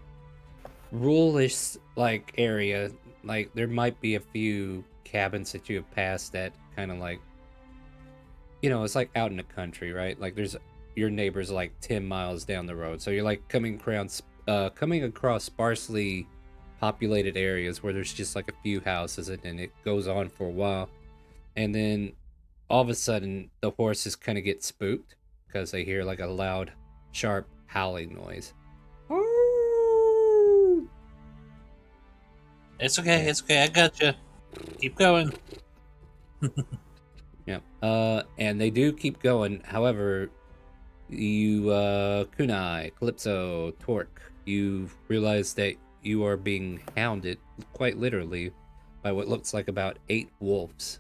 ruralish like area. Like there might be a few cabins that you have passed that kind of like, it's like out in the country, right? Like there's your neighbor's like 10 miles down the road, so you're like coming across sparsely populated areas where there's just like a few houses, and then it goes on for a while, and then all of a sudden the horses kind of get spooked because they hear like a loud, sharp howling noise. It's okay. It's okay. I got you. Keep going. Yeah. And they do keep going. However, you, Kunai, Calypso, Torque, you realize that you are being hounded, quite literally, by what looks like about 8 wolves.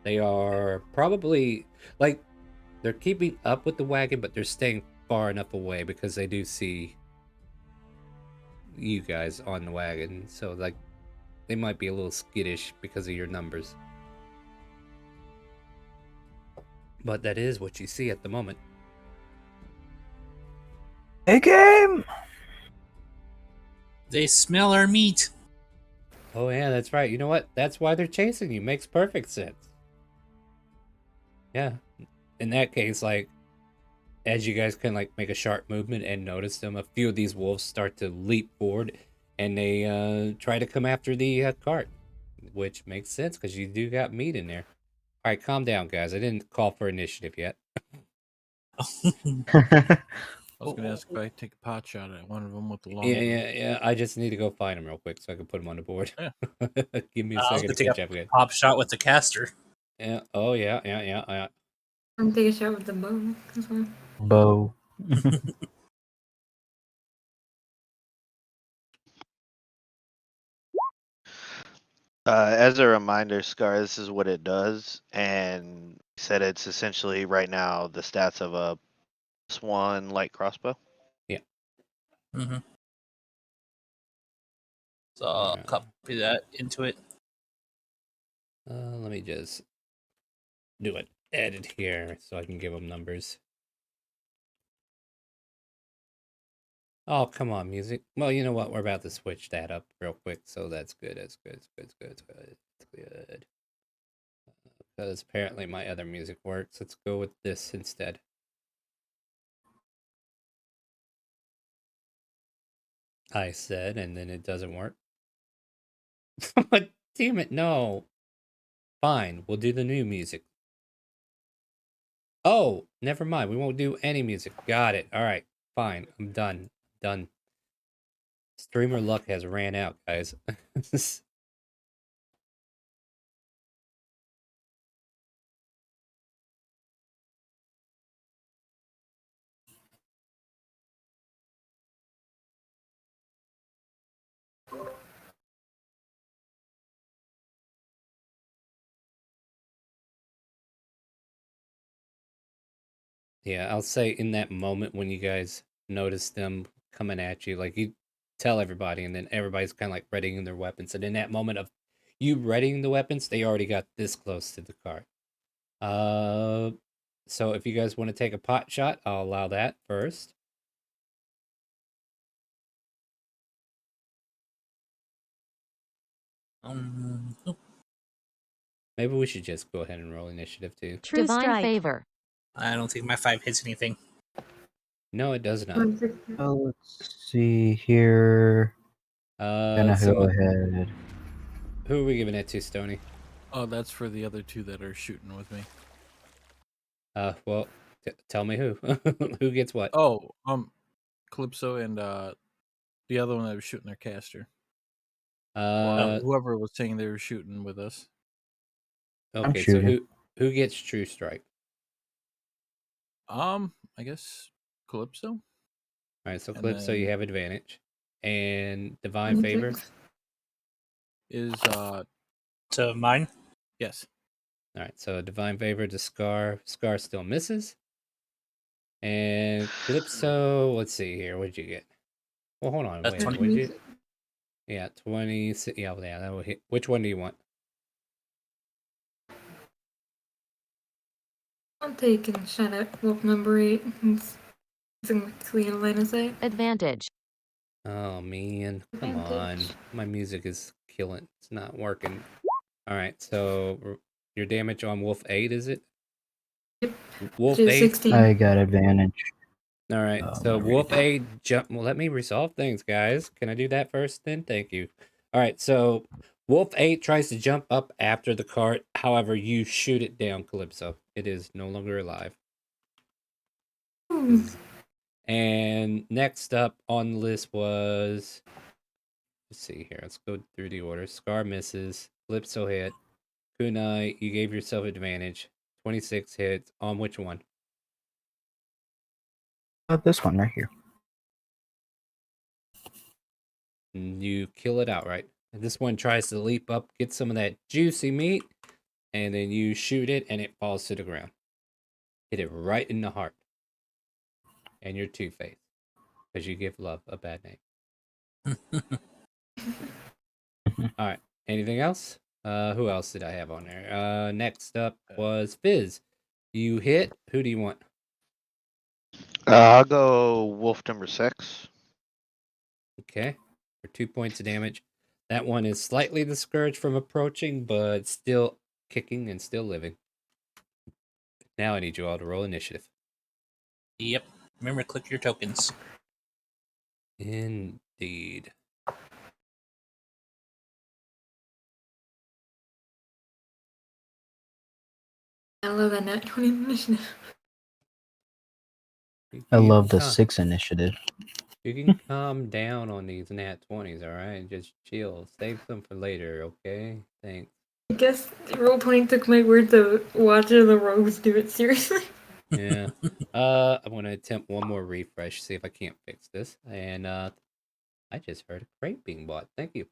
They are probably, like, they're keeping up with the wagon, but they're staying far enough away because they do see you guys on the wagon. So, like, they might be a little skittish because of your numbers. But that is what you see at the moment. Hey, game! They smell our meat. Oh yeah, that's right. You know what? That's why they're chasing you. Makes perfect sense. Yeah. In that case, like, as you guys can like make a sharp movement and notice them, a few of these wolves start to leap forward, and they try to come after the cart, which makes sense because you do got meat in there. All right, calm down, guys. I didn't call for initiative yet. I was gonna ask if I take a pot shot at one of them with the long. Yeah. I just need to go find them real quick so I can put them on the board. Yeah. Give me a I was second gonna to take catch a up again. pop shot with the caster. Yeah. Oh yeah. I'm take a shot with the bow as well. Bow. As a reminder, Scar, this is what it does, and you said it's essentially right now the stats of a +1 light crossbow. Mm-hmm. So I'll copy that into it. Let me just do an edit here so I can give them numbers. Oh, come on, music. Well, you know what? We're about to switch that up real quick, so that's good. That's good. Because apparently my other music works. Let's go with this instead. I said, and then it doesn't work. But damn it, no. Fine, we'll do the new music. Oh, never mind. We won't do any music. Got it. All right, fine. I'm done. Done. Streamer luck has ran out, guys. Yeah, I'll say in that moment when you guys notice them coming at you, like you tell everybody, and then everybody's kind of like readying their weapons. And in that moment of you readying the weapons, they already got this close to the cart. So if you guys want to take a pot shot, I'll allow that first. Maybe we should just go ahead and roll initiative too. Divine favor. I don't think my 5 hits anything. No, it does not. Let's see here. Gonna So go ahead. who are we giving that to, Stony? Oh, that's for the other two that are shooting with me. Well, tell me who. Who gets what? Oh, Calypso and the other one that was shooting their caster. Whoever was saying they were shooting with us. Okay, so shooting. who gets True Strike? I guess Calypso. All right, so And Calypso, you then- have advantage, and Divine Favor. Is To mine? yes. All right, so Divine Favor to Scar. Scar still misses. And Calypso, let's see here. What did you get? Well, hold on. Wait, 20. what did you? Yeah, 20. Yeah, that will hit. Which one do you want? I'm taking shot at wolf number 8. It's in clean line of sight. Advantage. Oh, man. Come on. My music is killing. It's not working. All right, so your damage on Wolf 8, is it? Yep. Wolf Which is 8? 16. I got advantage. All right, so Wolf 8 jump. Well, let me resolve things, guys. Can I do that first then? Thank you. All right, so Wolf 8 tries to jump up after the cart. However, you shoot it down, Calypso. It is no longer alive. And next up on the list was... Let's see here. Let's go through the order. Scar misses. Calypso hit. Kunai, you gave yourself advantage. 26 hits. On which one? This one right here. You kill it outright. And this one tries to leap up, get some of that juicy meat, and then you shoot it, and it falls to the ground. Hit it right in the heart. And you're Two-Face. Because you give love a bad name. Alright. Anything else? Who else did I have on there? Next up was Fizz. You hit. Who do you want? I'll go wolf number 6. Okay. For 2 points of damage. That one is slightly discouraged from approaching, but still kicking and still living. Now I need you all to roll initiative. Yep. Remember, click your tokens. Indeed. I love that nat 20 initiative. I love the 6 initiative. You can calm down on these nat 20s, alright? Just chill. Save some for later, okay? Thanks. I guess Roll20 took my word to watch the rogues do it seriously. Yeah. I'm gonna attempt one more refresh, see if I can't fix this. And I just heard a crate being bought. Thank you.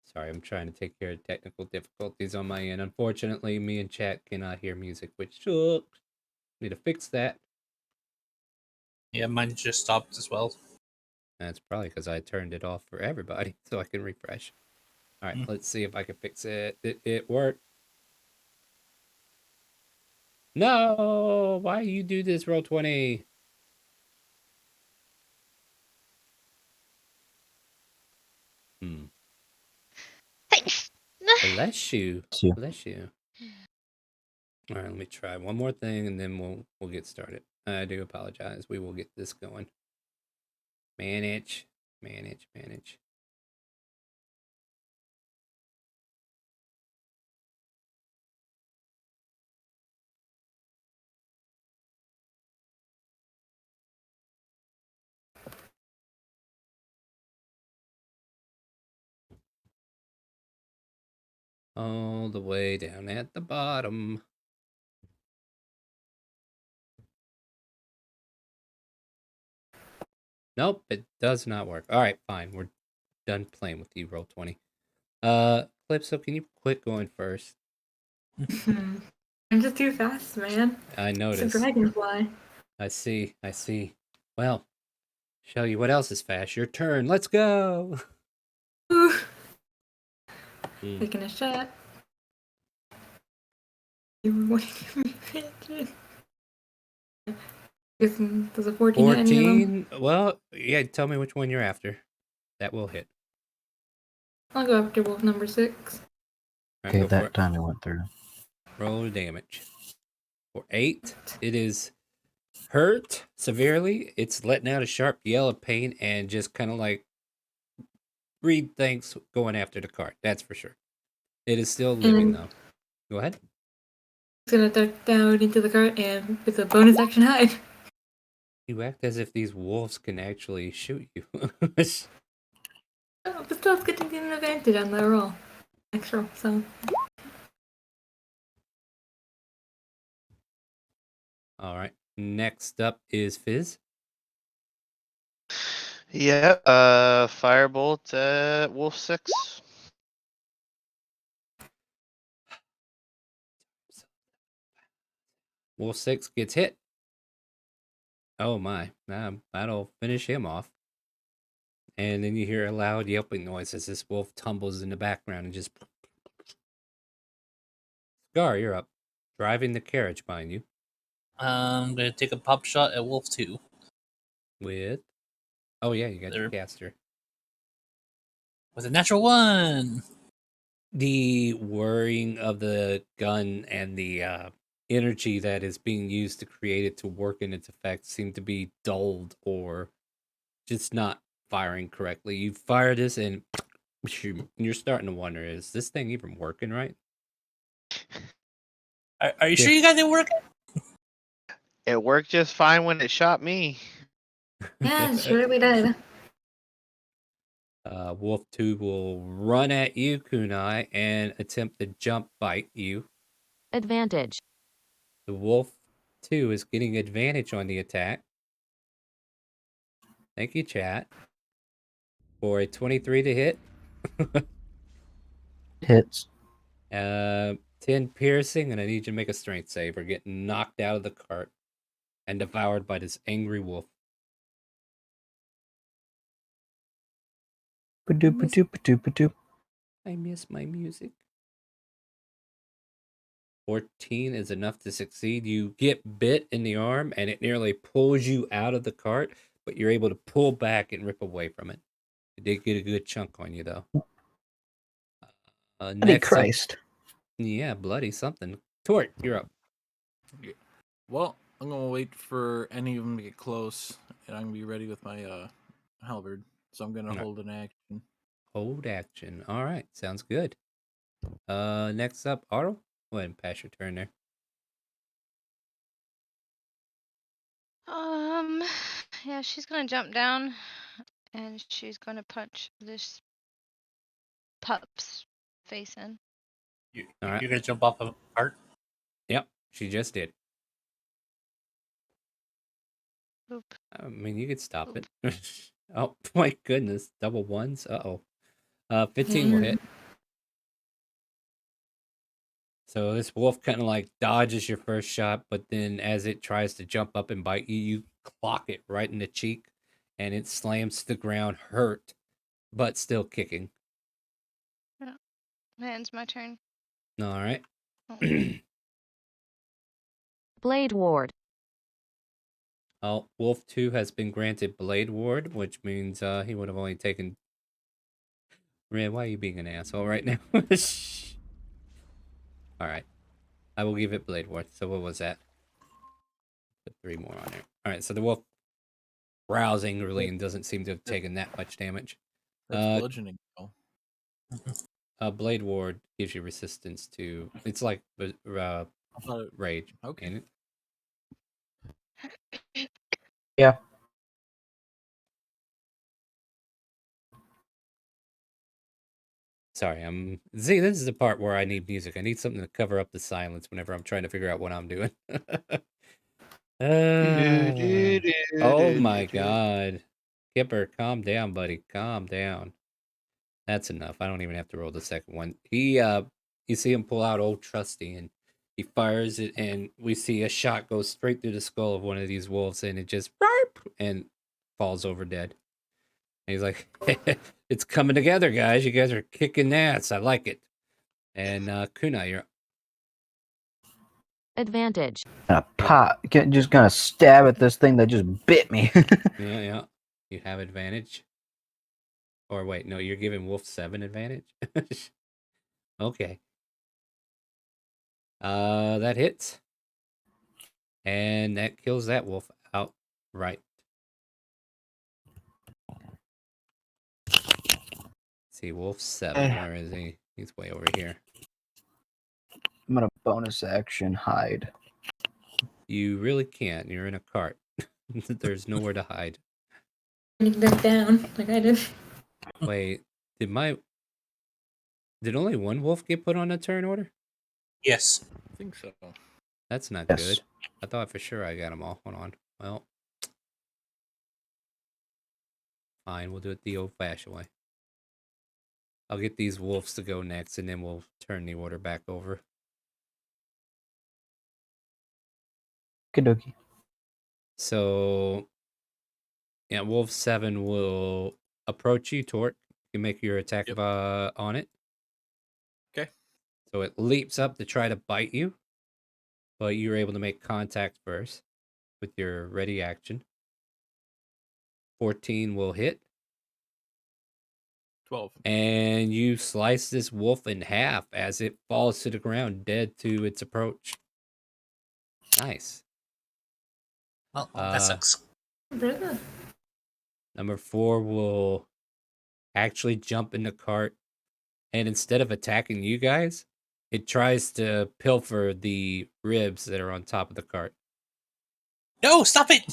Sorry, I'm trying to take care of technical difficulties on my end. Unfortunately, me and chat cannot hear music, which sucks. Need to fix that. Yeah, mine just stopped as well. That's probably because I turned it off for everybody, so I can refresh. All right, let's see if I can fix it. It worked. No! Why you do this, Roll20? Thanks. Bless you. you. Bless you. All right, let me try one more thing, and then we'll get started. I do apologize. We will get this going. Manage. All the way down at the bottom. Nope, it does not work. All right, fine. We're done playing with you, Roll20. Calypso, can you quit going first? I'm just too fast, man. I It's a noticed. dragonfly. I see. Well, show you what else is fast. Your turn. Let's go. Taking a shot. You were waiting for me. Does a 14 hit any of them? 14? Well, yeah, tell me which one you're after. That will hit. I'll go after wolf number 6. All right, Okay, go for that it. time it went through. Roll damage. For 8, it is hurt severely. It's letting out a sharp yell of pain and just kind of like Reed thinks going after the cart. That's for sure. It is still living though. Go ahead. It's gonna duck down into the cart and with a bonus action hide. You act as if these wolves can actually shoot you. Oh, but still, it's getting an advantage on the roll. Next roll, so. All right. Next up is Fizz. Yeah, firebolt at Wolf 6. Wolf 6 gets hit. Oh my. That'll finish him off. And then you hear a loud yelping noise as this wolf tumbles in the background and just. Scar, you're up. Driving the carriage behind you. I'm gonna take a pop shot at Wolf 2. With. Oh yeah, you got There. your caster. With a natural 1! The whirring of the gun and the energy that is being used to create it to work in its effect seem to be dulled or just not firing correctly. You fire this and you're starting to wonder, is this thing even working right? Are you sure you got it working? It worked just fine when it shot me. Yeah, sure we did. Wolf 2 will run at you, Kunai, and attempt to jump bite you. Advantage. The Wolf 2 is getting advantage on the attack. Thank you, chat. For a 23 to hit. Hits. 10 piercing, and I need you to make a strength save or get knocked out of the cart and devoured by this angry wolf. I miss my music. 14 is enough to succeed. You get bit in the arm, and it nearly pulls you out of the cart, but you're able to pull back and rip away from it. It did get a good chunk on you, though. Bloody Next Christ. up, yeah, bloody something. Tort, you're up. Well, I'm gonna wait for any of them to get close, and I'm gonna be ready with my halberd. So I'm gonna Alright. hold an action. Hold action. All right, sounds good. Next up, Aro. Go ahead and pass your turn there. Yeah, she's gonna jump down, and she's gonna punch this pup's face in. You're Alright. gonna jump off of a cart? Yep, she just did. Oop. I mean, you could stop it. Oh my goodness, double ones. 15 will hit. So this wolf kind of like dodges your first shot, but then as it tries to jump up and bite you, you clock it right in the cheek, and it slams to the ground, hurt, but still kicking. Yeah. Ends my turn. All right. Oh. Blade Ward. Oh, Wolf 2 has been granted Blade Ward, which means he would have only taken. Red, why are you being an asshole right now? All right. I will give it Blade Ward. So what was that? Put 3 more on there. All right, so the wolf growls angrily and doesn't seem to have taken that much damage. That's bludgeoning. Blade Ward gives you resistance to. It's like rage. Okay. Ain't it? Yeah. Sorry, See, this is the part where I need music. I need something to cover up the silence whenever I'm trying to figure out what I'm doing. Oh my god. Kipper, calm down, buddy. Calm down. That's enough. I don't even have to roll the second one. You see him pull out Old Trusty, and he fires it, and we see a shot go straight through the skull of one of these wolves, and it just and falls over dead. And he's like, "It's coming together, guys. You guys are kicking ass. I like it." And Kunai, you're Advantage. Just gonna stab at this thing that just bit me. yeah. You have advantage. Or wait, no, you're giving Wolf 7 advantage. Okay. That hits. And that kills that wolf outright. See, wolf 7. Where is he? He's way over here. I'm gonna bonus action hide. You really can't. You're in a cart. There's nowhere to hide. Take that down, like I did. Wait, did only one wolf get put on a turn order? Yes. I think so. That's not Yes. good. I thought for sure I got them all. Hold on. Well, fine. We'll do it the old-fashioned way. I'll get these wolves to go next, and then we'll turn the order back over. Kidoki. So, yeah, wolf 7 will approach you, Torque. You can make your attack Yep. on it. Okay. So it leaps up to try to bite you, but you're able to make contact first with your ready action. 14 will hit. 12. And you slice this wolf in half as it falls to the ground, dead to its approach. Nice. Well, that sucks. Brother. Number 4 will actually jump in the cart, and instead of attacking you guys, it tries to pilfer the ribs that are on top of the cart. No, stop it!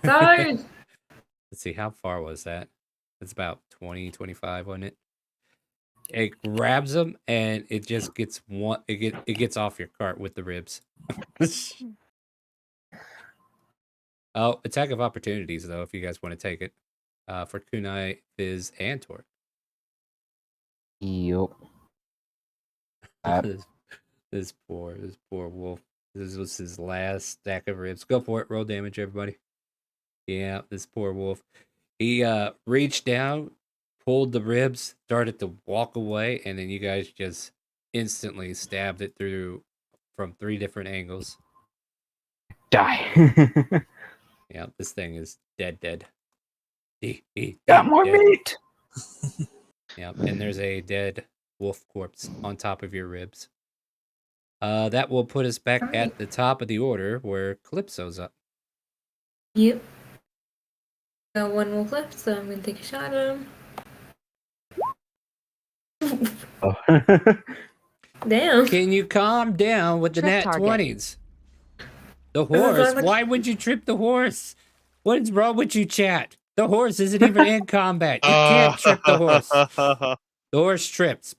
Sorry. Let's see, how far was that? It's about 20, 25, wasn't it? It grabs them, and it just gets it gets off your cart with the ribs. Oh, attack of opportunities, though, if you guys want to take it. For Kunai, Fizz, and Torque. Yup. This poor wolf. This was his last stack of ribs. Go for it. Roll damage, everybody. Yeah, this poor wolf. He reached down, pulled the ribs, started to walk away, and then you guys just instantly stabbed it through from 3 different angles. Die. Yeah, this thing is dead. Got more dead. meat. Yeah, and there's a dead wolf corpse on top of your ribs. That will put us back at the top of the order where Calypso's up. Yep. Got one wolf left, so I'm gonna take a shot at him. Oh. Damn. Can you calm down with the Trip nat target. 20s? The horse. Why would you trip the horse? What is wrong with you, chat? The horse isn't even in combat. You can't trip the horse. The horse trips.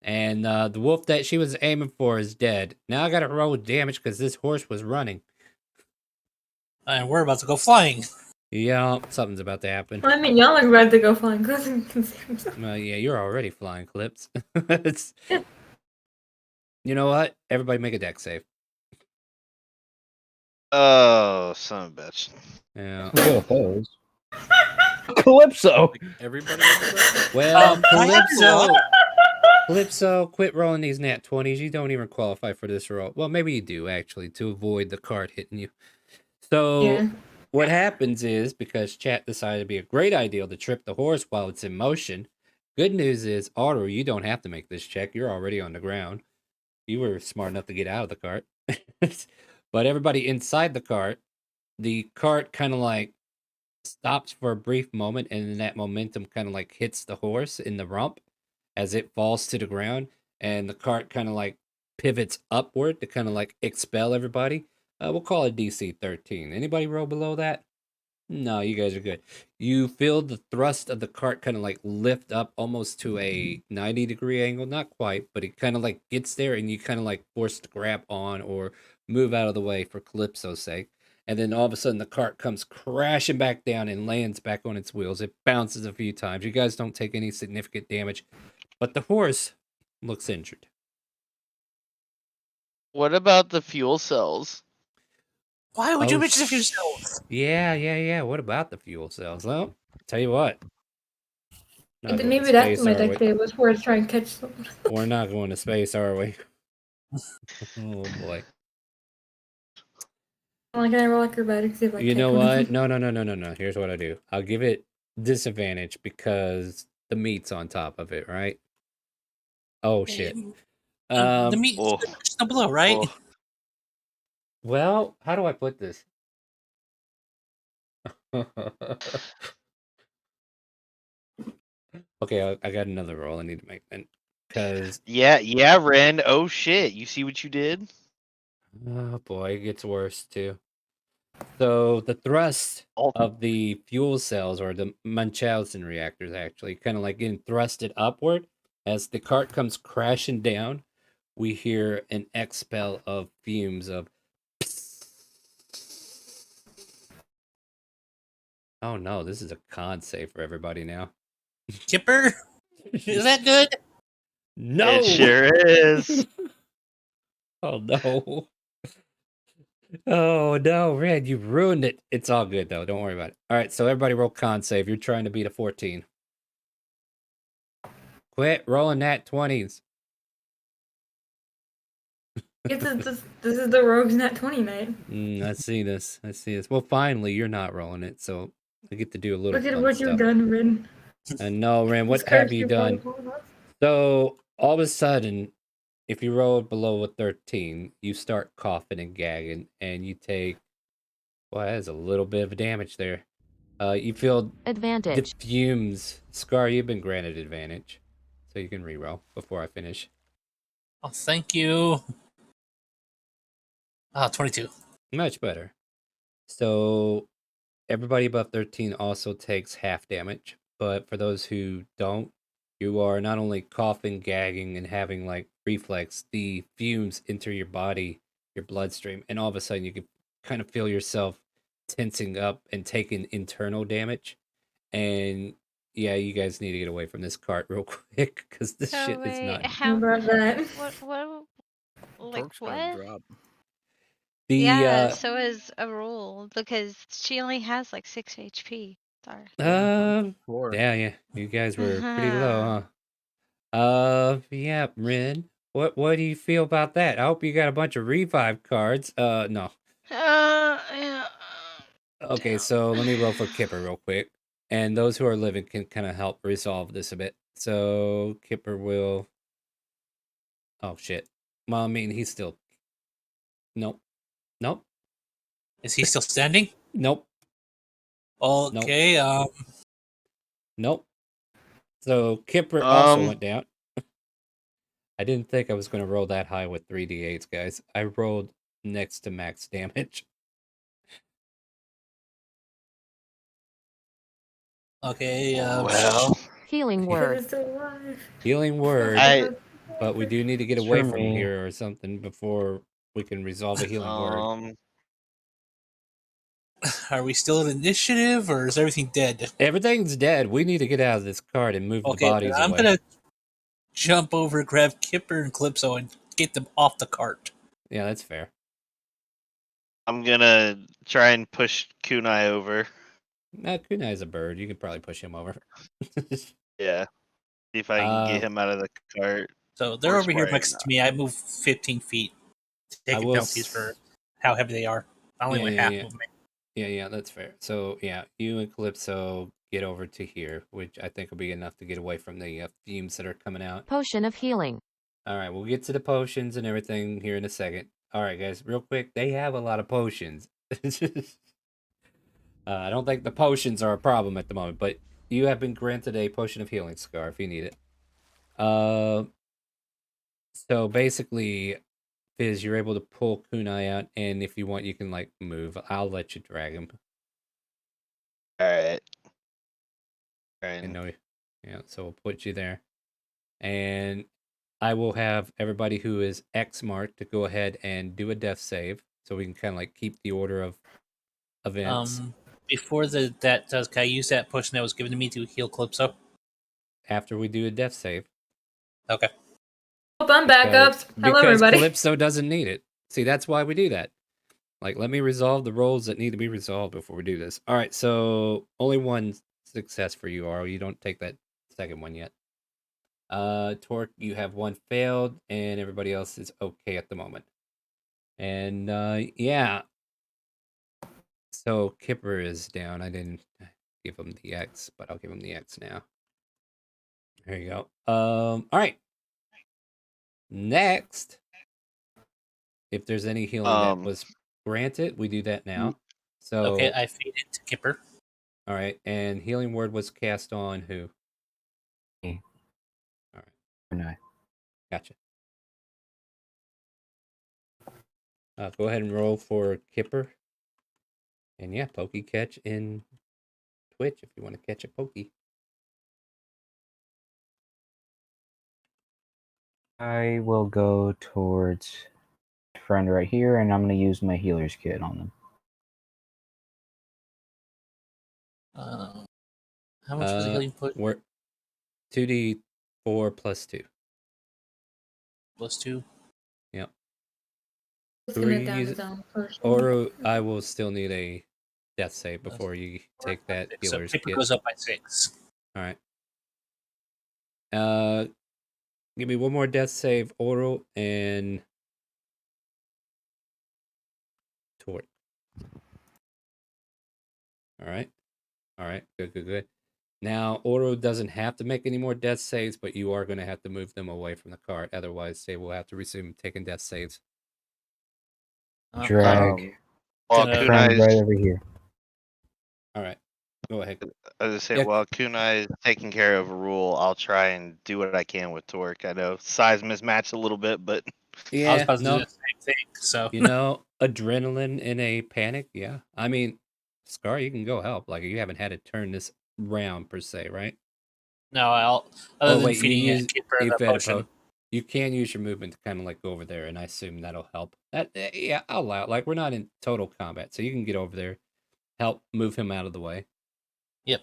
And the wolf that she was aiming for is dead. Now I gotta roll damage because this horse was running. And we're about to go flying. Yeah, something's about to happen. Well, I mean, y'all are about to go flying. Well, yeah, you're already flying, Clips. You know what? Everybody make a deck save. Oh, son of a bitch. Yeah. Good with those. Calypso. Everybody. Well, Calypso, quit rolling these nat 20s. You don't even qualify for this roll. Well, maybe you do, actually, to avoid the card hitting you. So, Yeah. what happens is, because chat decided to be a great idea to trip the horse while it's in motion, good news is, Otto, you don't have to make this check. You're already on the ground. You were smart enough to get out of the cart. But everybody inside the cart kind of like stops for a brief moment, and then that momentum kind of like hits the horse in the rump as it falls to the ground, and the cart kind of like pivots upward to kind of like expel everybody. We'll call it DC 13. Anybody roll below that? No, you guys are good. You feel the thrust of the cart kind of like lift up almost to a 90-degree angle. Not quite, but it kind of like gets there, and you kind of like forced to grab on or move out of the way for Calypso's sake. And then all of a sudden the cart comes crashing back down and lands back on its wheels. It bounces a few times. You guys don't take any significant damage, but the horse looks injured. What about the fuel cells? Why would you Oh, mention the fuel cells? Yeah. What about the fuel cells? Well, tell you what. Not going Maybe to that's space, my are deck we? save was for to try and catch someone. We're not going to space, are we? Oh boy. Like, can I roll acrobatics if I You catch know one of what? them? No. Here's what I do. I'll give it disadvantage because the meat's on top of it, right? Oh shit. The meat is Oh, down below, right? oh. Well, how do I put this? Okay, I got another roll I need to make then. Because, Yeah, Ren. Oh shit! You see what you did? oh boy, it gets worse too. So the thrust Oh. of the fuel cells, or the Munchausen reactors, actually, kind of like getting thrusted upward. As the cart comes crashing down, we hear an expel of fumes of. Oh no, this is a con save for everybody now. Kipper, is that good? No! It sure is. Oh no. Oh no, Red, you ruined it. It's all good though. Don't worry about it. All right, so everybody roll con save. You're trying to beat a 14. Quit rolling nat 20s. This is the Rogue's Nat 20 night. I see this. I see this. Well, finally, you're not rolling it, so I get to do a little Look at fun what stuff. you've done, Rin. And no, Ren, This what have cursed you your done? Pokemon. So all of a sudden, if you roll below a 13, you start coughing and gagging, and you take. Well, that is a little bit of damage there. You feel the Advantage. fumes. Scar, you've been granted advantage, so you can reroll before I finish. Oh, thank you. 22. Much better. So everybody above 13 also takes half damage, but for those who don't, you are not only coughing, gagging, and having like reflex, the fumes enter your body, your bloodstream, and all of a sudden you can kind of feel yourself tensing up and taking internal damage. And yeah, you guys need to get away from this cart real quick because this So shit is wait, not. How about that? like Torque's got what? a drop. The Yeah, so is a rule because she only has like 6 HP. Sorry. uh, 4. yeah, you guys were pretty low, huh? Yeah, Rin. What do you feel about that? I hope you got a bunch of revive cards. No. Yeah. Okay, so let me roll for Kipper real quick. And those who are living can kind of help resolve this a bit. So Kipper will. Oh shit. Well, I mean, he's still. Nope. Nope. Is he still standing? Nope. Okay, Nope. So Kipper also Um. went down. I didn't think I was going to roll that high with 3d8s, guys. I rolled next to max damage. okay, Well, Healing Because word. it's still alive. Healing word, I but we do need to get It's away for from me. here or something before we can resolve a healing word. are we still in initiative or is everything dead? Everything's dead. We need to get out of this cart and move the Okay, then bodies I'm away. gonna jump over, grab Kipper and Calypso, and get them off the cart. Yeah, that's fair. I'm gonna try and push Kunai over. Kunai's a bird. You could probably push him over. Yeah. See if I can get uh, him out of the cart. So they're Or over here spraying, next to me. I move 15 feet, I taking will. penalties for how heavy they are. I only went half movement. Yeah, that's fair. So yeah, you and Calypso get over to here, which I think will be enough to get away from the fumes that are coming out. Potion of healing. All right, we'll get to the potions and everything here in a second. All right, guys, real quick, they have a lot of potions. I don't think the potions are a problem at the moment, but you have been granted a potion of healing, Scar, if you need it. So basically, Fizz, you're able to pull Kunai out, and if you want, you can like move. I'll let you drag him. Alright. And no, yeah, so we'll put you there, and I will have everybody who is X marked to go ahead and do a death save, so we can kind of like keep the order of events. Before that does, can I use that potion that was given to me to heal Calypso? After we do a death save. Okay. Hope I'm backups. Hello, Because everybody. Calypso doesn't need it. See, that's why we do that. Like, let me resolve the roles that need to be resolved before we do this. All right, so only one success for you, Aro. You don't take that second one yet. Torque, you have one failed, and everybody else is okay at the moment. And yeah. So Kipper is down. I didn't give him the X, but I'll give him the X now. There you go. All right. Next, if there's any healing that Um, was granted, we do that now. So Okay, I feed it to Kipper. all right, and healing word was cast on who? Me. All right, No. gotcha. Go ahead and roll for Kipper. And yeah, Pokey catch in Twitch if you want to catch a Pokey. I will go towards friend right here, and I'm going to use my healer's kit on them. How much was the healing put? We're 2d4 plus 2. Plus 2. Yep. He's Who are gonna you down his using? own potion. Oro, I will still need a death save before you take that So healer's Kipper kit. goes up by 6. All right. Give me one more death save, Oro and Tort. All right. All right. Good. Now, Oro doesn't have to make any more death saves, but you are going to have to move them away from the cart. Otherwise, they will have to resume taking death saves. Drag while Gonna- friend Kunai's, right over here. All right. Go ahead. I was say, Yeah. while Kunai's taking care of a rule, I'll try and do what I can with Torque. I know size mismatched a little bit, but I was Yeah, about to do no. the same thing. So You know, adrenaline in a panic. Yeah. I mean, Scar, you can go help. Like, you haven't had to turn this round per se, right? no, other Oh, than wait. feeding Kipper You've the had a potion. You can use your movement to kind of like go over there, and I assume that'll help. Yeah, I'll allow it. Like, we're not in total combat, so you can get over there, help move him out of the way. Yep.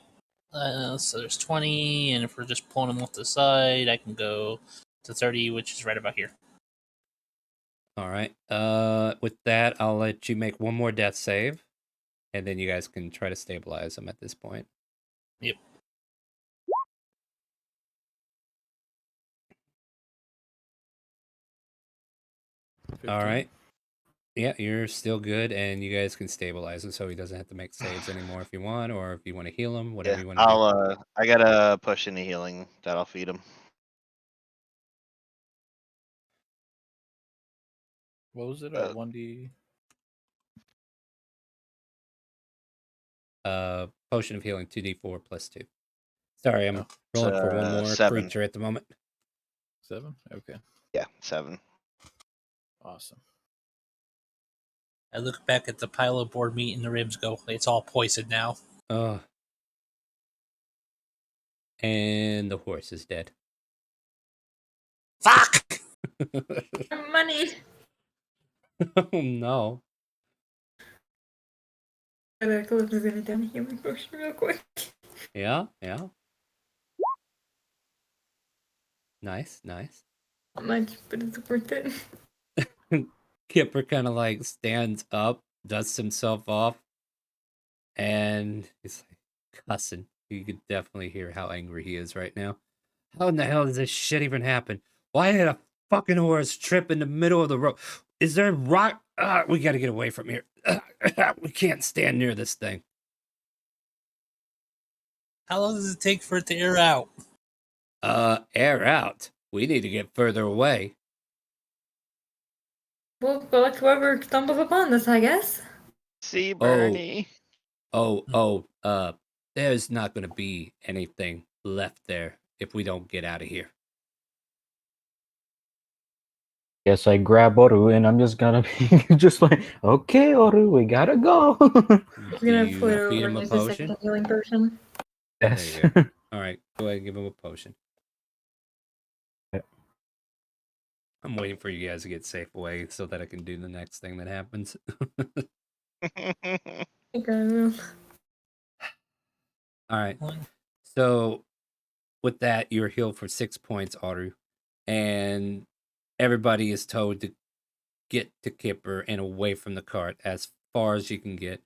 So there's 20, and if we're just pulling them off the side, I can go to 30, which is right about here. All right. With that, I'll let you make one more death save, and then you guys can try to stabilize him at this point. Yep. All right. Yeah, you're still good, and you guys can stabilize him so he doesn't have to make saves anymore if you want, or if you want to heal him, whatever yeah, you want to do. I gotta push into healing. That'll feed him. What was it? 1D. Potion of healing, 2d4 plus 2. Sorry, I'm Oh. rolling for one more 7. creature at the moment. 7? Okay. Yeah, 7. Awesome. I look back at the pile of board meat and the ribs, go, it's all poisoned now. And the horse is dead. Fuck! Money. Oh no. I was gonna down a healing potion real quick. Yeah. Nice. Not much, but it's worth it. Kipper kind of like stands up, dusts himself off, and he's like cussing. You could definitely hear how angry he is right now. How in the hell does this shit even happen? Why did a fucking horse trip in the middle of the road? Is there rock? We gotta get away from here. We can't stand near this thing. How long does it take for it to air out? Air out. We need to get further away. We'll go like whoever stumbles upon this, I guess. See, Bernie. There's not gonna be anything left there if we don't get out of here. Yes, I grab Oru, and I'm just gonna be just like, okay, Oru, we gotta go. We're Do gonna you put it feed over him a and use the potion? second healing potion. Yes. There you go. All right, go ahead and give him a potion. I'm waiting for you guys to get safe away so that I can do the next thing that happens. Okay. All right. So with that, you're healed for 6 points, Aru, and everybody is told to get to Kipper and away from the cart as far as you can get.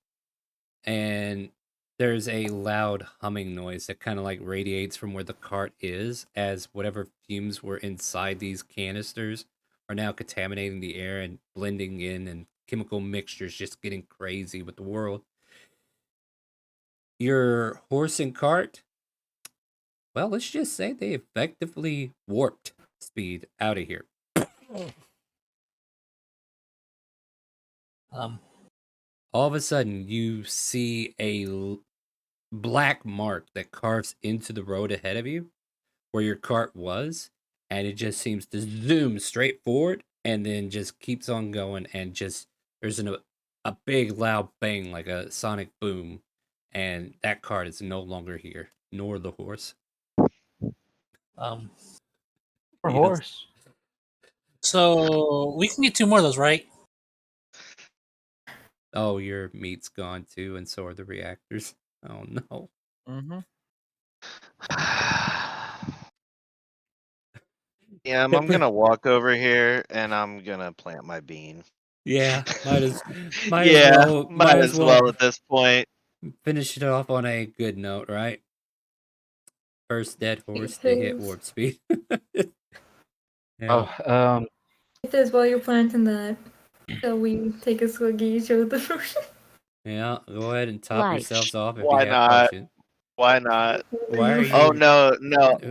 And there's a loud humming noise that kind of like radiates from where the cart is, as whatever fumes were inside these canisters are now contaminating the air and blending in, and chemical mixtures just getting crazy with the world. Your horse and cart, well, let's just say they effectively warped speed out of here. All of a sudden, you see a black mark that carves into the road ahead of you, where your cart was, and it just seems to zoom straight forward, and then just keeps on going, and just there's a big loud bang like a sonic boom, and that cart is no longer here, nor the horse. Um, Poor Yes. horse. so we can get 2 more of those, right? Oh, your meat's gone too, and so are the reactors. Oh no. Mm-hmm. Yeah, I'm gonna walk over here and I'm gonna plant my bean. Yeah, might as Yeah, well might as well at this point. finish it off on a good note, right? First dead horse to hit warp speed. Yeah. Oh, It says while you're planting that, shall we take a swiggy, show the potion? Yeah, go ahead and top Like. yourselves off if Why you have not? potion. Why not? Why are you? Oh no, no. Uh,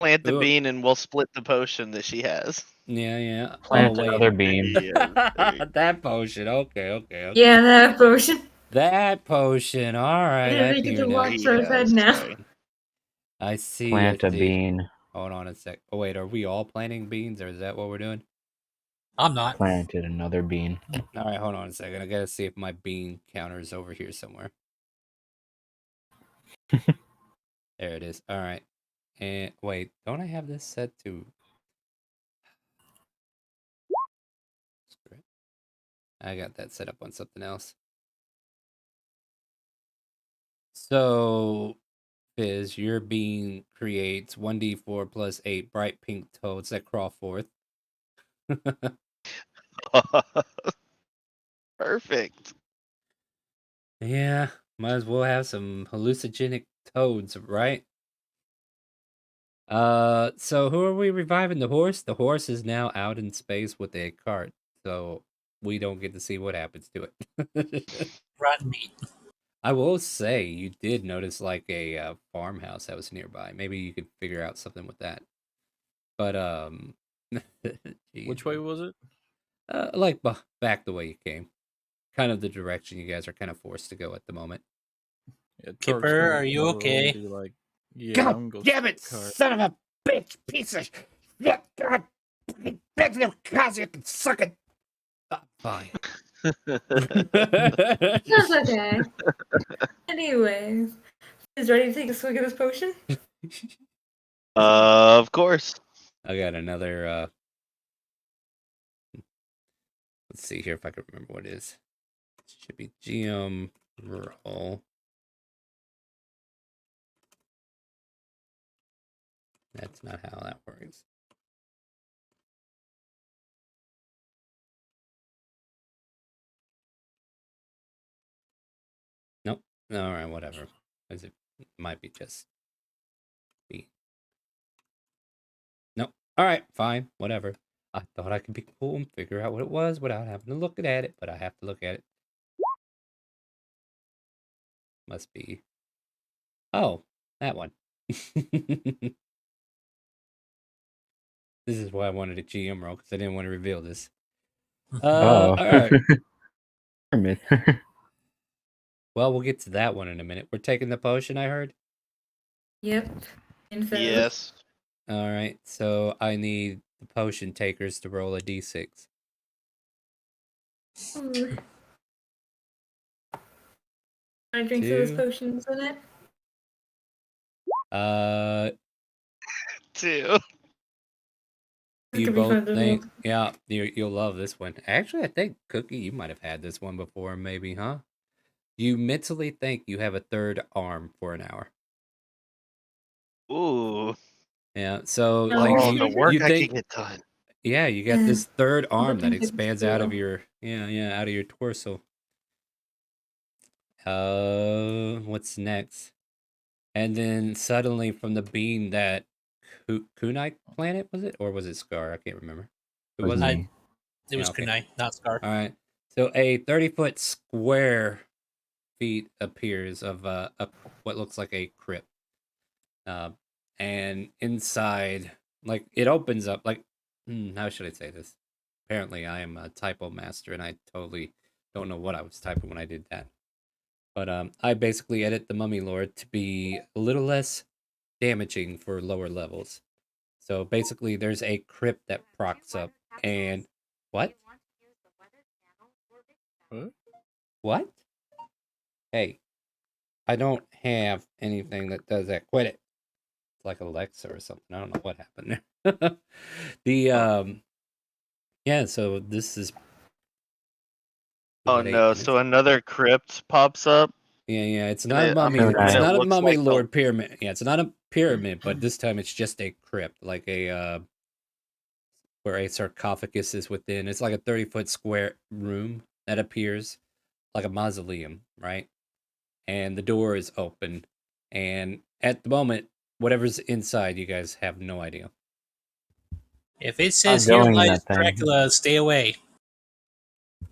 Plant the uh, bean and we'll split the potion that she has. Yeah, yeah. plant Oh wait, another bean. Yeah. that potion. Okay. Yeah, that potion. That potion. All right, I I think it's hear a now. walk for his head Yes, now. sorry. I see. Plant I a see. bean. Hold on a sec. Oh wait, are we all planting beans, or is that what we're doing? I'm not. Planted another bean. All right, hold on a second. I gotta see if my bean counter is over here somewhere. There it is. All right. And wait, don't I have this set to? I got that set up on something else. So, Fizz, your bean creates 1d4 plus 8 bright pink toads that crawl forth. Perfect. Yeah, might as well have some hallucinogenic toads, right? So who are we reviving? The horse? The horse is now out in space with a cart, so we don't get to see what happens to it. Rotten meat. I will say you did notice like a farmhouse that was nearby. Maybe you could figure out something with that. But geez, Which way was it? like back the way you came, kind of the direction you guys are kind of forced to go at the moment. Yeah, Kipper, Tark's gonna are you go over okay? and be like, yeah, God I'm gonna damn it, cart. son of a bitch, piece of shit! God, begs no cause you can suck it. Fine. That's okay. Anyways, is ready to take a swig of this potion? Of course. I got another. Let's see here if I can remember what it is. It should be GM roll. That's not how that works. Nope. All right, whatever. As it might be just B. Nope. All right, fine, whatever. I thought I could be cool and figure out what it was without having to look at it, but I have to look at it. Must be. Oh, that one. This is why I wanted a GM roll, because I didn't want to reveal this. Oh. All right. Hermit. Well, we'll get to that one in a minute. We're taking the potion, I heard. Yep. Info. Yes. All right, so I need the potion takers to roll a d6. Ooh. Want to drink some of this 2. potions in it? Two. This You could be both fun to think, do. yeah, you'll love this one. Actually, I think Cookie, you might have had this one before, maybe, huh? You mentally think you have a third arm for an hour. Ooh. Yeah, so Oh, like Oh, the work you I think, can get done. yeah, you got this third arm that think it's expands out of true. your out of your torso. What's next? And then suddenly from the bean that Kunai planet was it, or was it Scar? I can't remember. It Was wasn't. me. It was Okay. Kunai, not Scar. All right. So a 30-foot square feet appears of what looks like a crypt. And inside, like it opens up, like how should I say this? Apparently, I am a typo master, and I totally don't know what I was typing when I did that. But I basically edit the mummy lore to be a little less damaging for lower levels. So basically, there's a crypt that procs up, and what? Huh? What? Hey, I don't have anything that does that. Quit it. It's like Alexa or something. I don't know what happened there. the yeah. So this is. Oh What, 8 no! minutes? So another crypt pops up. Yeah. It's And not a mummy. and It's it not a looks mummy like the lord pyramid. Yeah, it's not a pyramid, but this time it's just a crypt, like a where a sarcophagus is within. It's like a 30-foot square room that appears like a mausoleum, right? And the door is open, and at the moment, whatever's inside, you guys have no idea. If it Not says here going in lies that thing. Dracula, stay away.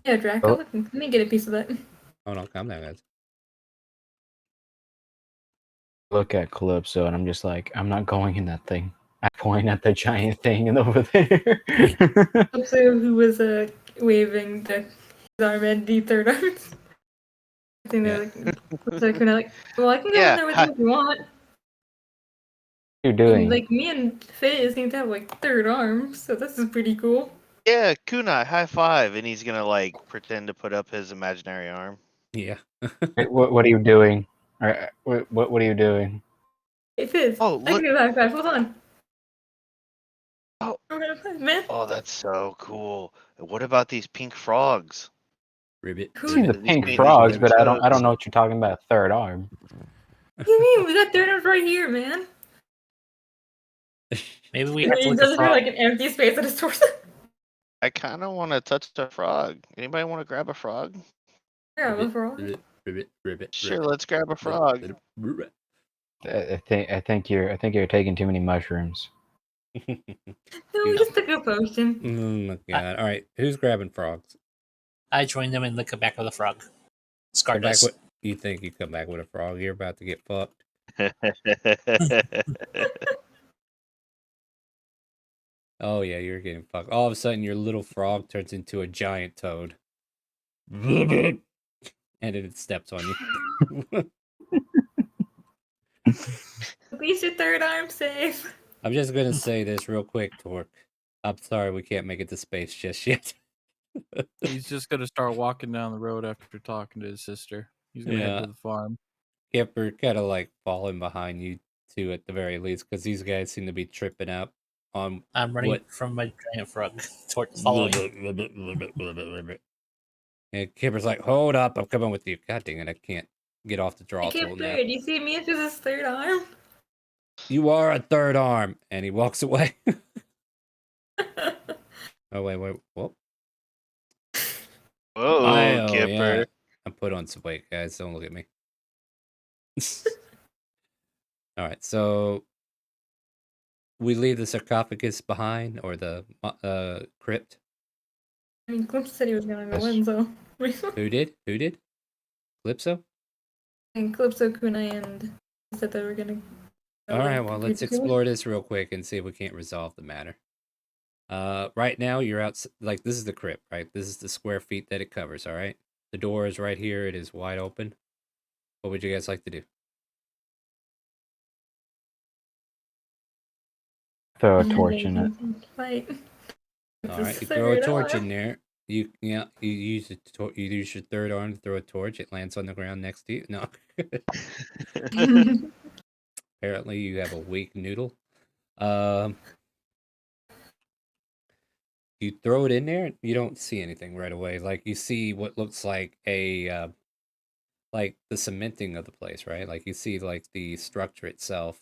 Yeah, Draco, let me get a piece of that. Oh no, calm down, guys. Look at Calypso, and I'm just like, I'm not going in that thing. I point at the giant thing and over there. Also, who was waving the his arm at the third arms. I think Yeah. they're like, well, I can go in yeah. there with you if you want. You're And, doing. like, me and Faye seem to have, like, third arms, so this is pretty cool. Yeah, Kunai, high five, and he's gonna like pretend to put up his imaginary arm. Yeah. What are you doing? What are you doing? Hey, Fizz, Oh, I look! can do a high five, hold on. Oh, Man, oh, that's so cool. What about these pink frogs? Ribbit. I see the Ribbit. These pink pink, these frogs, pink but I don't toads. know what you're talking about. Third arm. what do you mean? We got third arms right here, man. Maybe we And have to he look does at it for, frog. like, an empty space at his torso. I kind of want to touch a frog. Anybody want to grab a frog? Yeah, Ribbit. for all. Ribbit. Sure, let's grab a frog. Ribbit. I think you're taking too many mushrooms. No, we just took a potion. Oh my god. All right, who's grabbing frogs? I join them and lick the back of the frog. Scar Come back does. with. You think you come back with a frog? You're about to get fucked. Oh yeah, you're getting fucked. All of a sudden, your little frog turns into a giant toad, and it steps on you. At least your third arm's safe. I'm just gonna say this real quick, Torque. I'm sorry we can't make it to space just yet. He's just gonna start walking down the road after talking to his sister. He's gonna head Yeah. to the farm. Skipper kind of like falling behind you two at the very least, because these guys seem to be tripping out on I'm running what. from my giant frog towards following. And Kipper's like, hold up, I'm coming with you. God dang it, I can't get off the draw I can't tool play now. it. You see me as his third arm? You are a third arm. And he walks away. Oh, wait. Whoop. Whoa, Kipper. Yeah. I put on some weight, guys. Don't look at me. All right, so we leave the sarcophagus behind, or the crypt. I mean, Clip said he was gonna go Yes. in, so. Who did? Calypso? And Calypso, Kunai, and said they were gonna. All right, well, let's explore this real quick and see if we can't resolve the matter. Right now, you're out, like, this is the crypt, right? This is the square feet that it covers, all right? The door is right here. It is wide open. What would you guys like to do? Throw a torch in it. Fight. All right, you throw a torch in there. You use you use your third arm to throw a torch. It lands on the ground next to you. No. Apparently, you have a weak noodle. You throw it in there. You don't see anything right away. Like, you see what looks like a like the cementing of the place, right? Like, you see like the structure itself,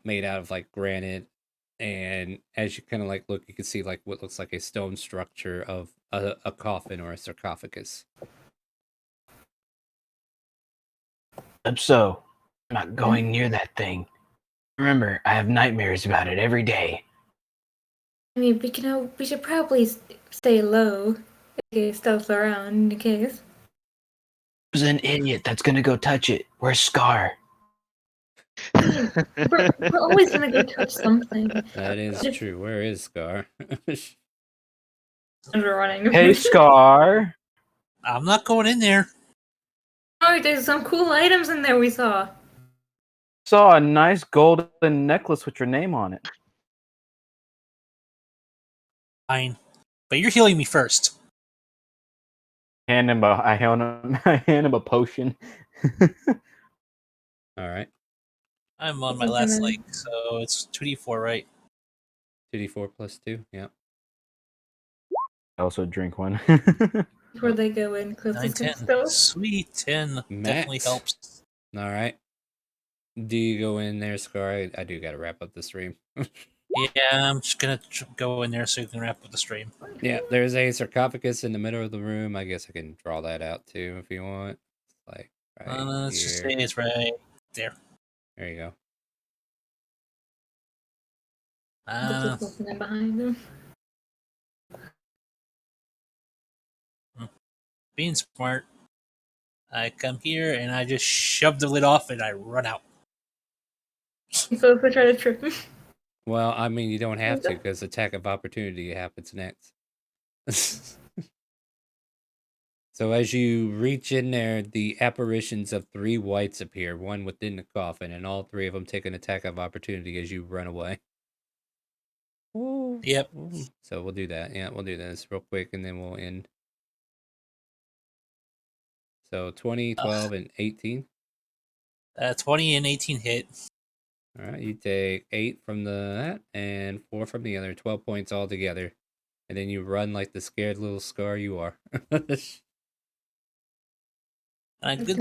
made out of like granite. And as you kind of like look, you can see like what looks like a stone structure of a coffin or a sarcophagus. So, I'm not going near that thing. Remember, I have nightmares about it every day. I mean, we should probably stay low. Okay, stealth around in case. Who's an idiot that's gonna go touch it? Where's Scar? I mean, we're always gonna go touch something. That is true. Where is Scar? As we're running. Hey, Scar. I'm not going in there. Oh, there's some cool items in there we saw. Saw a nice golden necklace with your name on it. Fine. But you're healing me first. I hand him a potion. All right. I'm on my It's last gonna- leg, so it's 2d4, right? 2d4 plus 2. Yeah. I also drink one. Before they go in, because 9, it's gonna 10. still. Sweet 10 definitely Max. helps. All right. Do you go in there, Scar? I do got to wrap up the stream. Yeah, I'm just gonna go in there so you can wrap up the stream. Yeah, there's a sarcophagus in the middle of the room. I guess I can draw that out too if you want. Like right Let's just say here. it's right there. There you go. Just looking in behind them. Being smart, I come here and I just shove the lid off and I run out. You folks will try to trip him. Well, I mean, you don't have to because attack of opportunity happens next. So as you reach in there, the apparitions of 3 whites appear, one within the coffin, and all 3 of them take an attack of opportunity as you run away. Yep. So we'll do that. Yeah, we'll do this real quick, and then we'll end. So 20, 12, and 18. 20 and 18 hit. All right, you take 8 from that and 4 from the other, 12 points altogether. And then you run like the scared little Scar you are. Good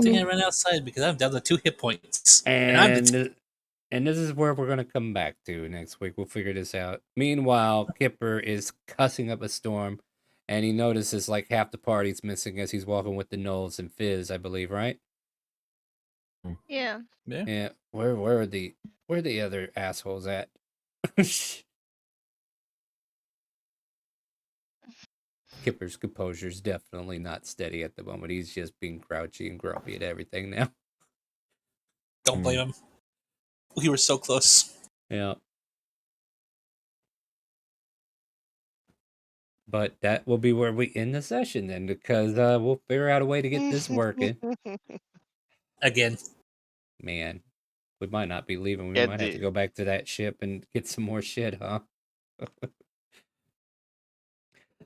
thing I ran outside because I'm down to 2 hit points. And And this is where we're going to come back to next week. We'll figure this out. Meanwhile, Kipper is cussing up a storm, and he notices like half the party's missing as he's walking with the Knowles and Fizz, I believe, right? Yeah. Yeah. Where are the other assholes at? Kipper's composure's definitely not steady at the moment. He's just being grouchy and grumpy at everything now. Don't blame him. We were so close. Yeah. But that will be where we end the session then, because we'll figure out a way to get this working. Again. Man, we might not be leaving. We Yeah, might have to dude. go back to that ship and get some more shit, huh?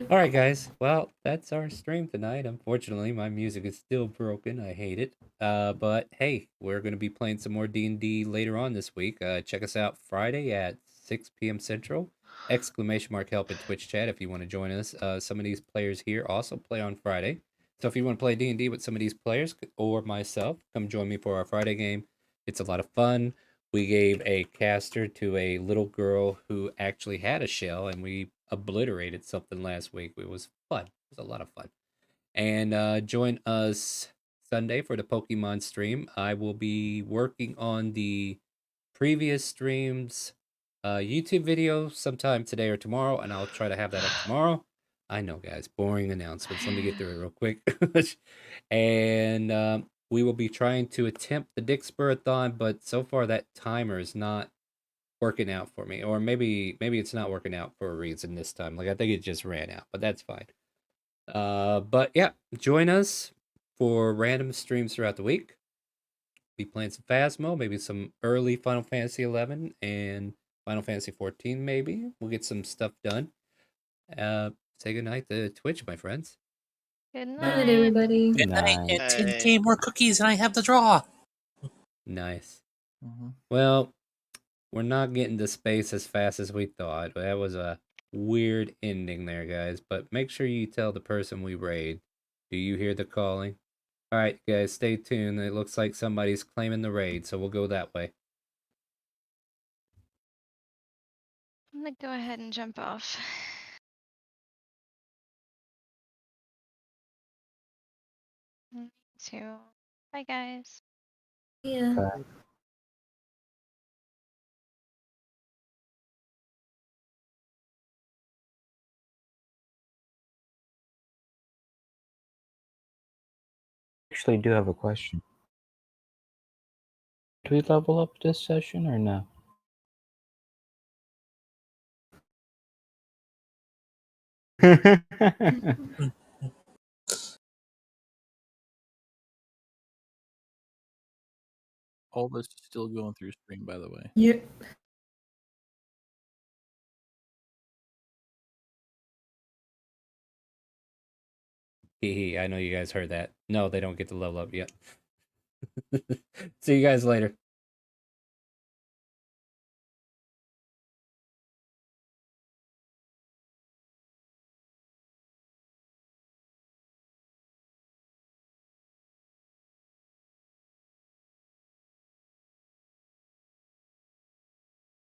All right, guys. Well, that's our stream tonight. Unfortunately, my music is still broken. I hate it. But hey, we're going to be playing some more D&D later on this week. Check us out Friday at 6 p.m. Central. !help in Twitch chat if you want to join us. Some of these players here also play on Friday. So if you want to play D&D with some of these players or myself, come join me for our Friday game. It's a lot of fun. We gave a caster to a little girl who actually had a shell, and we obliterated something last week. It was fun. It was a lot of fun. And join us Sunday for the Pokemon stream. I will be working on the previous streams YouTube video sometime today or tomorrow, and I'll try to have that up tomorrow. I know, guys, boring announcements. Let me get through it real quick. And we will be trying to attempt the Dixburathon, but so far that timer is not working out for me. Or maybe it's not working out for a reason this time. Like, I think it just ran out, but that's fine. But yeah, join us for random streams throughout the week. Be playing some Phasmo, maybe some early Final Fantasy 11 and Final Fantasy 14 maybe. We'll get some stuff done. Say goodnight to Twitch, my friends. Good Good night. night, everybody. Good night. Nice. And 10k more cookies and I have the draw. Nice. Mhm. Well, we're not getting to space as fast as we thought. That was a weird ending there, guys. But make sure you tell the person we raid. Do you hear the calling? All right, guys, stay tuned. It looks like somebody's claiming the raid, so we'll go that way. I'm gonna go ahead and jump off. Me too. Bye, guys. Yeah. Actually, do have a question. Do we level up this session or no? All this is still going through stream, by the way. Yep. I know you guys heard that. No, they don't get to level up yet. See you guys later.